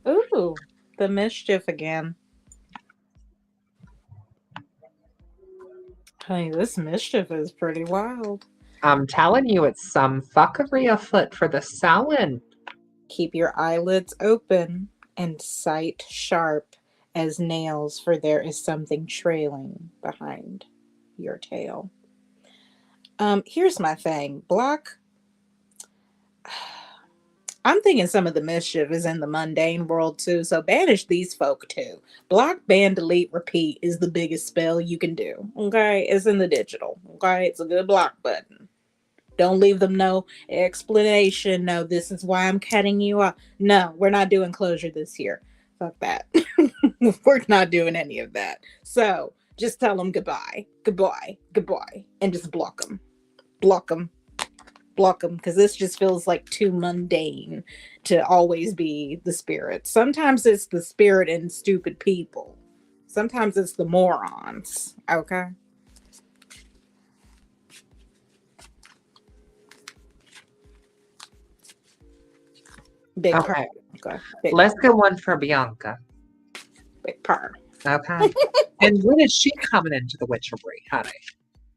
Ooh, the mischief again. Honey, this mischief is pretty wild. I'm telling you, it's some fuckery afoot for the Samhain. Keep your eyelids open and sight sharp as nails, for there is something trailing behind your tail. Here's my thing. Block. I'm thinking some of the mischief is in the mundane world too, so banish these folk too. Block, ban, delete, repeat is the biggest spell you can do. Okay, it's in the digital. Okay, it's a good block button. Don't leave them no explanation. No, this is why I'm cutting you off. No, we're not doing closure this year. Fuck that. We're not doing any of that. So just tell them goodbye, goodbye, goodbye, and just block them. Block them. Block them, because this just feels like too mundane to always be the spirit. Sometimes it's the spirit and stupid people. Sometimes it's the morons. Okay. Big purr. Okay. Okay. Big Let's purr. get one for Bianca. Big purr. Okay. And when is she coming into the witchery, honey?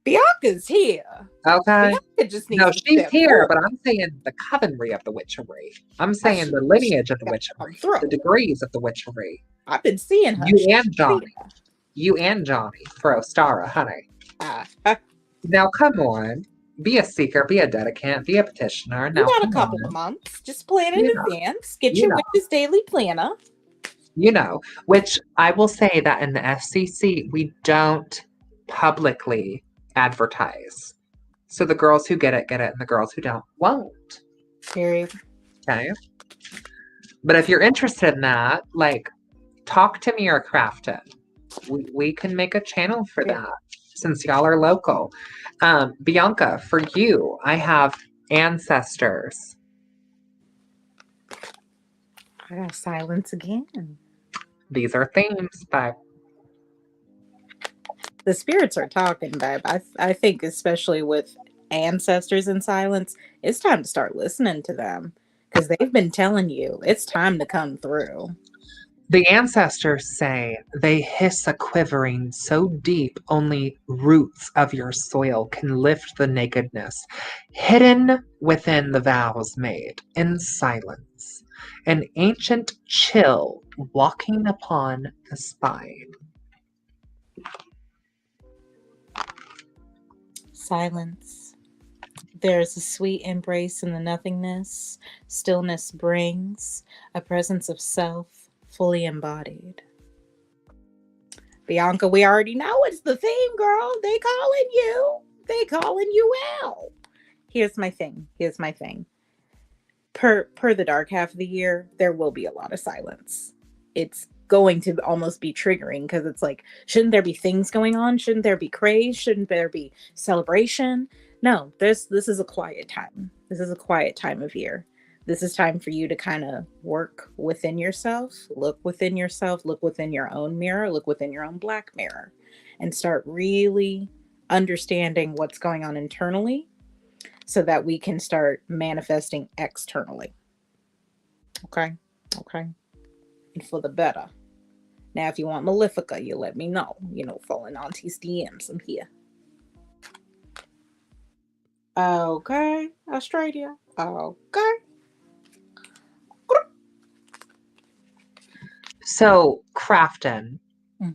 Bianca's here. Okay. Bianca just needs No, to she's step here, forward. but I'm saying the covenry of the witchery. I'm saying the lineage of the witchery, the degrees of the witchery. I've been seeing her. You and Johnny. You and Johnny for Ostara, honey. Now, come on. Be a seeker, be a dedicant, be a petitioner. Now, you got a come couple on. of months. Just plan in advance. Get You your know. Witch's Daily Planner. You know, which I will say that in the FCC, we don't publicly advertise. So the girls who get it, and the girls who don't, won't. Period. Okay. But if you're interested in that, like, talk to me or Crafton. We can make a channel for that since y'all are local. Bianca, for you, I have ancestors. I got silence again. These are themes, babe. The spirits are talking, babe. I think especially with ancestors in silence, it's time to start listening to them, because they've been telling you it's time to come through. The ancestors say they hiss a quivering so deep only roots of your soil can lift the nakedness, hidden within the vows made in silence, an ancient chill walking upon the spine. Silence. There's a sweet embrace in the nothingness. Stillness brings a presence of self fully embodied. Bianca, we already know it's the theme, girl. They calling you. They calling you out. Here's my thing. Per the dark half of the year, there will be a lot of silence. It's going to almost be triggering, because it's like, shouldn't there be things going on? Shouldn't there be craze? Shouldn't there be celebration? No, this is a quiet time. This is a quiet time of year. This is time for you to kind of work within yourself, look within yourself, look within your own mirror, look within your own black mirror, and start really understanding what's going on internally, so that we can start manifesting externally. Okay? And for the better. Now, if you want Malefica, you let me know. Falling Auntie's DMs. I'm here. Okay, Australia. Okay. So, Crafton,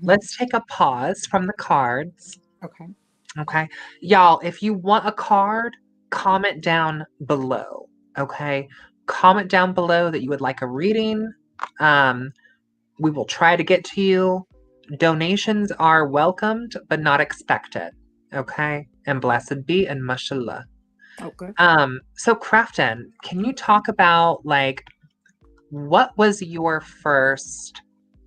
let's take a pause from the cards. Okay. Y'all, if you want a card, comment down below. Okay. Comment down below that you would like a reading. We will try to get to you. Donations are welcomed, but not expected. Okay. And blessed be and mashallah. Okay. So Crafton, can you talk about, like, what was your first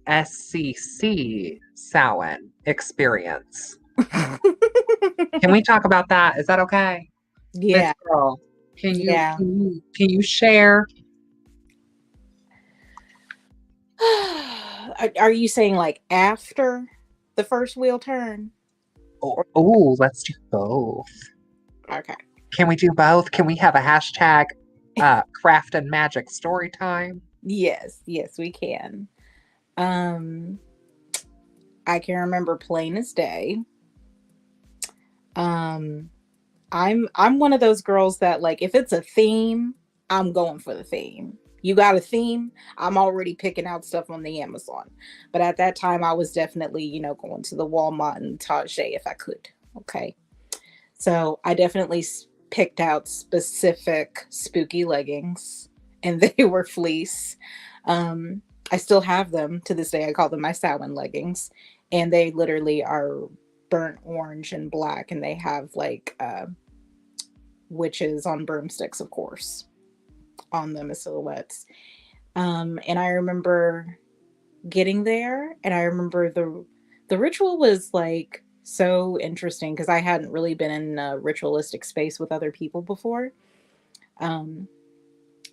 SCC Samhain experience? Can we talk about that? Is that okay? Yeah. Miss Girl, can you share? Are you saying like after the first wheel turn? Oh, let's do both. Okay. Can we do both? Can we have a hashtag craft and magic story time? Yes, we can. I can remember plain as day. I'm one of those girls that, like, if it's a theme, I'm going for the theme. You got a theme, I'm already picking out stuff on the Amazon. But at that time, I was definitely, going to the Walmart and Target if I could. Okay. So I definitely picked out specific spooky leggings, and they were fleece. I still have them to this day. I call them my Samhain leggings, and they literally are burnt orange and black, and they have like witches on broomsticks, of course, on them as silhouettes. And I remember getting there, and I remember the ritual was like so interesting because I hadn't really been in a ritualistic space with other people before. Um,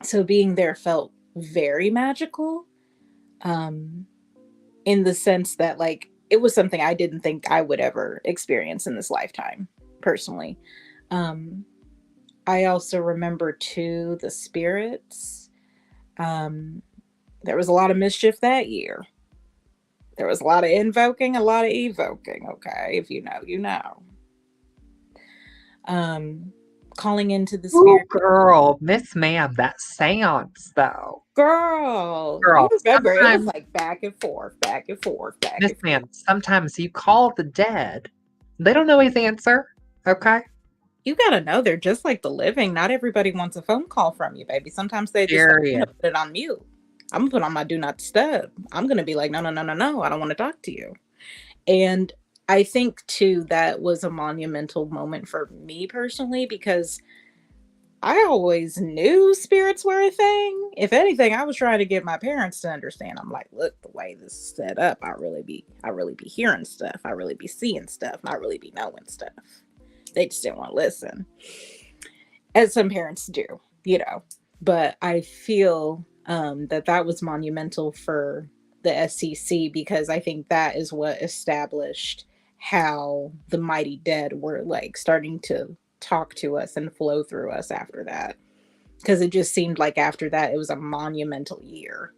so being there felt very magical. Um, in the sense that like it was something I didn't think I would ever experience in this lifetime, personally. Um, I also remember too the spirits. Um, there was a lot of mischief that year. There was a lot of invoking, a lot of evoking. Okay, if you know, you know. Um, calling into the Oh, spirit. girl, Miss Ma'am, that seance though. Girl, you Girl, remember it was sometimes, like back and forth, back and forth, back Miss and forth. Ma'am, sometimes you call the dead. They don't always answer. Okay? You gotta know they're just like the living. Not everybody wants a phone call from you, baby. Sometimes they just like, I'm Period. gonna put it on mute. I'm gonna put on my do not disturb. I'm gonna be like, no, no, no, no, no. I don't want to talk to you. And I think too that was a monumental moment for me personally because I always knew spirits were a thing. If anything, I was trying to get my parents to understand. I'm like, look, the way this is set up, I really be hearing stuff. I really be seeing stuff. I really be knowing stuff. They just didn't want to listen, as some parents do, you know. But I feel that that was monumental for the SCC because I think that is what established how the mighty dead were like starting to talk to us and flow through us after that. Because it just seemed like after that it was a monumental year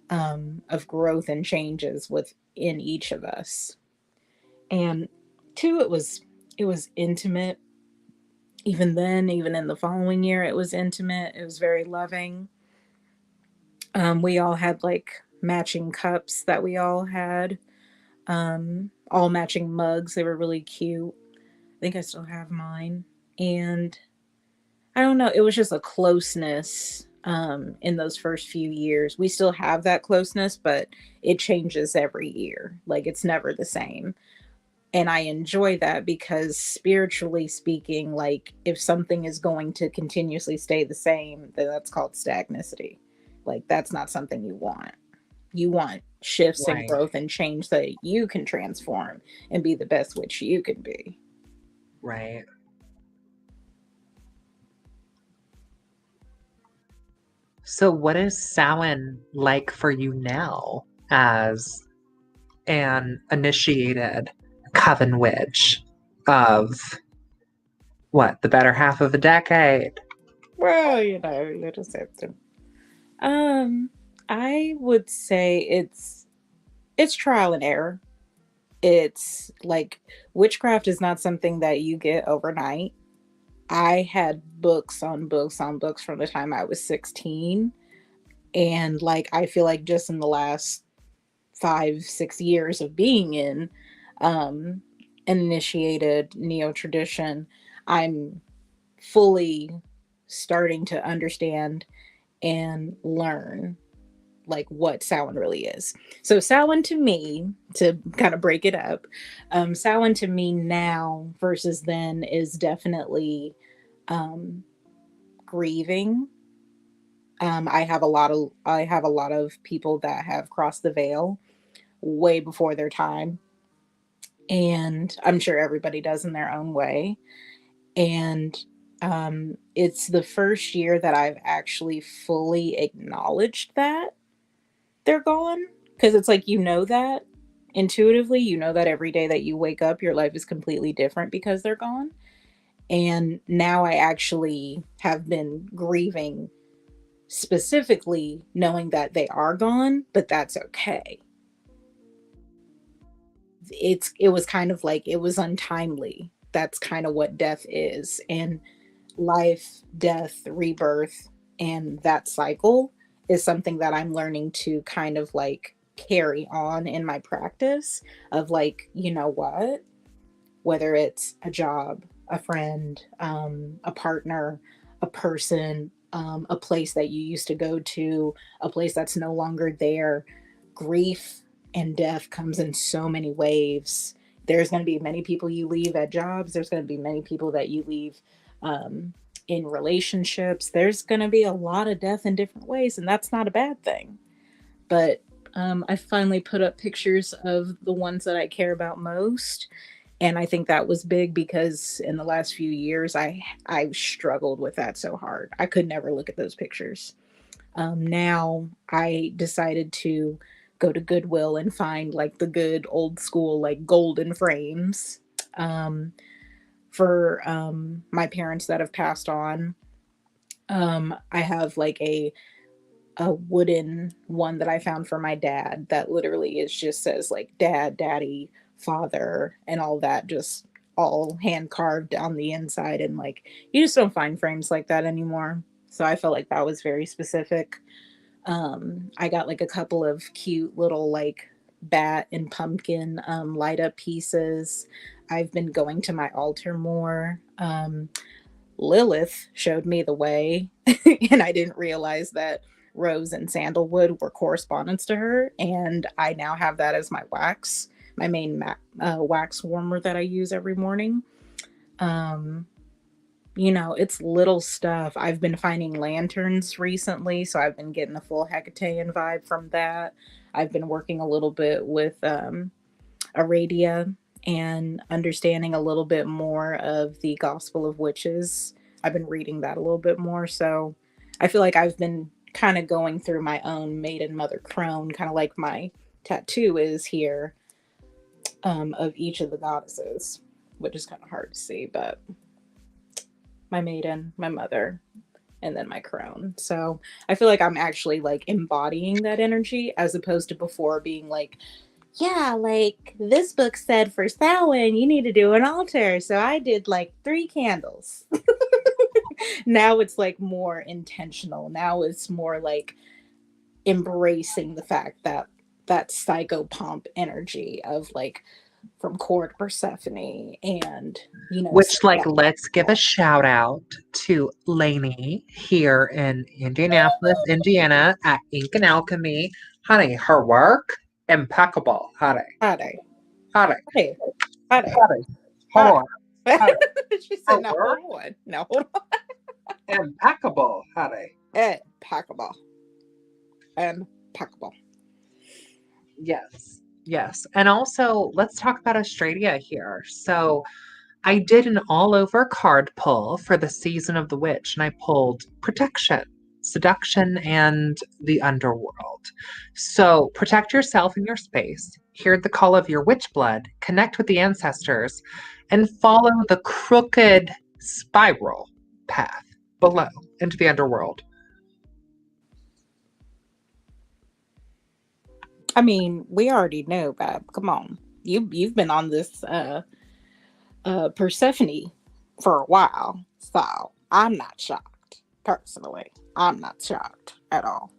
of growth and changes within each of us. And two, it was intimate. Even then, even in the following year, it was intimate. It was very loving. We all had like matching cups that we all had, all matching mugs. They were really cute. I think I still have mine. And I don't know, it was just a closeness in those first few years. We still have that closeness, but it changes every year. Like it's never the same. And I enjoy that because spiritually speaking, like if something is going to continuously stay the same, then that's called stagnicity. Like that's not something you want. You want shifts and Right. growth and change so that you can transform and be the best which you can be. Right. So, what is Samhain like for you now as an initiated coven witch of what, the better half of a decade? Well, you just have to. Um, I would say it's trial and error. It's like witchcraft is not something that you get overnight. I had books on books on books from the time I was 16. And like, I feel like just in the last 5, 6 years of being in um, an initiated neo tradition, I'm fully starting to understand and learn like what Samhain really is. So Samhain to me, to kind of break it up, Samhain to me now versus then is definitely um, grieving. I have a lot of people that have crossed the veil way before their time, and I'm sure everybody does in their own way. And it's the first year that I've actually fully acknowledged that they're gone because it's like that intuitively, that every day that you wake up, your life is completely different because they're gone. And now I actually have been grieving specifically knowing that they are gone, but that's okay. It was kind of like it was untimely. That's kind of what death is. And life, death, rebirth, and that cycle is something that I'm learning to kind of like carry on in my practice of like, you know what? Whether it's a job, a friend, a partner, a person, a place that you used to go to, a place that's no longer there. Grief and death comes in so many waves. There's going to be many people you leave at jobs. There's going to be many people that you leave um, in relationships, there's going to be a lot of death in different ways, and that's not a bad thing. But I finally put up pictures of the ones that I care about most. And I think that was big because in the last few years, I struggled with that so hard. I could never look at those pictures. Now I decided to go to Goodwill and find like the good old school, like golden frames um, for my parents that have passed on. I have like a wooden one that I found for my dad that literally is just says like dad, daddy, father, and all that, just all hand carved on the inside. And like, you just don't find frames like that anymore. So I felt like that was very specific. I got like a couple of cute little like bat and pumpkin light up pieces. I've been going to my altar more. Lilith showed me the way, and I didn't realize that rose and sandalwood were correspondence to her. And I now have that as my wax, my main wax warmer that I use every morning. Um, it's little stuff. I've been finding lanterns recently, so I've been getting the full Hecatean vibe from that. I've been working a little bit with Aradia and understanding a little bit more of the Gospel of Witches. I've been reading that a little bit more. So I feel like I've been kind of going through my own maiden mother crone, kind of like my tattoo is here of each of the goddesses, which is kind of hard to see, but my maiden, my mother, and then my crone. So I feel like I'm actually like embodying that energy as opposed to before being like, yeah, like this book said for Samhain, you need to do an altar. So I did like 3 candles. Now it's like more intentional. Now it's more like embracing the fact that that psychopomp energy of like from Court Persephone and, Which, like, that. let's give a shout out to Lainey here in Indianapolis, Indiana at Ink and Alchemy. Honey, her work, impeccable. Honey, Hade, honey, Hade, Hade, honey. Hold Hade. on. Honey, She her said, now work, hold on. Now hold on. impeccable. Honey. Impeccable. Impeccable. Yes, yes. And also, let's talk about Australia here. So, I did an all over card pull for the season of the witch, and I pulled protection, seduction, and the underworld. So protect yourself and your space, hear the call of your witch blood, connect with the ancestors, and follow the crooked spiral path below into the underworld. I mean, we already know, Bab. Come on. You've been on this Persephone for a while. So I'm not shocked. Personally. I'm not shocked at all.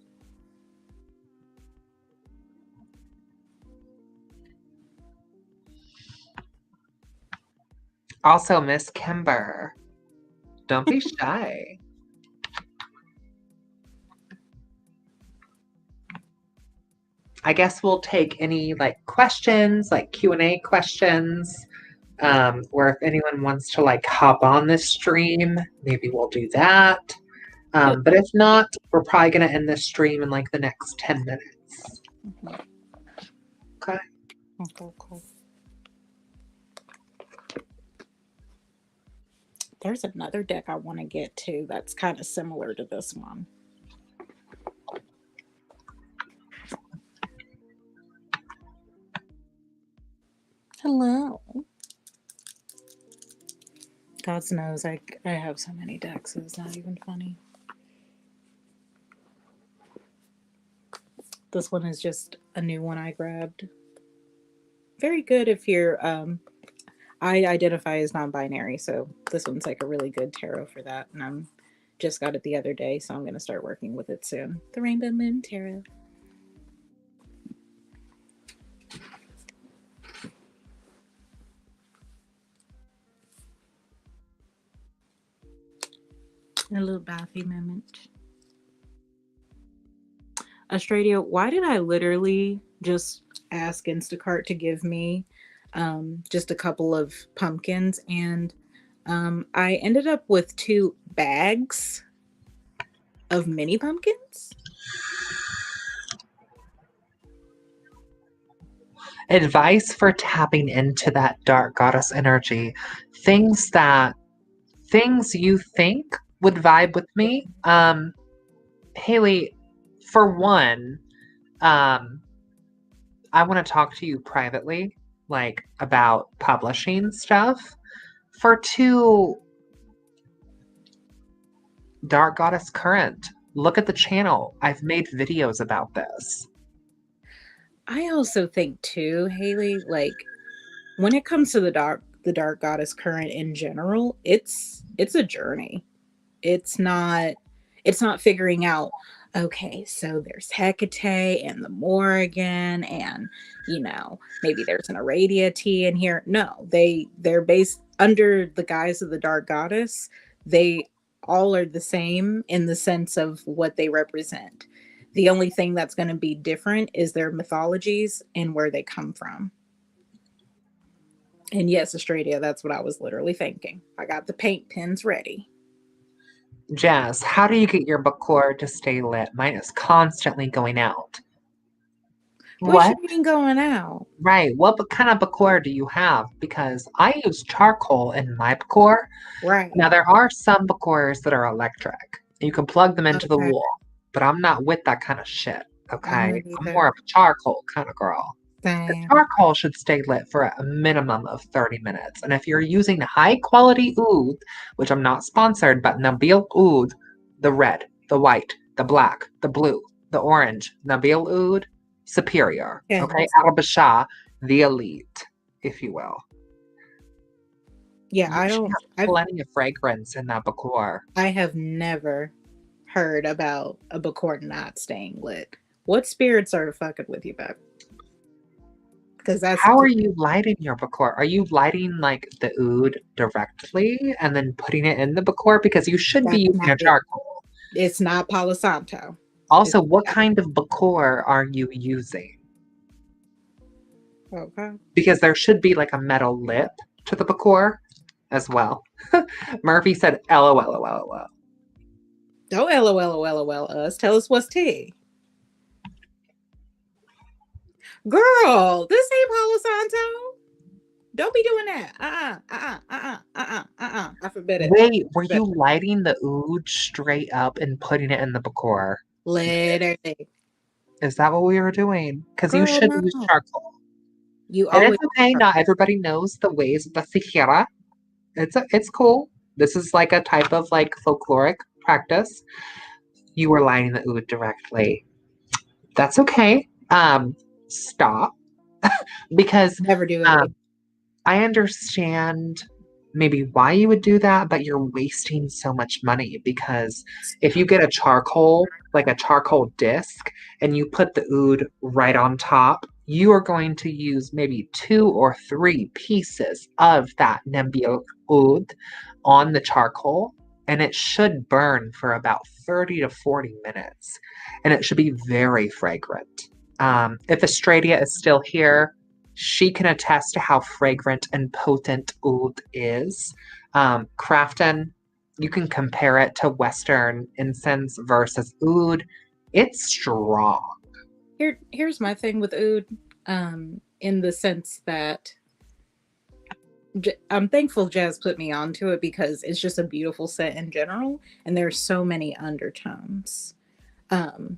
Also, Miss Kimber, don't be shy. I guess we'll take any like questions, like Q&A questions, or if anyone wants to like hop on this stream, maybe we'll do that. But if not, we're probably going to end this stream in like the next 10 minutes. Okay. Cool. There's another deck I want to get to that's kind of similar to this one. Hello. God knows I have so many decks, it's not even funny. This one is just a new one I grabbed. Very good if you're I identify as non-binary, so this one's like a really good tarot for that, and I'm just got it the other day, so I'm going to start working with it soon. The Rainbow Moon Tarot. A little bathy moment. Australia, why did I literally just ask Instacart to give me just a couple of pumpkins, and I ended up with 2 bags of mini pumpkins. Advice for tapping into that dark goddess energy. Things that things you think would vibe with me. Haley, for one, um, I want to talk to you privately, like about publishing stuff. For two, Dark Goddess Current, look at the channel. I've made videos about this. I also think too, Haley, like when it comes to the dark goddess current in general, it's a journey. It's not figuring out, okay, so there's Hecate and the Morrigan and maybe there's an Aradia tea in here. No, they're based under the guise of the dark goddess. They all are the same in the sense of what they represent. The only thing that's going to be different is their mythologies and where they come from. And yes, Australia, that's what I was literally thinking. I got the paint pens ready. Jazz, how do you get your bakor to stay lit? Mine is constantly going out. What you What? mean going out? Right. What kind of bakor do you have? Because I use charcoal in my bakor. Right. Now, there are some bakors that are electric. You can plug them into the Okay. wall, but I'm not with that kind of shit. I'm Okay. not I'm more either. of a charcoal kind of girl. The Same. charcoal should stay lit for a minimum of 30 minutes. And if you're using high quality oud, which I'm not sponsored, but Nabil oud, the red, the white, the black, the blue, the orange, Nabil oud, superior. Okay. Yes. Al-Basha, the elite, if you will. Yeah, You should have I've plenty of fragrance in that bakor. I have never heard about a Bacord not staying lit. What spirits are fucking with you, babe? Because that's How are you lighting your bakor? Are you lighting like the oud directly and then putting it in the bakor? Because you should be that's using not a it. charcoal. It's not Palo Santo. It's Also, what kind of bakor are you using? okay. Because there should be like a metal lip to the bakor as well. Murphy said, LOL. Don't LOL us. Tell us what's tea. Girl, this ain't Palo Santo. Don't be doing that. I forbid it. Wait, were But you lighting the oud straight up and putting it in the bakor? literally. Is that what we were doing? Because you Girl, should no. use charcoal. You And it's always okay, not everybody knows the ways of the sihira. It's cool. This is like a type of like folkloric practice. You were lighting the oud directly. That's okay. Stop. Because never do it again. um, I understand maybe why you would do that, but you're wasting so much money because if you get a charcoal, like a charcoal disc, and you put the oud right on top, you are going to use maybe 2 or 3 pieces of that Nembio oud on the charcoal, and it should burn for about 30 to 40 minutes, and it should be very fragrant. If Estradia is still here, she can attest to how fragrant and potent oud is. Crafton, you can compare it to Western incense versus oud. It's strong. Here's my thing with oud, in the sense that I'm thankful Jazz put me onto it because it's just a beautiful scent in general, and there's so many undertones. Um,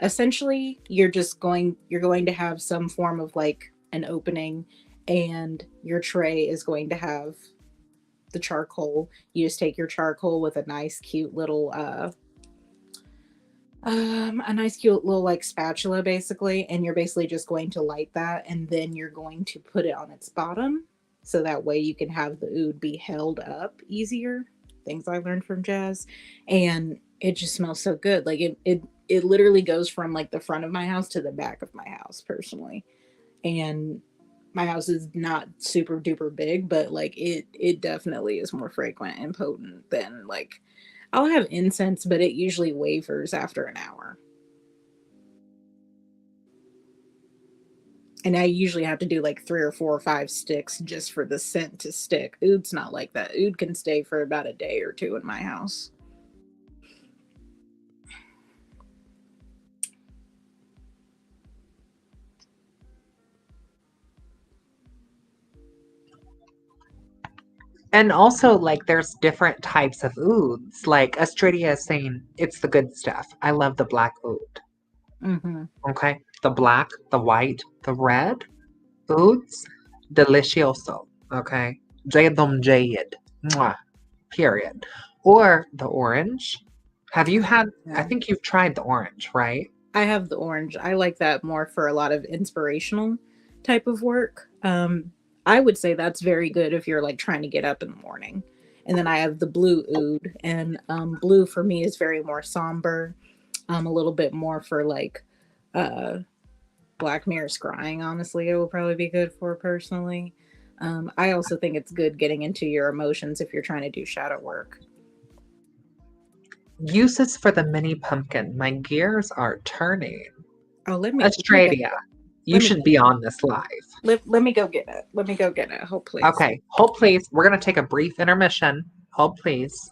essentially, you're going to have some form of like an opening, and your tray is going to have the charcoal. You just take your charcoal with a nice, cute little a nice cute little like spatula basically, and you're basically just going to light that, and then you're going to put it on its bottom so that way you can have the oud be held up easier. Things I learned from Jazz. And it just smells so good. Like it literally goes from like the front of my house to the back of my house personally. And my house is not super duper big, but like it definitely is more fragrant and potent than like I'll have incense, but it usually wavers after an hour. And I usually have to do like 3 or 4 or 5 sticks just for the scent to stick. Oud's not like that. Oud can stay for about a day or two in my house. And also, like, there's different types of ouds. Like Astradia is saying it's the good stuff. I love the black oud. Mm-hmm. Okay. The black, the white, the red ouds, delicioso. Okay. Jadum jayed. Mwah. Period. Or the orange. Have you had, I Yeah. think you've tried the orange, right? I have the orange. I like that more for a lot of inspirational type of work. I would say that's very good if you're like trying to get up in the morning. And then I have the blue oud, and blue for me is very more somber. A little bit more for like uh, Black Mirror scrying. Honestly, it will probably be good for personally. I also think it's good getting into your emotions if you're trying to do shadow work. Uses for the mini pumpkin. My gears are turning. Oh, let me go. Australia, you Let me should be on this live. let me go get it. Let me go get it. Hope please. Okay, hold please. We're going to take a brief intermission. Hold please.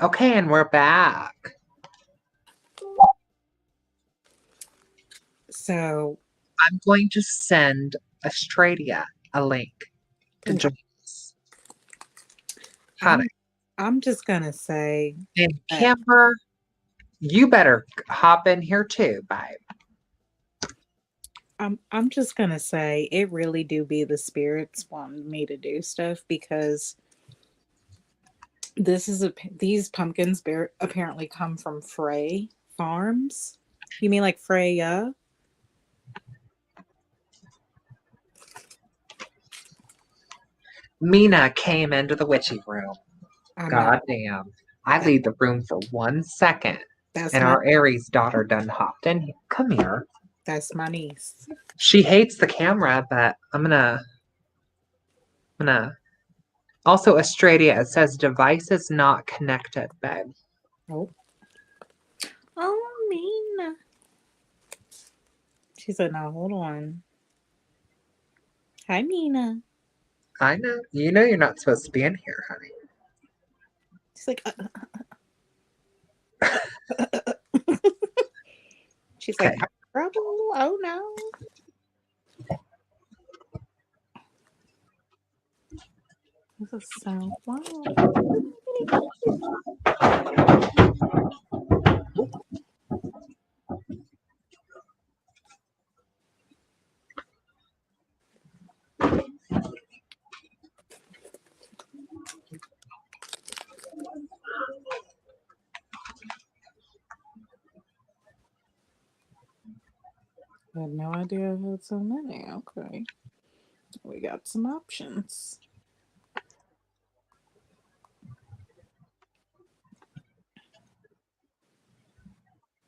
Okay, and we're back. So I'm going to send Australia a link to okay, join us. Honey. I'm just gonna say And that Camper, you better hop in here too, babe. I'm just gonna say it really do be the spirits wanting me to do stuff because these pumpkins apparently come from Frey Farms. You mean like Freya? Mina came into the witchy room. I know God damn. I that leave the room for 1 second. that's And my our Aries daughter done hopped in here. Come here. that's my niece. She hates the camera, but I'm gonna. Also, Australia, it says device is not connected, babe. Oh, oh, Mina. She said, "Now hold on." Hi, Mina. I know. You know you're not supposed to be in here, honey. She's like, she's like, Okay. trouble. Oh no. This is so wild. I had no idea I had so many. Okay. We got some options.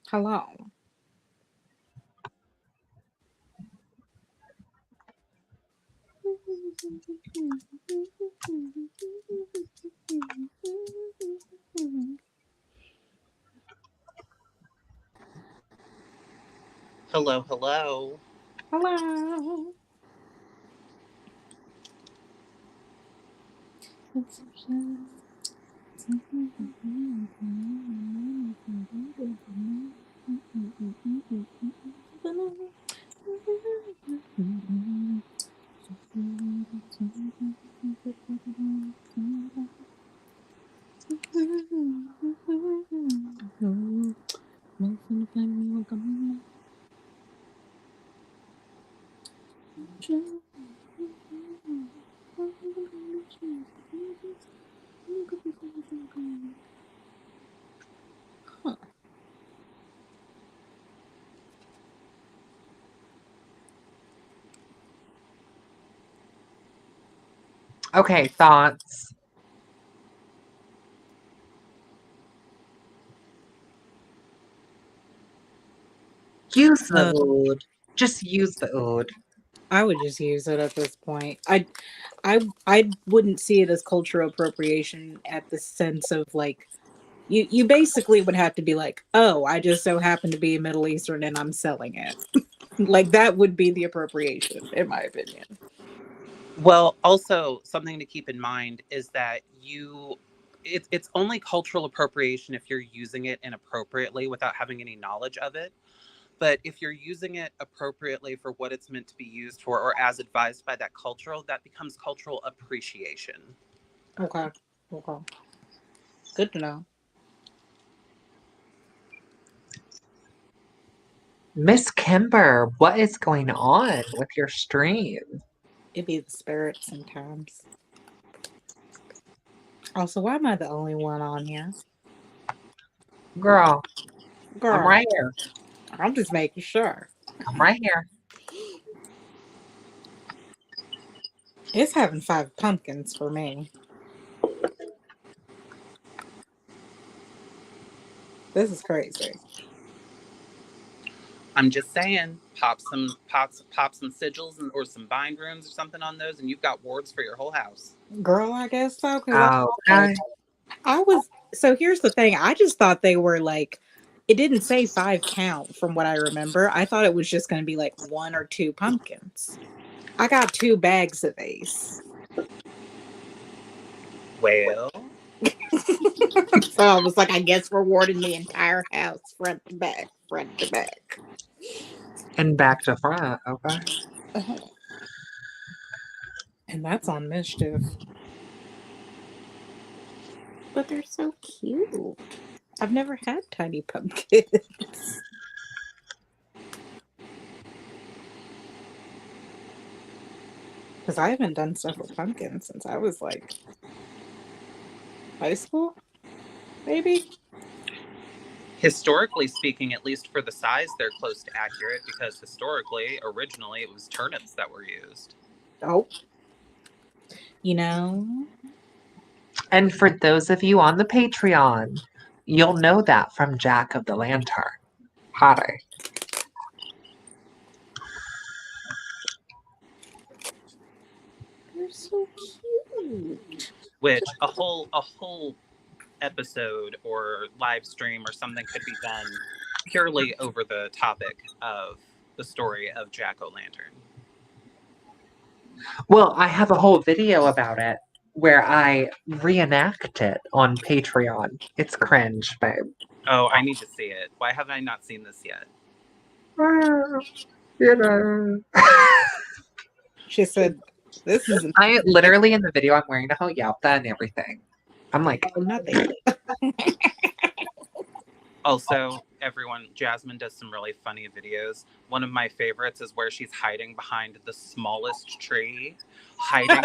Hello. Hello, hello. Hello. Huh. Okay, thoughts. Use the oud. Just use the oud. I would just use it at this point. I wouldn't see it as cultural appropriation at the sense of like you basically would have to be like, oh, I just so happen to be Middle Eastern and I'm selling it. Like that would be the appropriation, in my opinion. Well, also something to keep in mind is that it's only cultural appropriation if you're using it inappropriately without having any knowledge of it. But if you're using it appropriately for what it's meant to be used for or as advised by that cultural, that becomes cultural appreciation. Okay. Okay. Good to know. Miss Kimber, what is going on with your stream? It'd be the spirit sometimes. Also, why am I the only one on here? Girl, I'm Girl, right here. I'm just making sure. I'm right here. It's having 5 pumpkins for me. This is crazy. I'm just saying, pop some sigils or some bind rooms or something on those, and you've got wards for your whole house. Girl, I guess so, because Okay. I was so here's the thing. I just thought they were like it didn't say 5 count from what I remember. I thought it was just gonna be like 1 or 2 pumpkins. I got 2 bags of these. Well, So I was like, I guess we're warding the entire house front to back, front to back. And back to front, okay. And that's on Mischief. But they're so cute. I've never had tiny pumpkins. Because I haven't done stuff with pumpkins since I was like high school, maybe. Historically speaking, at least for the size, they're close to accurate because originally, it was turnips that were used. Oh. You know? And for those of you on the Patreon, you'll know that from Jack of the Lantern. Hi. They're so cute. Which a whole episode or live stream or something could be done purely over the topic of the story of Jack-o'-lantern. Well, I have a whole video about it where I reenact it on Patreon. It's cringe, babe. Oh, I need to see it. Why have I not seen this yet? You know. She said, this isn't. I literally in the video, I'm wearing a hoyalta and everything. I'm like, Oh, nothing. Also, everyone, Jasmine does some really funny videos. One of my favorites is where she's hiding behind the smallest tree, hiding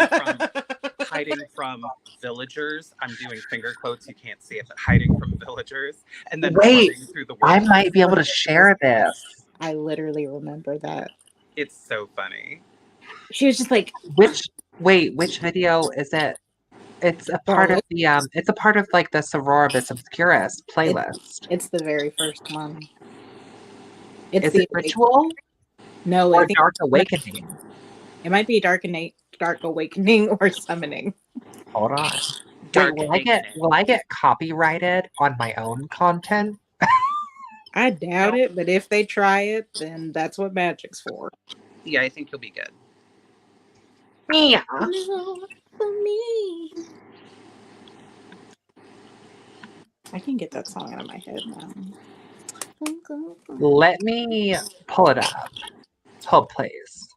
from villagers. I'm doing finger quotes, you can't see it, but hiding from villagers, and then wait, running through the I woods. might be able to share this. I literally remember that. It's so funny. She was just like, Which video is it? It's a part of the it's a part of like the Sororibus Obscurus playlist. It's the very first one. Is it Ritual? No, Or I think Dark Awakening? it might be Dark Awakening or Summoning. Hold on. Dark Wait, will I get copyrighted on my own content? I doubt it, but if they try it, then that's what magic's for. Yeah, I think you'll be good. Yeah. No, for me. I can get that song out of my head now. Let me pull it up. Hold, please.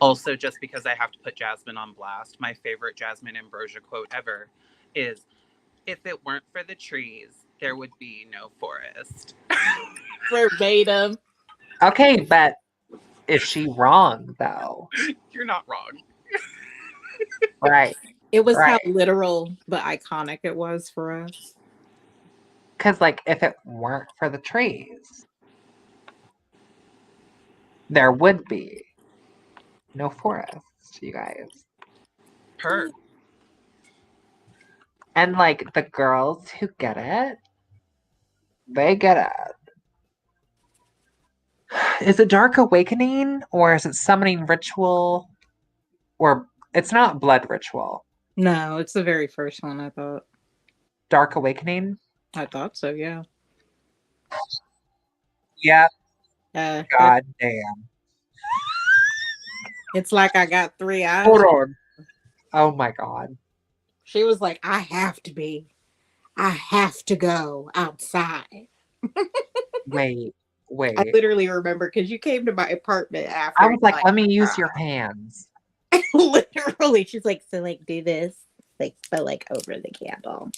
Also, just because I have to put Jasmine on blast, my favorite Jasmine Ambrosia quote ever is, "If it weren't for the trees, there would be no forest." Verbatim. Okay, but is she wrong though? You're not wrong. Right. It was Right. how literal but iconic it was for us. Because, like, if it weren't for the trees, there would be no forest, you guys. Her. And, like, the girls who get it, they get it. Is it Dark Awakening or is it Summoning Ritual? Or it's not Blood Ritual. No, it's the very first one, I thought. Dark Awakening? I thought so, yeah. Yeah. God It, damn. it's like I got 3 eyes. Hold on. Oh my God. She was like, I have to go outside. Wait. I literally remember because you came to my apartment after. I was like, let me use your hands. Literally, she's like, so like do this, like, but like over the candle.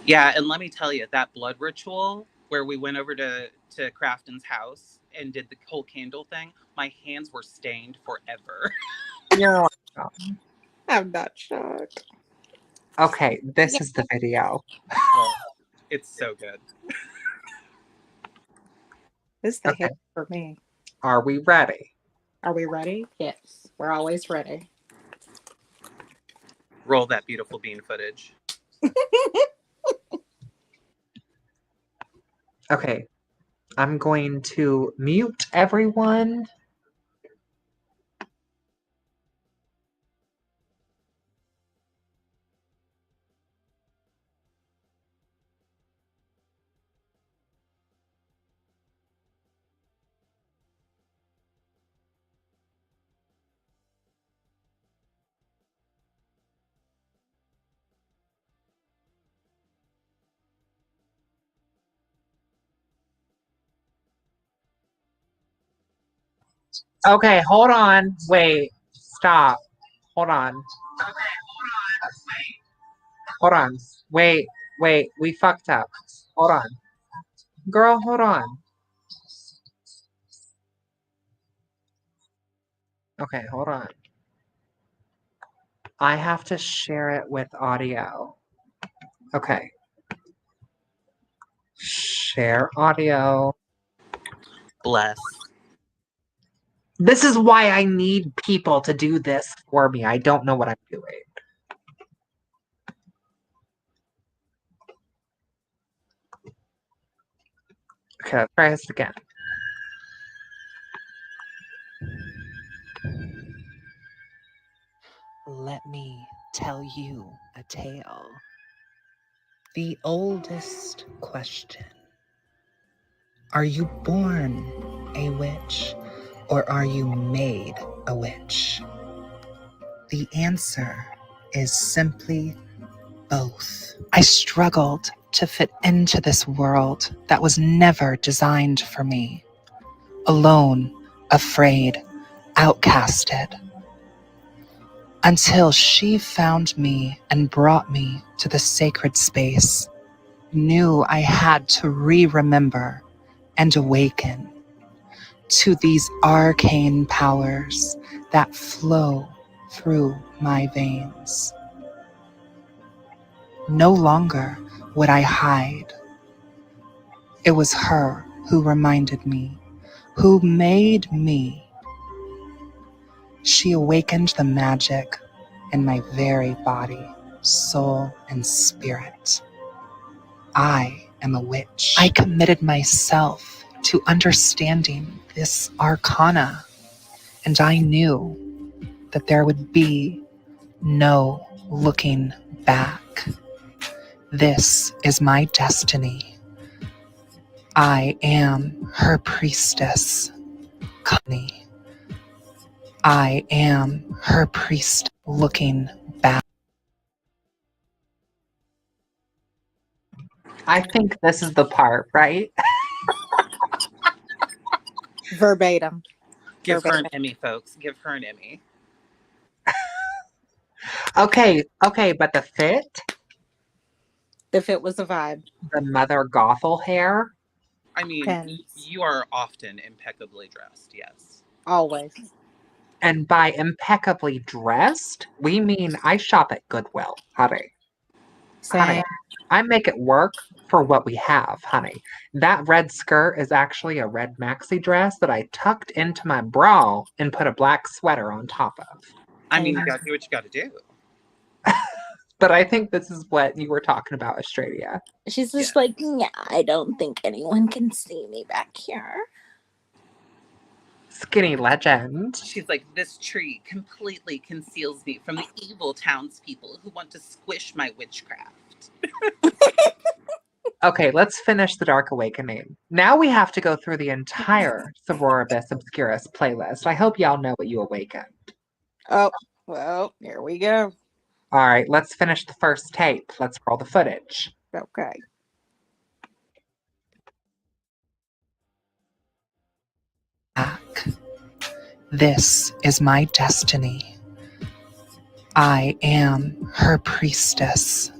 Yeah, and let me tell you, that blood ritual where we went over to Crafton's house and did the whole candle thing, my hands were stained forever. You're I'm not shocked. Okay, this is the video. Oh, it's so good. This is the hit for me. Are we ready? Are we ready? Yes, we're always ready. Roll that beautiful bean footage. Okay, I'm going to mute everyone. Okay, hold on. Wait. Stop. Hold on. Hold on. Wait. Wait. We fucked up. Hold on. Girl, hold on. Okay, hold on. I have to share it with audio. Okay. Share audio. Bless. This is why I need people to do this for me. I don't know what I'm doing. Okay, let's try this again. Let me tell you a tale. The oldest question. Are you born a witch or are you made a witch? The answer is simply both. I struggled to fit into this world that was never designed for me. Alone, afraid, outcasted. Until she found me and brought me to the sacred space, knew I had to remember and awaken to these arcane powers that flow through my veins. No longer would I hide. It was her who reminded me, who made me. She awakened the magic in my very body, soul, and spirit. I am a witch. I committed myself to understanding this arcana, and I knew that there would be no looking back. This is my destiny. I am her priestess, Connie. I am her priest looking back. I think this is the part, right? Verbatim. Give her an Emmy, folks. Give her an Emmy. Okay, but the fit, The fit was a vibe. the Mother Gothel hair. I mean, Pens. you are often impeccably dressed, yes. Always. And by impeccably dressed, we mean I shop at Goodwill, honey. Same. Honey, I make it work for what we have, honey. That red skirt is actually a red maxi dress that I tucked into my bra and put a black sweater on top of. I mean, you gotta do what you gotta do. But I think this is what you were talking about, Australia. She's just like, yeah, I don't think anyone can see me back here. Skinny legend. She's like, this tree completely conceals me from the evil townspeople who want to squish my witchcraft. Okay, let's finish the Dark Awakening. Now we have to go through the entire Sororibus Obscurus playlist. I hope y'all know what you awakened. Oh, well, here we go. All right, let's finish the first tape. Let's roll the footage. Okay. Back. This is my destiny. I am her priestess.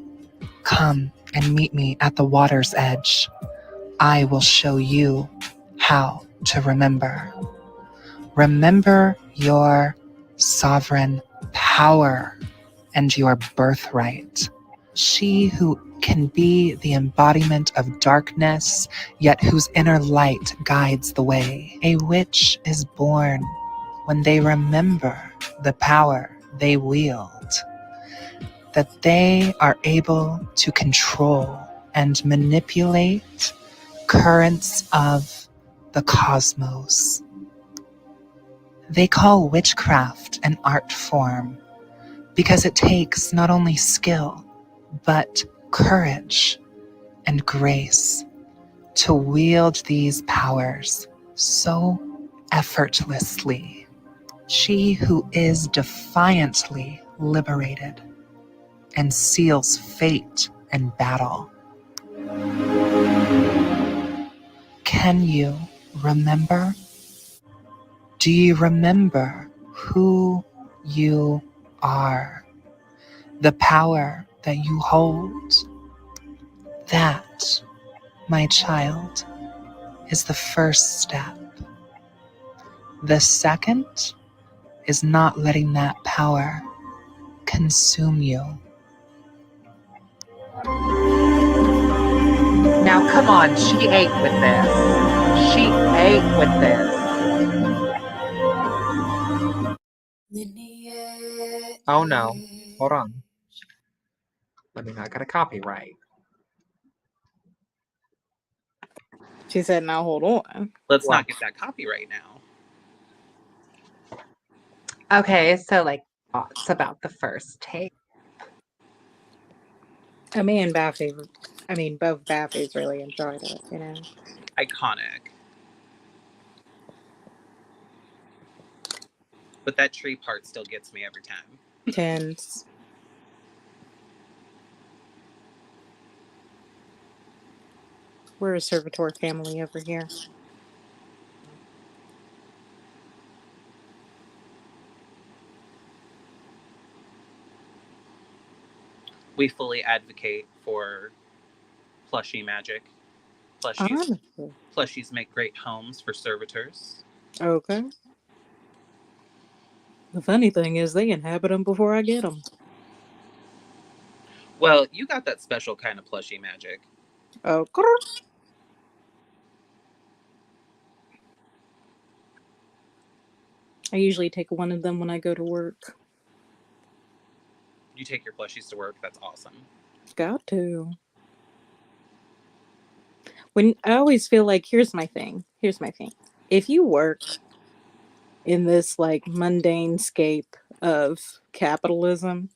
Come and meet me at the water's edge. I will show you how to remember. Remember your sovereign power and your birthright. She who can be the embodiment of darkness, yet whose inner light guides the way. A witch is born when they remember the power they wield, that they are able to control and manipulate currents of the cosmos. They call witchcraft an art form because it takes not only skill, but courage and grace to wield these powers so effortlessly. She who is defiantly liberated and seals fate and battle. Can you remember? Do you remember who you are? The power that you hold? That, my child, is the first step. The second is not letting that power consume you. Now, come on, she ate with this. She ate with this. Oh no, hold on. Let me not get a copyright. She said, now hold on. Let's What? not get that copyright now. Okay, so like thoughts about the first take. Me and Baffy, both Baffies really enjoyed it, you know. Iconic. But that tree part still gets me every time. Tense. We're a servitor family over here. We fully advocate for plushie magic. Honestly. Plushies make great homes for servitors. Okay. The funny thing is, they inhabit them before I get them. Well, you got that special kind of plushie magic. Oh, I usually take one of them when I go to work. You take your plushies to work. That's awesome. Got to. When I always feel like, here's my thing. If you work in this like mundane scape of capitalism,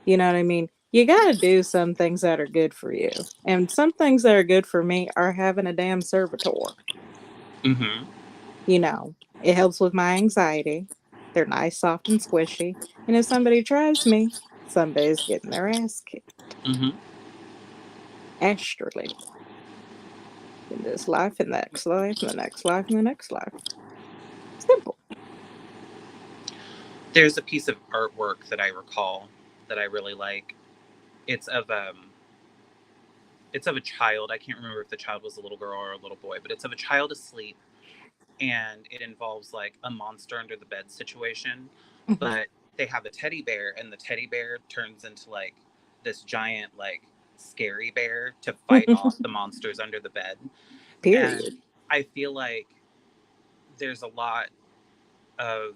you know what I mean? You gotta do some things that are good for you. And some things that are good for me are having a damn servitor. Mm-hmm. You know, it helps with my anxiety. They're nice, soft, and squishy. And if somebody tries me, somebody's getting their ass kicked. Mm-hmm. Astrally. In this life, in the next life, in the next life, in the next life. Simple. There's a piece of artwork that I recall that I really like. It's of a child. I can't remember if the child was a little girl or a little boy, but it's of a child asleep, and it involves like a monster under the bed situation. But they have a teddy bear, and the teddy bear turns into like this giant like scary bear to fight off the monsters under the bed. Period. And I feel like there's a lot of,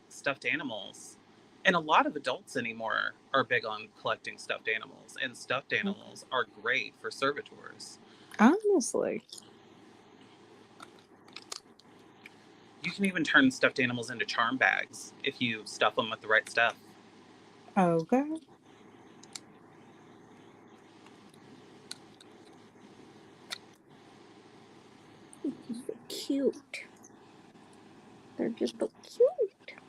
stuffed animals. And a lot of adults anymore are big on collecting stuffed animals, and stuffed animals are great for servitors. Honestly. You can even turn stuffed animals into charm bags if you stuff them with the right stuff. Okay. So cute. They're just so cute.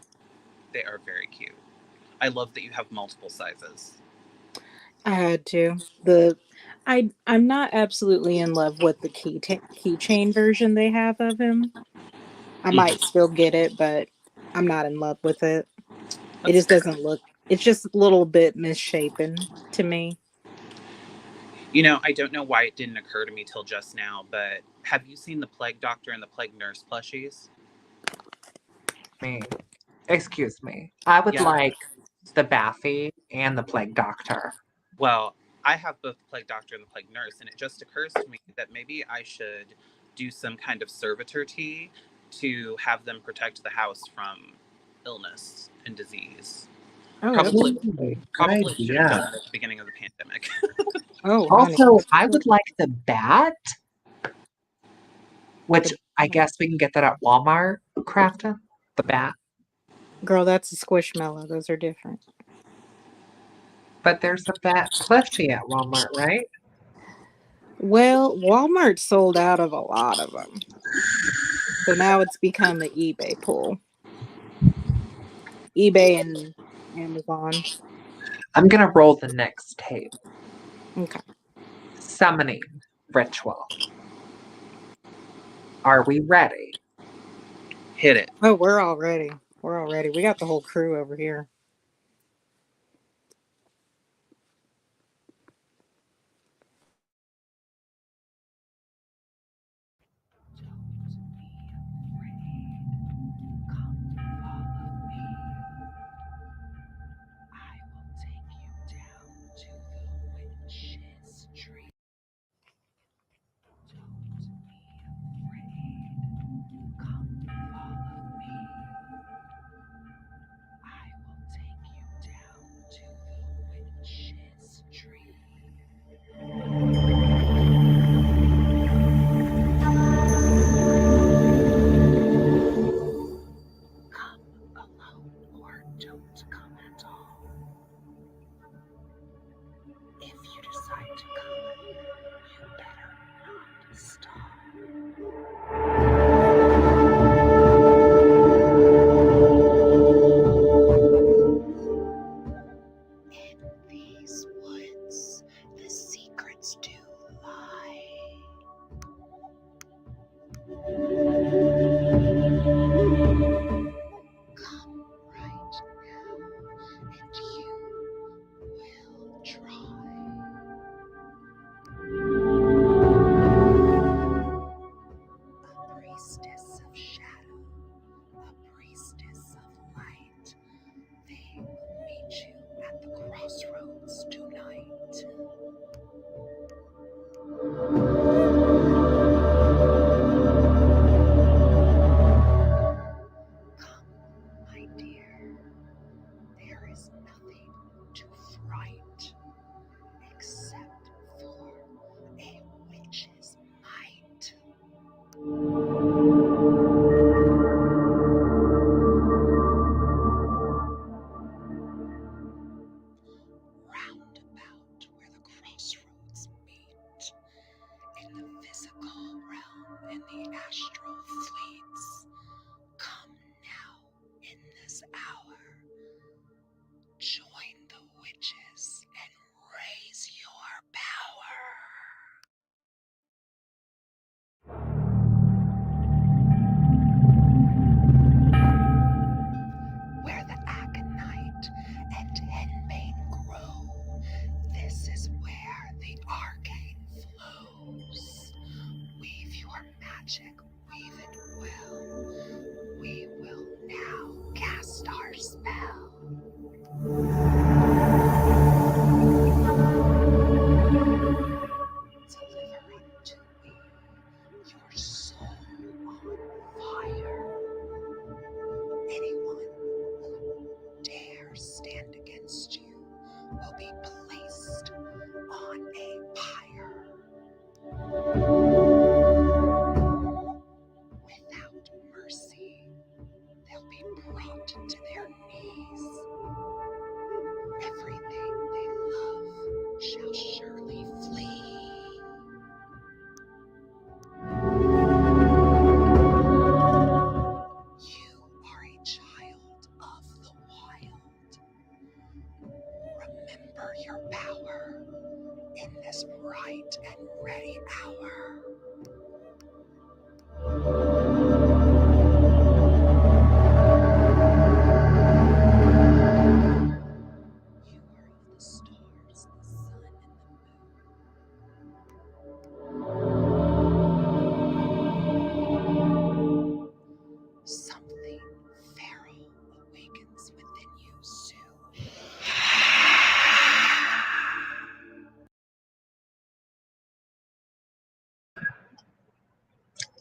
They are very cute. I love that you have multiple sizes. I had to. I'm not absolutely in love with the keychain version they have of him. I might still get it, but I'm not in love with it. It just doesn't look. It's just a little bit misshapen to me. I don't know why it didn't occur to me till just now, but have you seen the Plague Doctor and the Plague Nurse plushies? Excuse me. I would Yeah. like the Baffy and the Plague Doctor. Well, I have both the Plague Doctor and the Plague Nurse, and it just occurs to me that maybe I should do some kind of servitor tea to have them protect the house from illness and disease. Oh, Probably should have done Yeah. it at the beginning of the pandemic. Oh, Also, I would like the bat, which I guess we can get that at Walmart, Crafton. The bat. Girl, that's a squishmallow. Those are different. But there's a bat plushie at Walmart, right? Well, Walmart sold out of a lot of them. So now it's become an eBay pull. eBay and Amazon. I'm going to roll the next tape. Okay. Summoning ritual. Are we ready? Hit it. Oh, we're all ready. We're all ready. We got the whole crew over here.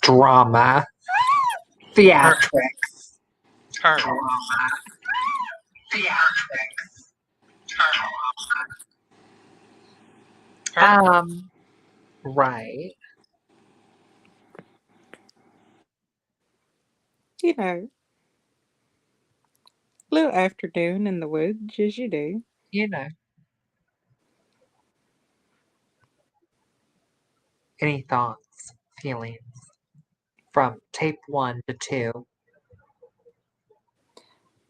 Drama. Theatrics. Turn. Drama. Theatrics. Right. You know, little afternoon in the woods, as you do. You know. Any thoughts, feelings from tape 1 to 2?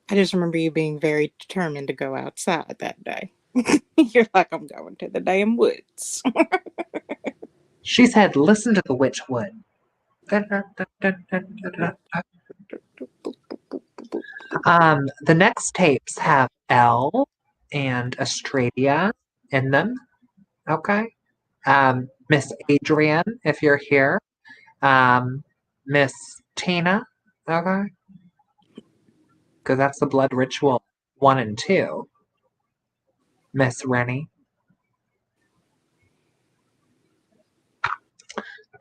I just remember you being very determined to go outside that day. You're like, I'm going to the damn woods. She said, listen to the witch wood. The next tapes have L and Australia in them. Okay. Miss Adrian, if you're here. Miss Tina. Okay. Because that's the blood ritual 1 and 2. Miss Rennie.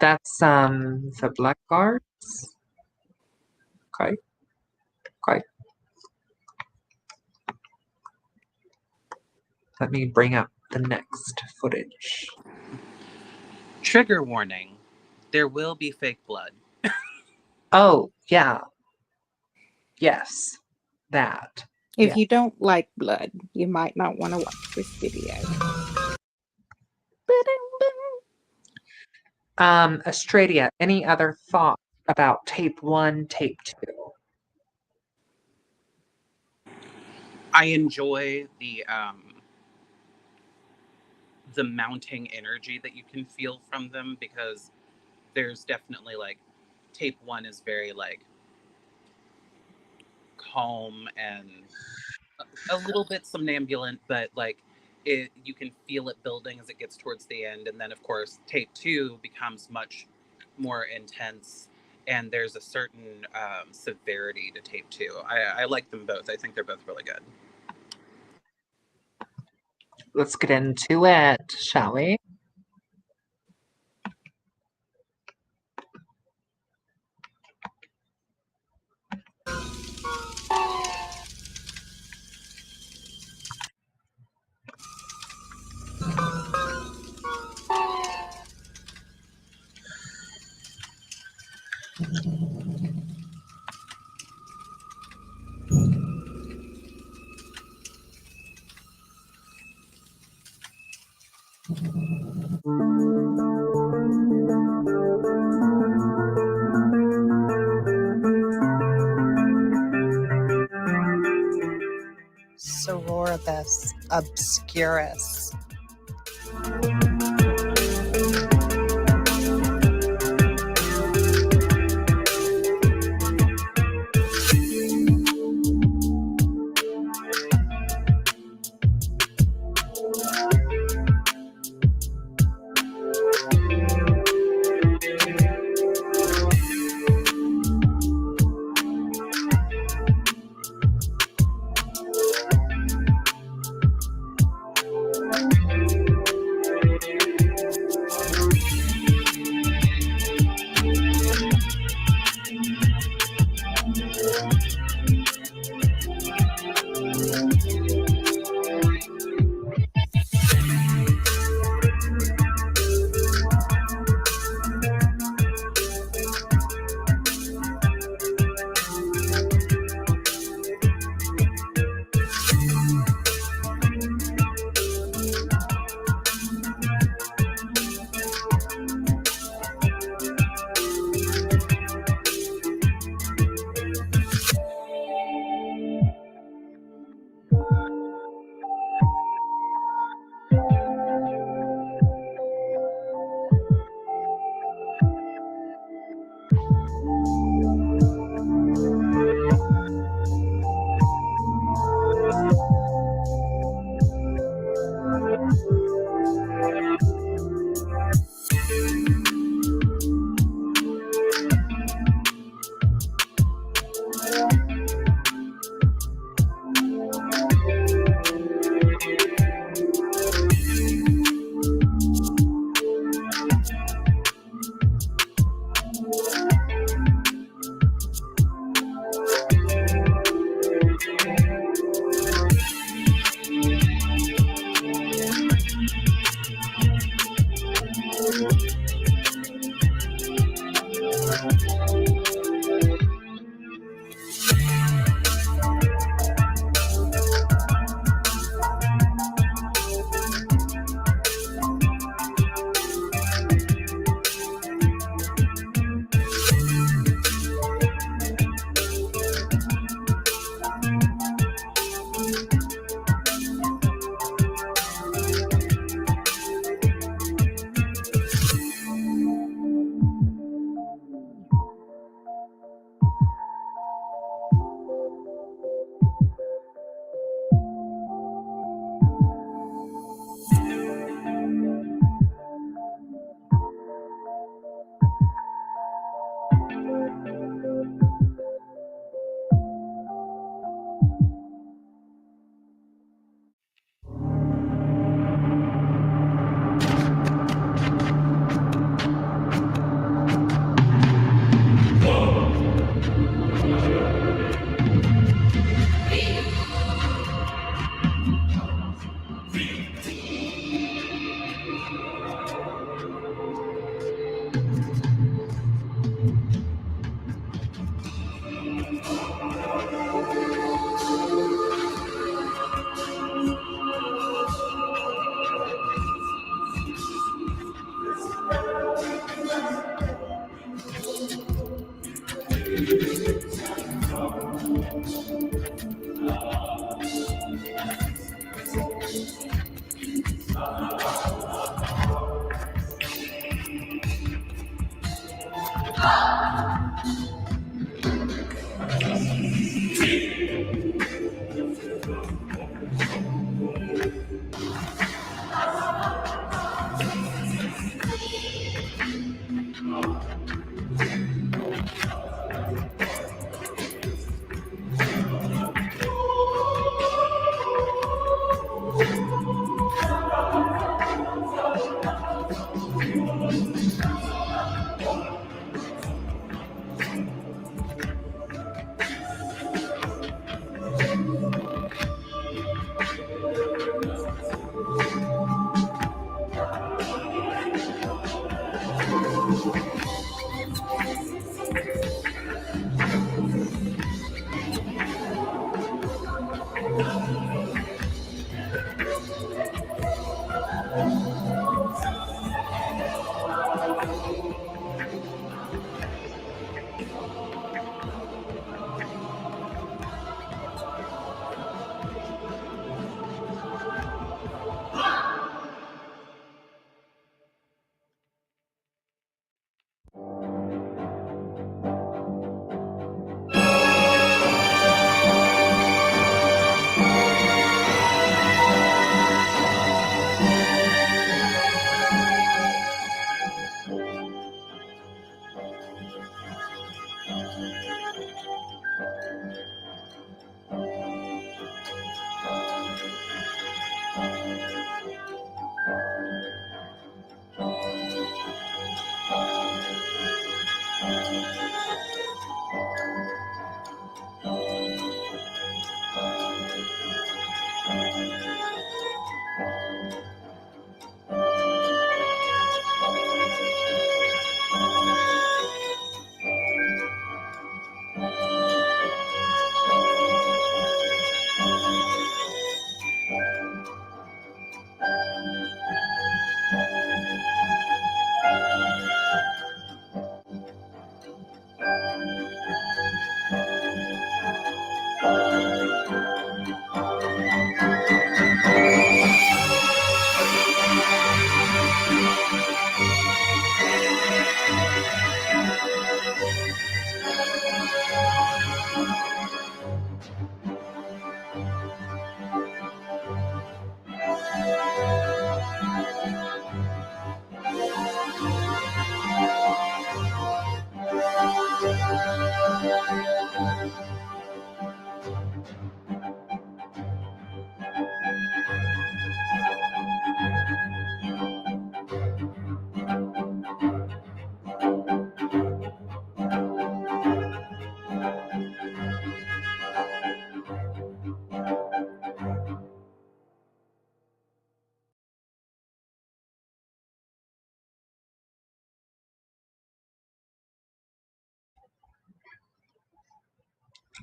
That's the blackguards. Okay. Okay. Let me bring up the next footage. Trigger warning. There will be fake blood. Oh, yeah. Yes. That. If Yeah. you don't like blood, you might not want to watch this video. Australia, any other thoughts about tape 1, tape 2? I enjoy the mounting energy that you can feel from them, because there's definitely like tape 1 is very like calm and a little bit somnambulant, but like you can feel it building as it gets towards the end. And then of course tape 2 becomes much more intense, and there's a certain severity to tape 2. I like them both. I think they're both really good. Let's get into it, shall we? Sororibus obscurus.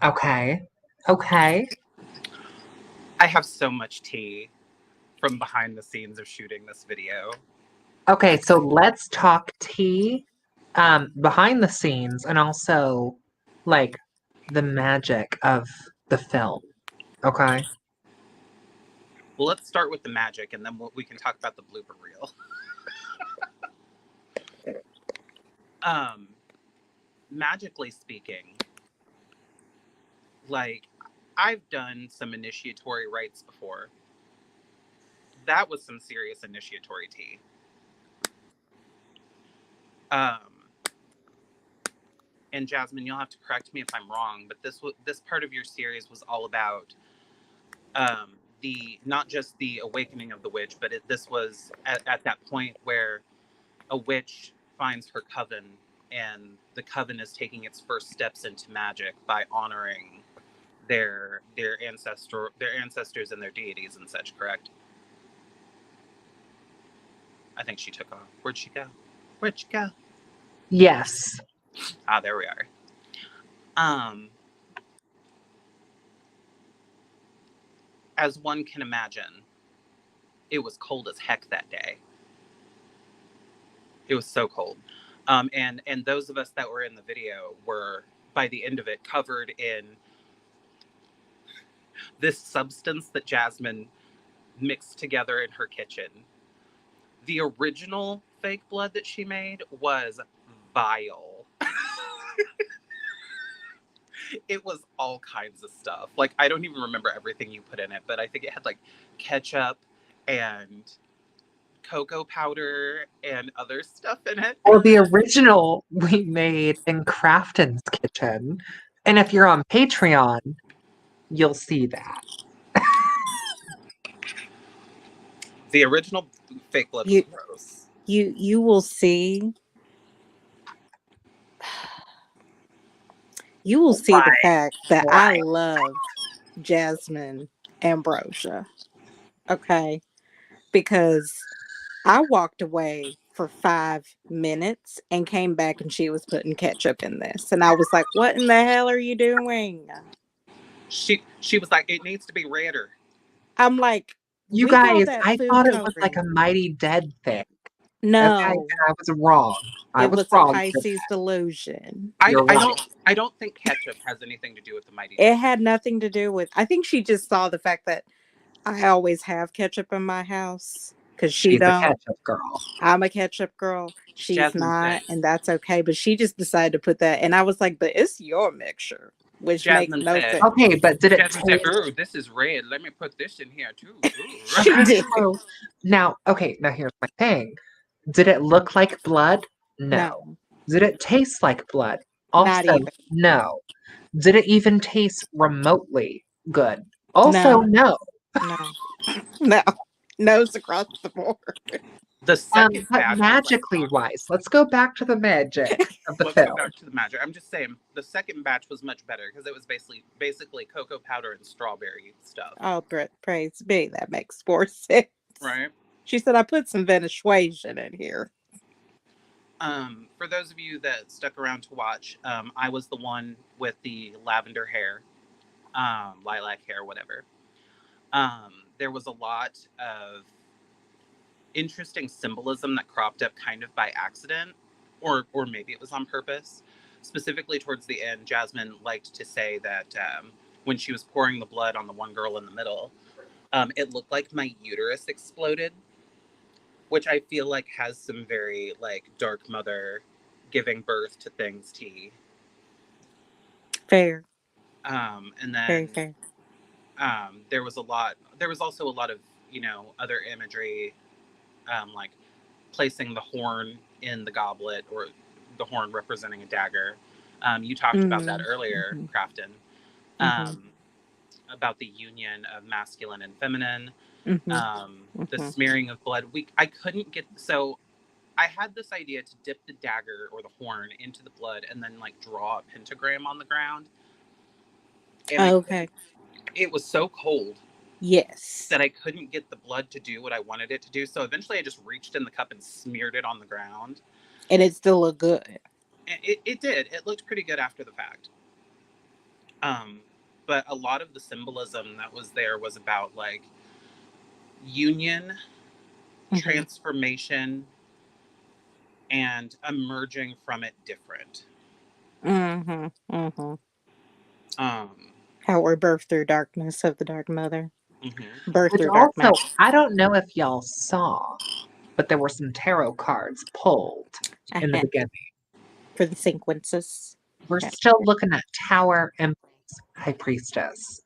Okay. Okay. I have so much tea from behind the scenes of shooting this video. Okay, so let's talk tea behind the scenes and also like the magic of the film. Okay. Well, let's start with the magic, and then we can talk about the blooper reel. Magically speaking, like, I've done some initiatory rites before. That was some serious initiatory tea. And Jasmine, you'll have to correct me if I'm wrong, but this part of your series was all about the not just the awakening of the witch, but this was at that point where a witch finds her coven, and the coven is taking its first steps into magic by honoring their ancestors and their deities and such. Correct? I think she took off. Where'd she go? Where'd she go? Yes. Ah, there we are. As one can imagine, it was cold as heck that day. It was so cold. And those of us that were in the video were, by the end of it, covered in this substance that Jasmine mixed together in her kitchen. The original fake blood that she made was vile. It was all kinds of stuff. Like, I don't even remember everything you put in it, but I think it had like ketchup and cocoa powder and other stuff in it. Well, the original we made in Crafton's kitchen. And if you're on Patreon, you'll see that. The original fake blood was You gross. you will see. You will see the fact that I love Jasmine Ambrosia. Okay. Because I walked away for 5 minutes and came back and she was putting ketchup in this. And I was like, what in the hell are you doing? She was like, it needs to be redder. I'm like, You we call guys, that I food thought it was like coloring. a Mighty Dead thing. Okay, No, and I was wrong. it was a wrong. Pisces delusion. You're right. I don't think ketchup has anything to do with the Mighty It Dead. had nothing to do with. I think she just saw the fact that I always have ketchup in my house because she She's a don't. ketchup girl. I'm a ketchup girl. She's Jasmine not, said- and that's okay. But she just decided to put that, and I was like, "But it's your mixture," which Jasmine makes no said- sense. Okay, but did it Jasmine said, taste? "Ooh, this is red. Let me put this in here too." She did. Now, okay, now here's my thing. Did it look like blood? No. No, Did it taste like blood? not Also, even. no. Did it even taste remotely good? Also, no. No, no, nose across the board. The second But batch was, magically like, wise, let's go back to the magic of the let's go film. back to the magic. I'm just saying, the second batch was much better because it was basically cocoa powder and strawberry stuff. Oh, praise be. That makes more sense. Right. She said, I put some Venezuelan in here. For those of you that stuck around to watch, I was the one with the lavender hair, lilac hair, whatever. There was a lot of interesting symbolism that cropped up kind of by accident, or maybe it was on purpose. Specifically towards the end, Jasmine liked to say that when she was pouring the blood on the one girl in the middle, it looked like my uterus exploded, which I feel like has some very like dark mother giving birth to things tea. Fair. And then Very fair. there was also a lot of, other imagery, like placing the horn in the goblet, or the horn representing a dagger. You talked about that earlier, Crafton, about the union of masculine and feminine, the smearing of blood. I couldn't get, so I had this idea to dip the dagger or the horn into the blood and then like draw a pentagram on the ground. And okay. It was so cold. Yes. That I couldn't get the blood to do what I wanted it to do. So eventually I just reached in the cup and smeared it on the ground. And it still looked good. It did. It looked pretty good after the fact. But a lot of the symbolism that was there was about like union, transformation, and emerging from it different. How we're birthed through darkness of the Dark Mother. Birth Which through dark also, magic. I don't know if y'all saw, but there were some tarot cards pulled in the beginning. For the sequences. We're still looking at Tower, Empress, High Priestess.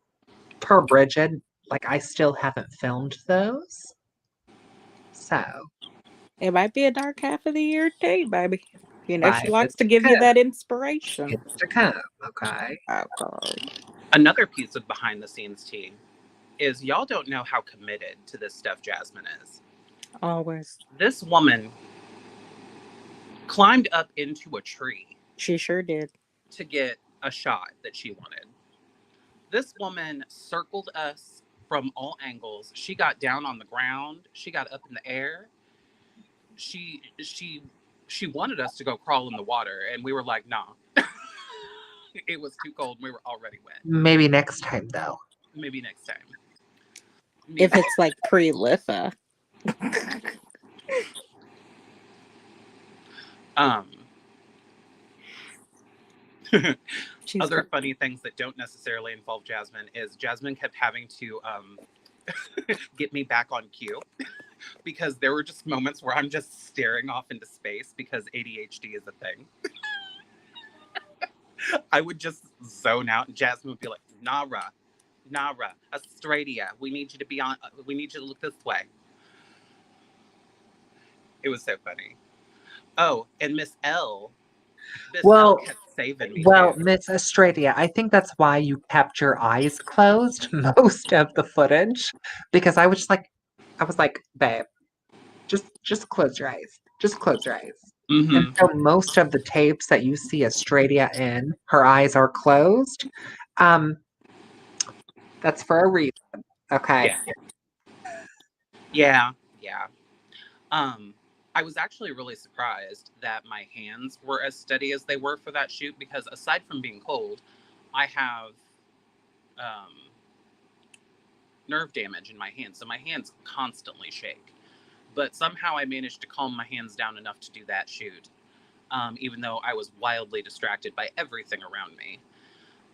Per Bridget, like I still haven't filmed those. So. It might be a dark half of the year too, baby. She But likes to give you that inspiration. It's to come, okay? Another piece of behind the scenes tea is y'all don't know how committed to this stuff Jasmine is. Always. This woman climbed up into a tree. She sure did. To get a shot that she wanted. This woman circled us from all angles. She got down on the ground. She got up in the air. She wanted us to go crawl in the water, and we were like, nah. It was too cold. We were already wet. Maybe next time, though. Maybe next time. If it's like pre-Litha. Other funny things that don't necessarily involve Jasmine is Jasmine kept having to get me back on cue because there were just moments where I'm just staring off into space because ADHD is a thing. I would just zone out and Jasmine would be like, Nara, Australia, we need you to be on, we need you to look this way. It was so funny. Oh, and Miss L Well, kept saving me well, too. Miss Estradia, I think that's why you kept your eyes closed most of the footage because I was like, babe, just close your eyes. Just close your eyes. And Mm-hmm. so most of the tapes that you see Estradia in, her eyes are closed. Um, that's for a reason. Okay. Yeah. Yeah. Yeah. Um, I was actually really surprised that my hands were as steady as they were for that shoot because aside from being cold, I have um, nerve damage in my hands, so my hands constantly shake. But somehow I managed to calm my hands down enough to do that shoot, even though I was wildly distracted by everything around me.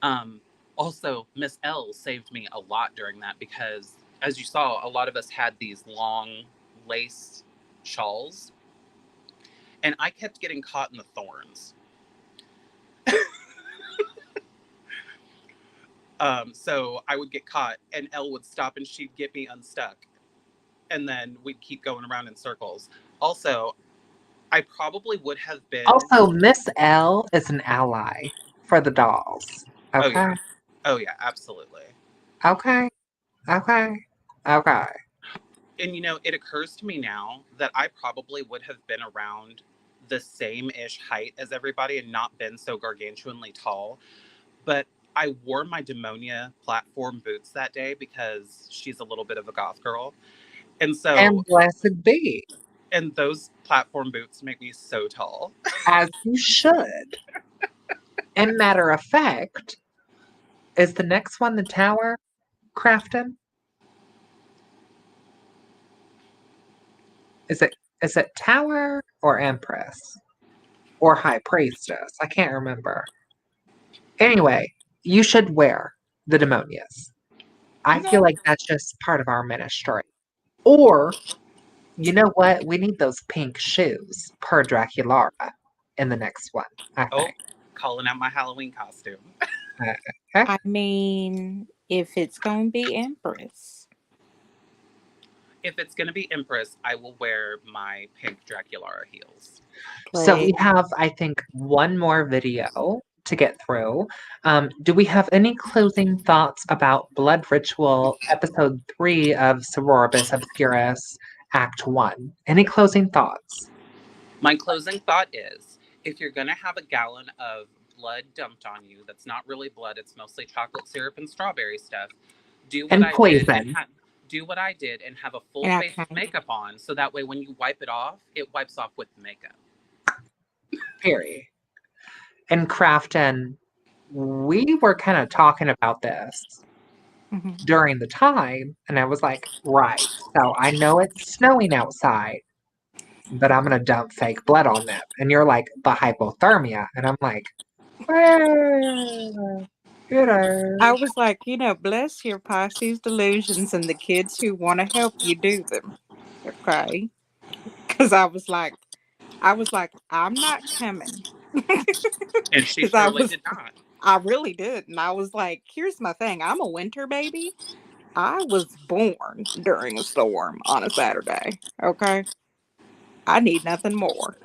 Um, Also, Miss L saved me a lot during that because, as you saw, a lot of us had these long lace shawls, and I kept getting caught in the thorns. So I would get caught, and Elle would stop, and she'd get me unstuck, and then we'd keep going around in circles. Also, I probably would have been. Also, Miss L is an ally for the dolls. Oh Okay. yeah, oh yeah, absolutely. Okay. Okay. Okay. And it occurs to me now that I probably would have been around the same ish height as everybody and not been so gargantuanly tall. But I wore my Demonia platform boots that day because she's a little bit of a goth girl. And so, And blessed be, and those platform boots make me so tall. as you should. And matter of fact, is the next one the tower, Crafton? Is it tower or empress or high priestess? I can't remember. Anyway, you should wear the demonias. I feel Okay. like that's just part of our ministry. Or, you know what? We need those pink shoes per Draculara in the next one, I Oh, think. calling out my Halloween costume. Okay. I mean, if it's gonna be Empress, If it's going to be Empress, I will wear my pink Draculara heels. So play. we have, I think, one more video to get through. Do we have any closing thoughts about Blood Ritual Episode 3 of Sororibus Obscurus Act 1? Any closing thoughts? My closing thought is if you're going to have a gallon of blood dumped on you that's not really blood, it's mostly chocolate syrup and strawberry stuff, do what And I did and poison. do what I did and have a full And face of okay, makeup on so that way when you wipe it off, it wipes off with the makeup. Period. And Crafton, we were kind of talking about this mhm. during the time, and I was like, right, so I know it's snowing outside, but I'm gonna dump fake blood on them. And you're like, but hypothermia. And I'm like, well, you I know. was like, bless your Pisces delusions and the kids who want to help you do them. Okay, because I was like, I'm not coming And she because I surely was, did not. I really did, and I was like, here's my thing, I'm a winter baby. I was born during a storm on a Saturday. Okay. I need nothing more.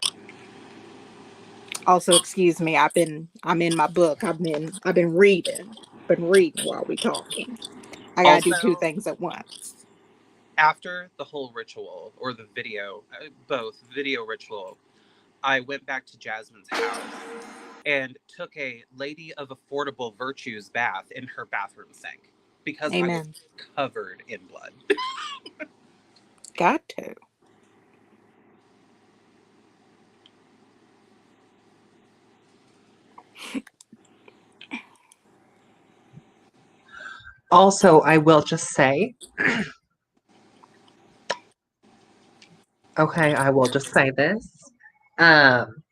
Also, excuse me, I'm in my book. I've been reading. Been reading while we talking. I gotta do two Also, things at once. after the whole ritual or the video, both video ritual, I went back to Jasmine's house and took a Lady of Affordable Virtues bath in her bathroom sink because I was Amen. covered in blood. Got to. Also, I will just say, okay, I will just say this. Um,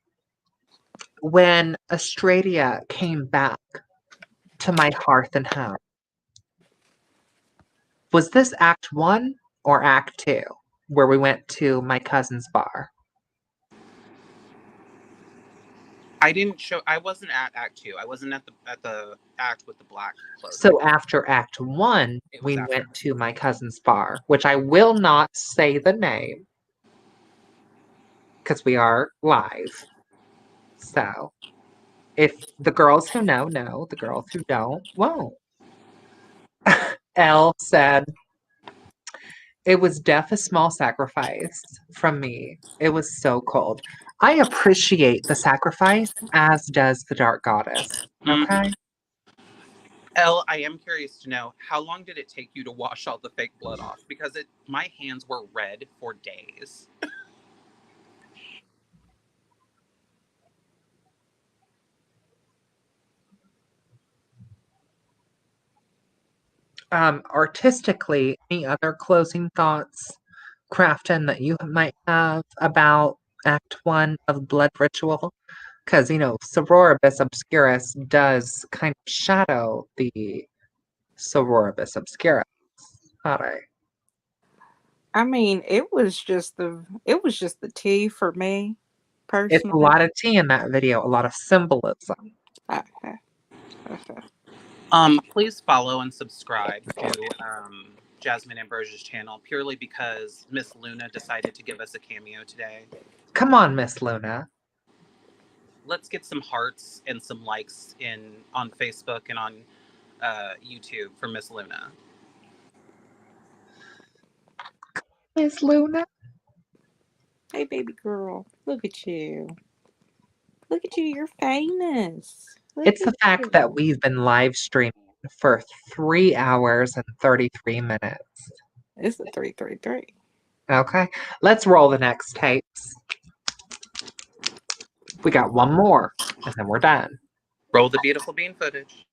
when Australia came back to my hearth and home, Was this Act 1 or Act 2 where we went to my cousin's bar? I wasn't at Act 2. I wasn't at the act with the black clothing. So after Act 1, It was we after. went to my cousin's bar, which I will not say the name because we are live. So if the girls who know, know. The girls who don't, won't. Elle said, it was death a small sacrifice from me. It was so cold. I appreciate the sacrifice, as does the Dark Goddess. Okay? Elle, I am curious to know, how long did it take you to wash all the fake blood off? Because my hands were red for days. Artistically, any other closing thoughts, Crafton, that you might have about Act 1 of Blood Ritual? Because, Sororibus Obscurus does kind of shadow the Sororibus Obscurus. Hare. I mean, it was just the tea for me, personally. It's a lot of tea in that video, a lot of symbolism. Please follow and subscribe to Jasmine Ambrosia's channel, purely because Miss Luna decided to give us a cameo today. Come on, Miss Luna. Let's get some hearts and some likes on Facebook and on YouTube for Miss Luna. Miss Luna? Hey, baby girl, look at you. Look at you, you're famous. It's the fact that we've been live streaming for 3 hours and 33 minutes. It's a 333. Okay, let's roll the next tapes. We got one more, and then we're done. Roll the beautiful bean footage.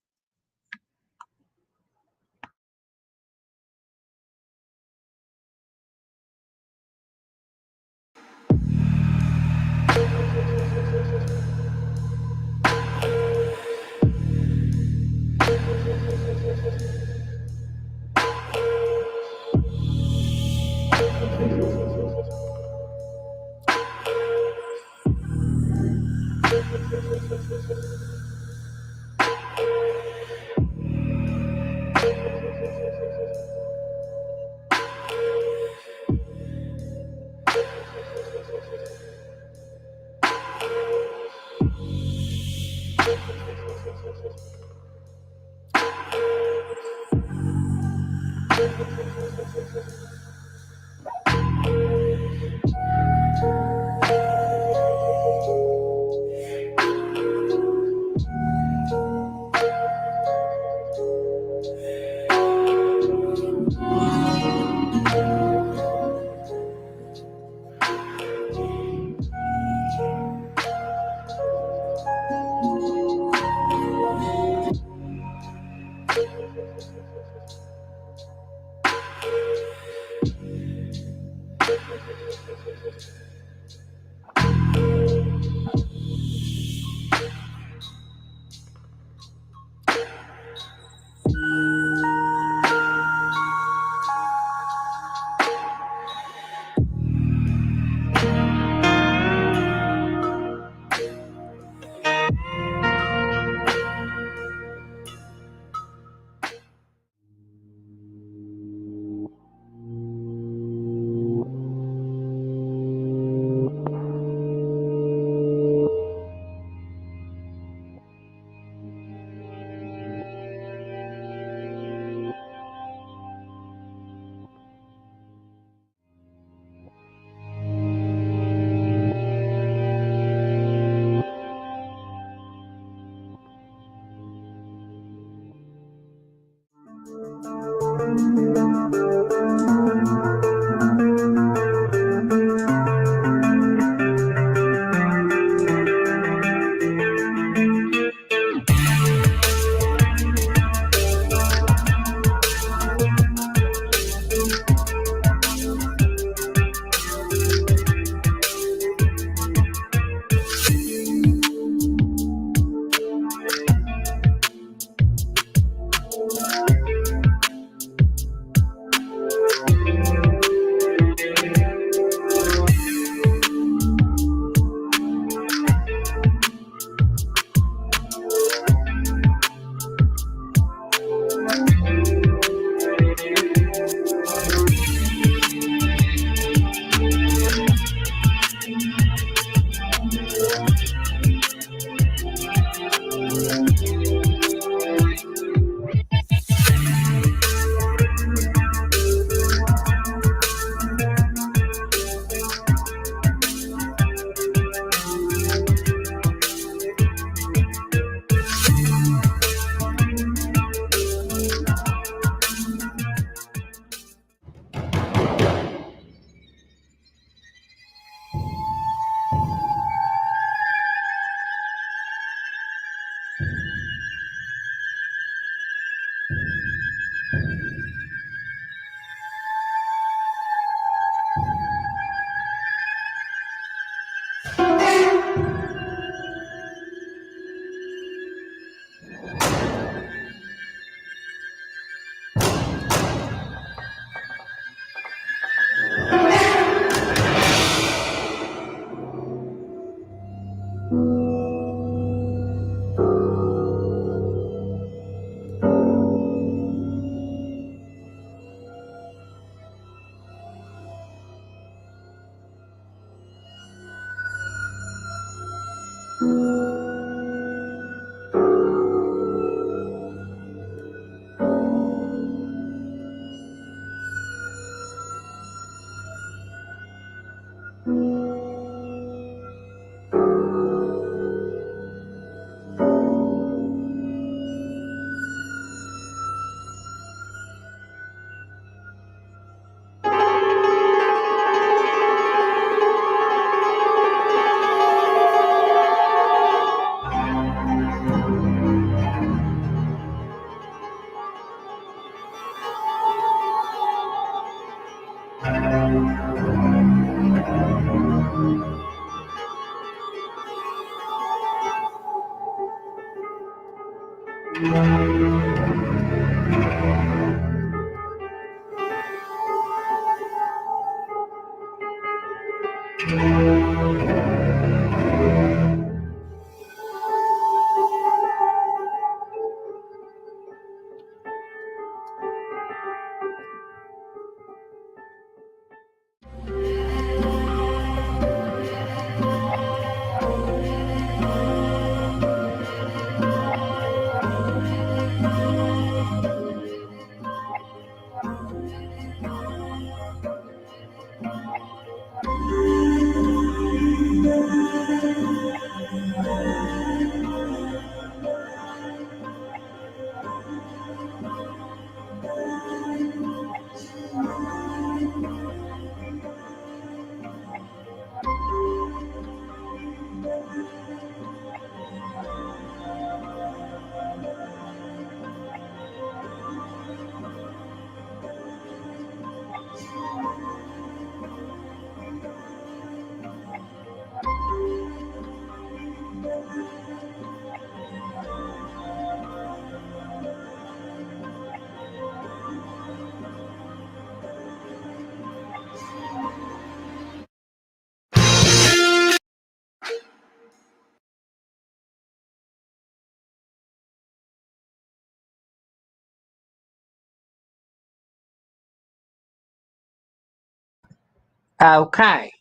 Okay.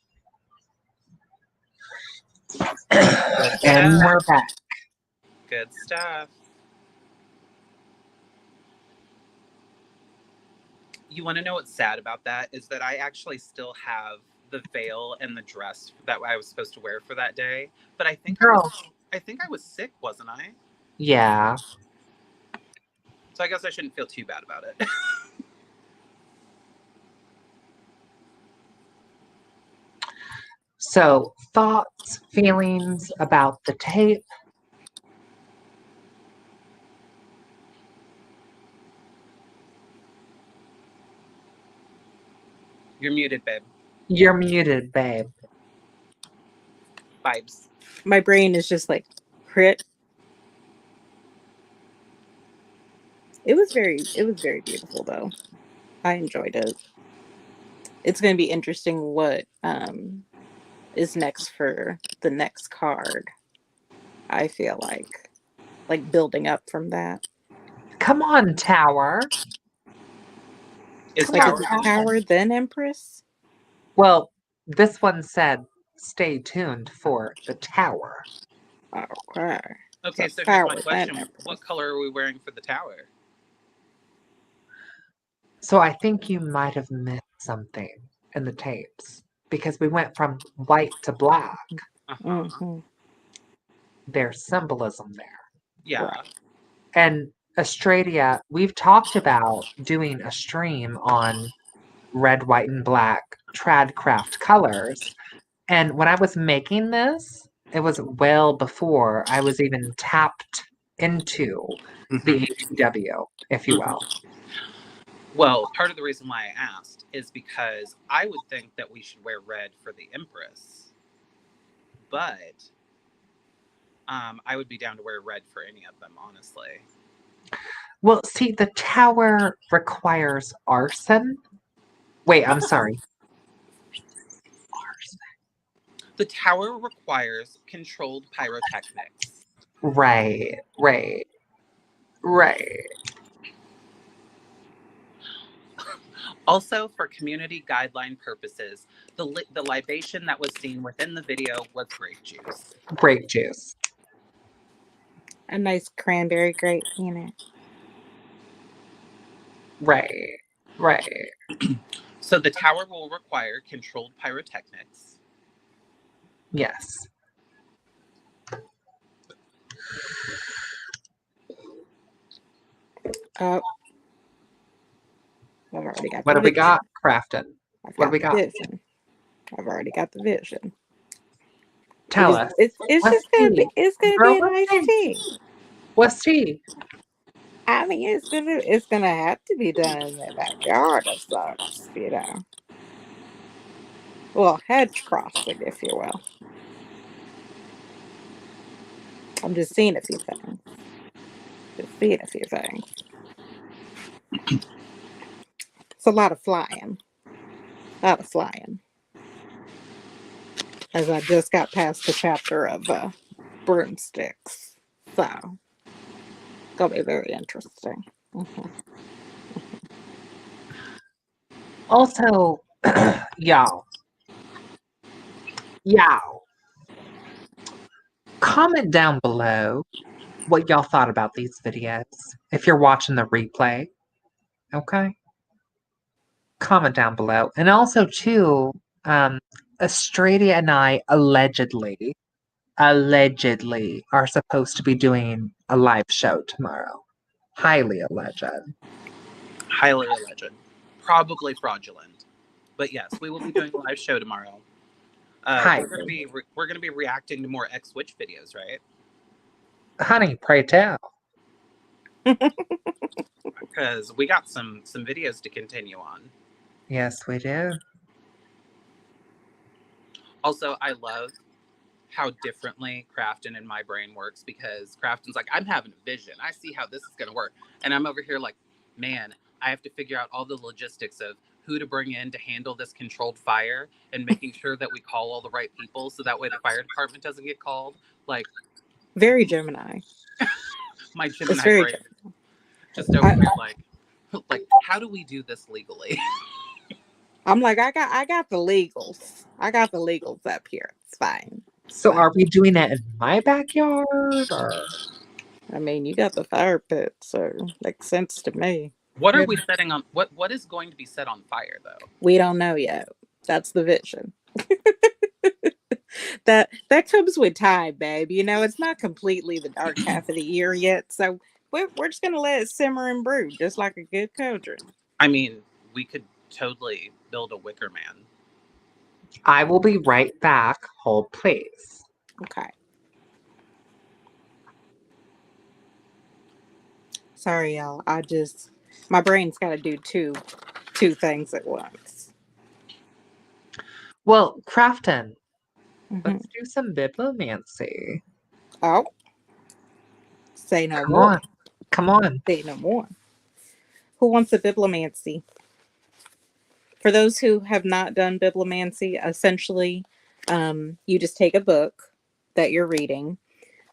And we're back. Good stuff. You want to know what's sad about that is that I actually still have the veil and the dress that I was supposed to wear for that day, but I think Girl. I think I was sick, wasn't I? Yeah. So I guess I shouldn't feel too bad about it. So, thoughts, feelings about the tape? You're muted, babe. You're muted, babe. Vibes. My brain is just like, crit. It was very beautiful though. I enjoyed it. It's going to be interesting what is next for the next card. I feel like building up from that. Come on, Tower. Is Like, Tower is it gonna... Tower then Empress? Well, this one said, stay tuned for the Tower. Okay. Okay, So so here's my Tower then question. Empress. What color are we wearing for the tower? So I think you might have missed something in the tapes because we went from white to black. Uh-huh. Mm-hmm. There's symbolism there. Yeah. Right. And Australia, we've talked about doing a stream on red, white, and black tradcraft colors. And when I was making this, it was well before I was even tapped into the ATW, if you will. Well, part of the reason why I asked is because I would think that we should wear red for the Empress. But I would be down to wear red for any of them, honestly. Well, see, the tower requires arson. Wait, I'm sorry. Arson. The tower requires controlled pyrotechnics. Right. Also, for community guideline purposes, the libation that was seen within the video was grape juice. Grape juice. A nice cranberry grape in it. Right. So the tower will require controlled pyrotechnics. Yes. I've already got What the do we vision. got, Crafton? I've What do got we the got? vision. I've already got the vision. Tell us. It's What's just gonna tea? be Girl, a what's nice tea? tea. What's tea? I mean, it's gonna have to be done in the backyard of sorts, you know. Well, hedge crossing, if you will. I'm just seeing a few things. Just seeing a few things. It's a lot of flying. A lot of flying. As I just got past the chapter of broomsticks. So, gonna be very interesting. Mhm. Also, y'all, comment down below what y'all thought about these videos. If you're watching the replay, okay? Comment down below. And also, too, Australia and I allegedly are supposed to be doing a live show tomorrow. Highly alleged. Highly alleged. Probably fraudulent. But yes, we will be doing a live show tomorrow. Hi. We're gonna be reacting to more X Witch videos, right? Honey, pray tell. Because we got some videos to continue on. Yes, we do. Also, I love how differently Crafton and my brain works, because Crafton's like, I'm having a vision. I see how this is going to work. And I'm over here like, man, I have to figure out all the logistics of who to bring in to handle this controlled fire and making sure that we call all the right people so that way the fire department doesn't get called. Like, Very Gemini. my It's Gemini very. brain just over here like, how do we do this legally? I'm like, I got the legals. I got the legals up here. It's fine. It's So fine. are we doing it in my backyard or? I mean, you got the fire pit, so makes sense to me. What are we setting on? What is going to be set on fire, though? We don't know yet. That's the vision. that comes with time, babe. You know, it's not completely the dark half of the year yet, so we're just gonna let it simmer and brew, just like a good cauldron. I mean, we could totally build a Wicker Man. I will be right back. Hold, please. Okay. Sorry, y'all. My brain's got to do two things at once. Well, Crafton, Mm-hmm. let's do some bibliomancy. Oh, say no Come more. on. Come on. Say no more. Who wants a bibliomancy? For those who have not done bibliomancy, essentially, you just take a book that you're reading.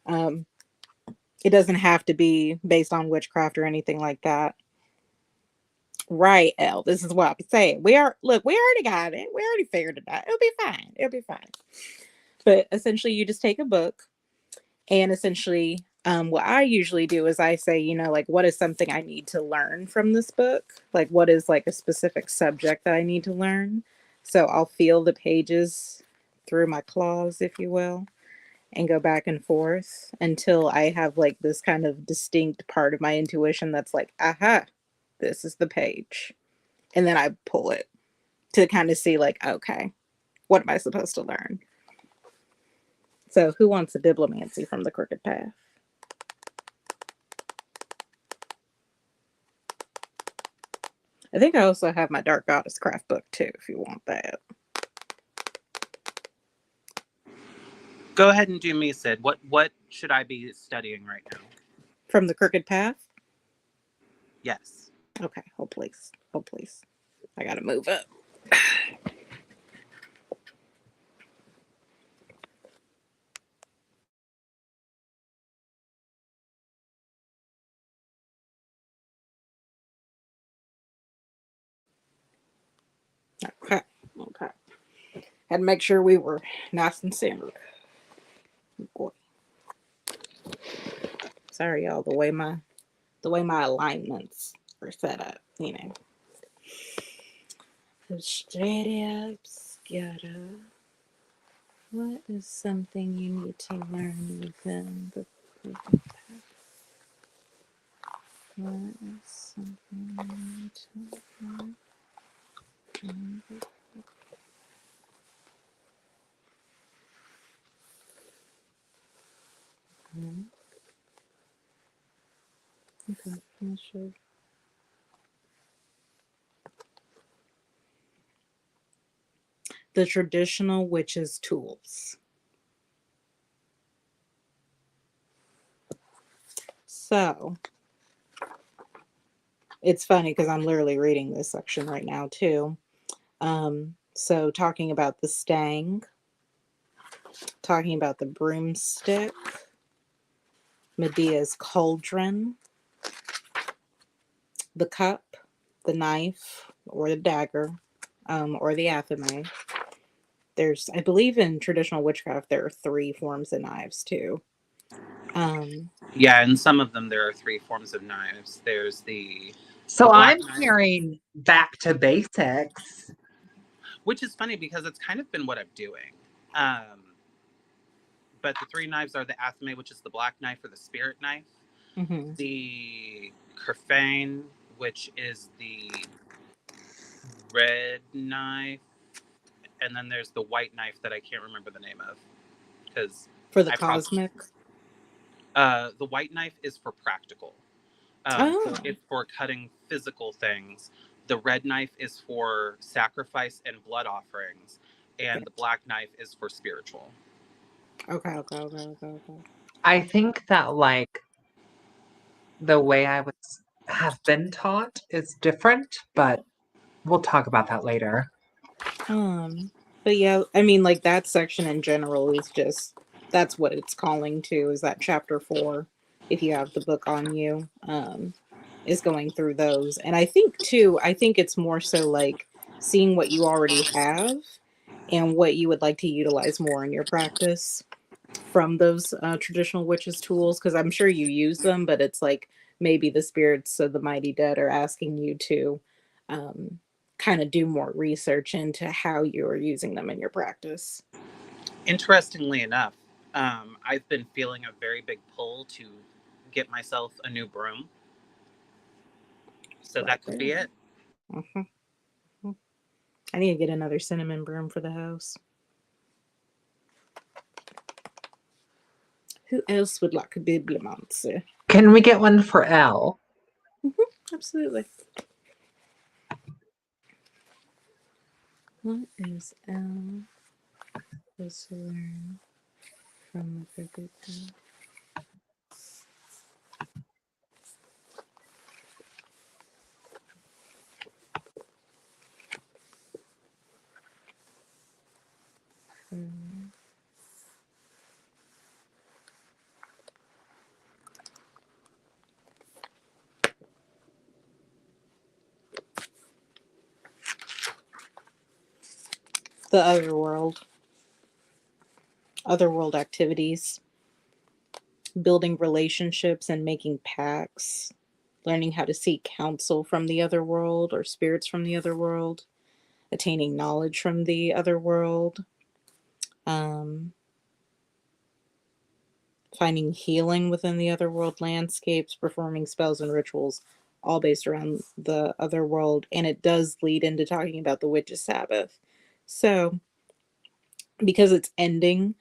It doesn't have to be based on witchcraft or anything like that. Right, Elle. This is what I'm saying. We already got it. We already figured it out. It'll be fine. It'll be fine. But essentially, you just take a book, and essentially, what I usually do is I say, like, what is something I need to learn from this book? Like, what is like a specific subject that I need to learn? So I'll feel the pages through my claws, if you will, and go back and forth until I have like this kind of distinct part of my intuition that's like, aha, this is the page. And then I pull it to kind of see, like, okay, what am I supposed to learn? So who wants a bibliomancy from the Crooked Path? I think I also have my Dark Goddess craft book too, if you want that. Go ahead and do me, Sid. What should I be studying right now? From the Crooked Path? Yes. Okay, hold please. Hold please. I gotta move up. Okay. Okay. Had to make sure we were nice and centered. Boy. Sorry, y'all. The way my alignments are set up, Straight obscura. What is something you need to learn within the perfect path? What is something you need to learn within the Okay, I'm sure. The traditional witch's tools. So, it's funny because I'm literally reading this section right now too. So talking about the stang, talking about the broomstick, Medea's cauldron, the cup, the knife, or the dagger, or the athame. There's, I believe in traditional witchcraft, there are 3 forms of knives too. Yeah, in some of them there are 3 forms of knives. There's the So black I'm knife, hearing back to basics. which is funny because it's kind of been what I'm doing. But the 3 knives are the athame, which is the black knife or the spirit knife, the kerfane, which is the red knife, and then there's the white knife that I can't remember the name of because for the I probably cosmic. the white knife is for practical. Oh, So it's for cutting physical things. The red knife is for sacrifice and blood offerings, and the black knife is for spiritual. okay. I think that like the way I would have been taught is different, but we'll talk about that later. But yeah, I mean, like that section in general is just, that's what it's calling to, is that chapter 4, if you have the book on you, is going through those. And I think too, I think it's more so like seeing what you already have and what you would like to utilize more in your practice from those traditional witches tools, because I'm sure you use them, but it's like maybe the spirits of the mighty dead are asking you to kind of do more research into how you're using them in your practice. Interestingly enough, I've been feeling a very big pull to get myself a new broom. So Right that could there. be it. Mm-hmm. I need to get another cinnamon broom for the house. Who else would like a bibliomancer? Can we get one for Elle? Absolutely. What is Elle supposed to learn from the forbidden? The otherworld activities, building relationships and making pacts, learning how to seek counsel from the other world or spirits from the other world, attaining knowledge from the other world, finding healing within the otherworld landscapes, performing spells and rituals, all based around the otherworld. And it does lead into talking about the Witch's Sabbath. So, because it's ending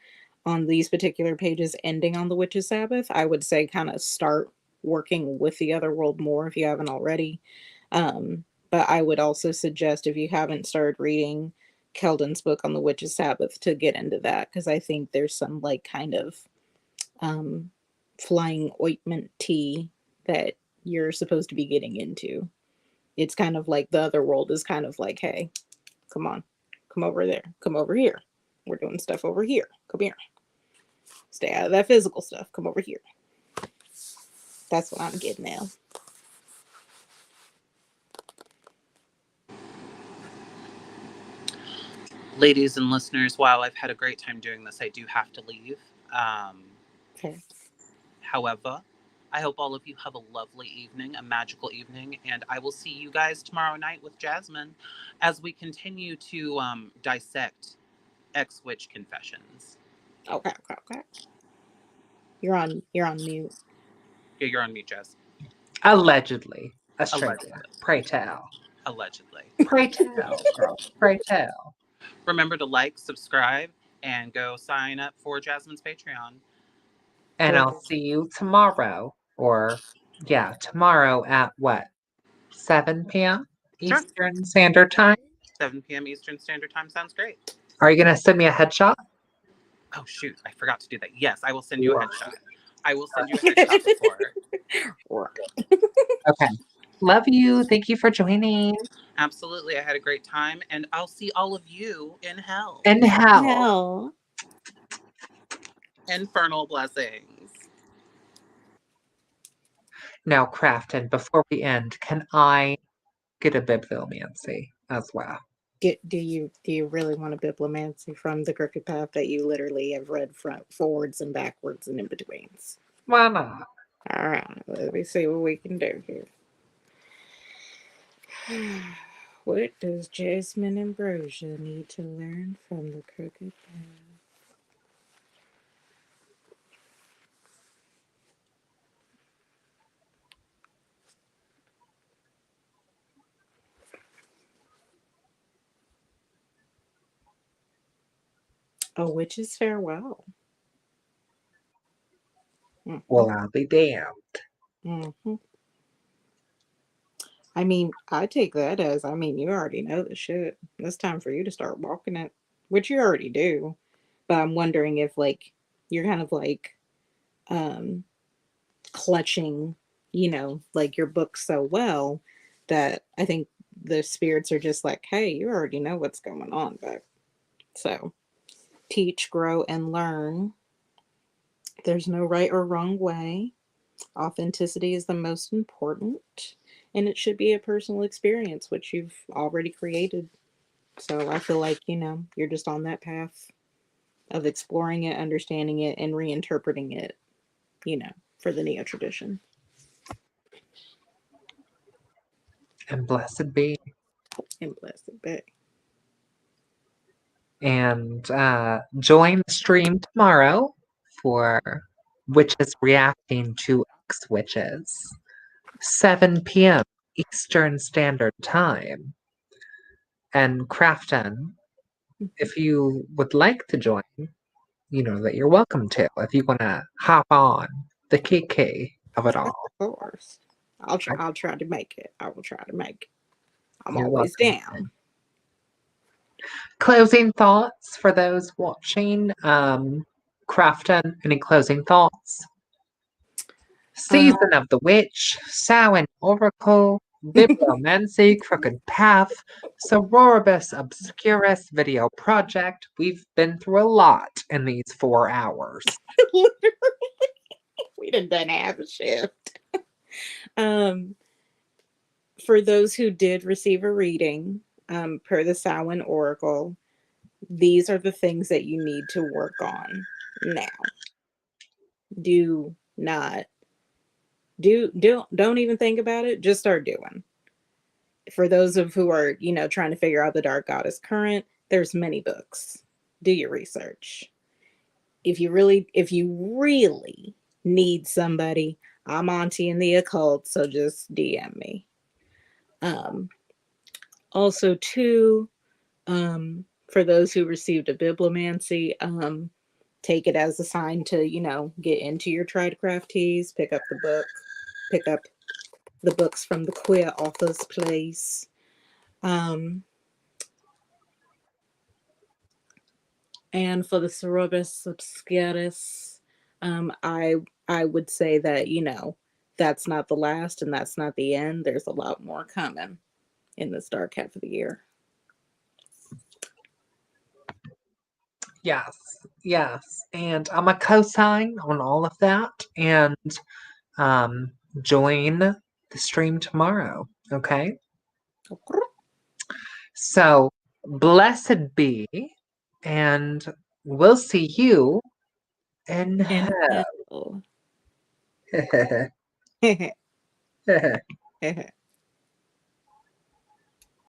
on these particular pages, ending on the Witch's Sabbath, I would say kind of start working with the otherworld more if you haven't already. But I would also suggest, if you haven't started reading Keldon's book on the Witch's Sabbath, to get into that, because I think there's some like kind of flying ointment tea that you're supposed to be getting into. It's kind of like the other world is kind of like, hey, come on, come over there, come over here. We're doing stuff over here. Come here. Stay out of that physical stuff. Come over here. That's what I'm getting now. Ladies and listeners, while I've had a great time doing this, I do have to leave. Okay. However, I hope all of you have a lovely evening, a magical evening, and I will see you guys tomorrow night with Jasmine as we continue to dissect Ex-Witch Confessions. Okay. You're on mute. Yeah, you're on mute, Jess. Allegedly. Australia. Allegedly. Pray tell. Allegedly. Pray tell, girl. Pray tell. Remember to like, subscribe, and go sign up for Jasmine's Patreon. And I'll see you tomorrow. Or, yeah, tomorrow at what? 7 p.m. Sure. Eastern Standard Time? 7 p.m. Eastern Standard Time sounds great. Are you going to send me a headshot? Oh, shoot. I forgot to do that. Yes, I will send you a headshot. I will send you a headshot before. Okay. Love you. Thank you for joining. Absolutely. I had a great time, and I'll see all of you in hell. In hell. Hell. Infernal blessings. Now, Crafton, before we end, can I get a bibliomancy as well? Do you really want a bibliomancy from the Crooked Path that you literally have read forwards and backwards and in betweens? Why not? All right, let me see what we can do here. What does Jasmine Ambrosia need to learn from the Crooked Path? A witch's farewell. Well, I'll be damned. Mm-hmm. I mean, I take that as, you already know the shit. It's time for you to start walking it, which you already do. But I'm wondering if, like, you're kind of like clutching, like your book so well that I think the spirits are just like, hey, you already know what's going on, but so teach, grow, and learn. There's no right or wrong way. Authenticity is the most important, and it should be a personal experience, which you've already created. So I feel like, you're just on that path of exploring it, understanding it, and reinterpreting it, for the neo tradition. And blessed be. And blessed be. And join the stream tomorrow for Witches Reacting to X Witches, 7 p.m. Eastern Standard Time. And Crafton, if you would like to join, you know that you're welcome to. If you want to hop on the kiki of it all. Of course. I'll try to make it. I will try to make it. I'm You're always welcome. down. Closing thoughts for those watching. Crafton, any closing thoughts? Season of the Witch, Samhain Oracle, Bibliomancy, Crooked Path, Sororibus Obscurus video project. We've been through a lot in these 4 hours. Literally. We done half a shift. For those who did receive a reading, per the Samhain Oracle, these are the things that you need to work on now. Don't even think about it. Just start doing. For those of who are, trying to figure out the Dark Goddess current, there's many books. Do your research. If you really need somebody, I'm Auntie in the occult, so just DM me. Also, too, for those who received a bibliomancy, take it as a sign to, get into your try-to-crafties, pick up the books from the queer author's place. And for the Sororibus Obscurus, I would say that, that's not the last and that's not the end. There's a lot more coming in this dark half of the year. Yes. And I'm a cosign on all of that. And join the stream tomorrow. Okay. So blessed be, and we'll see you in hell. Hell.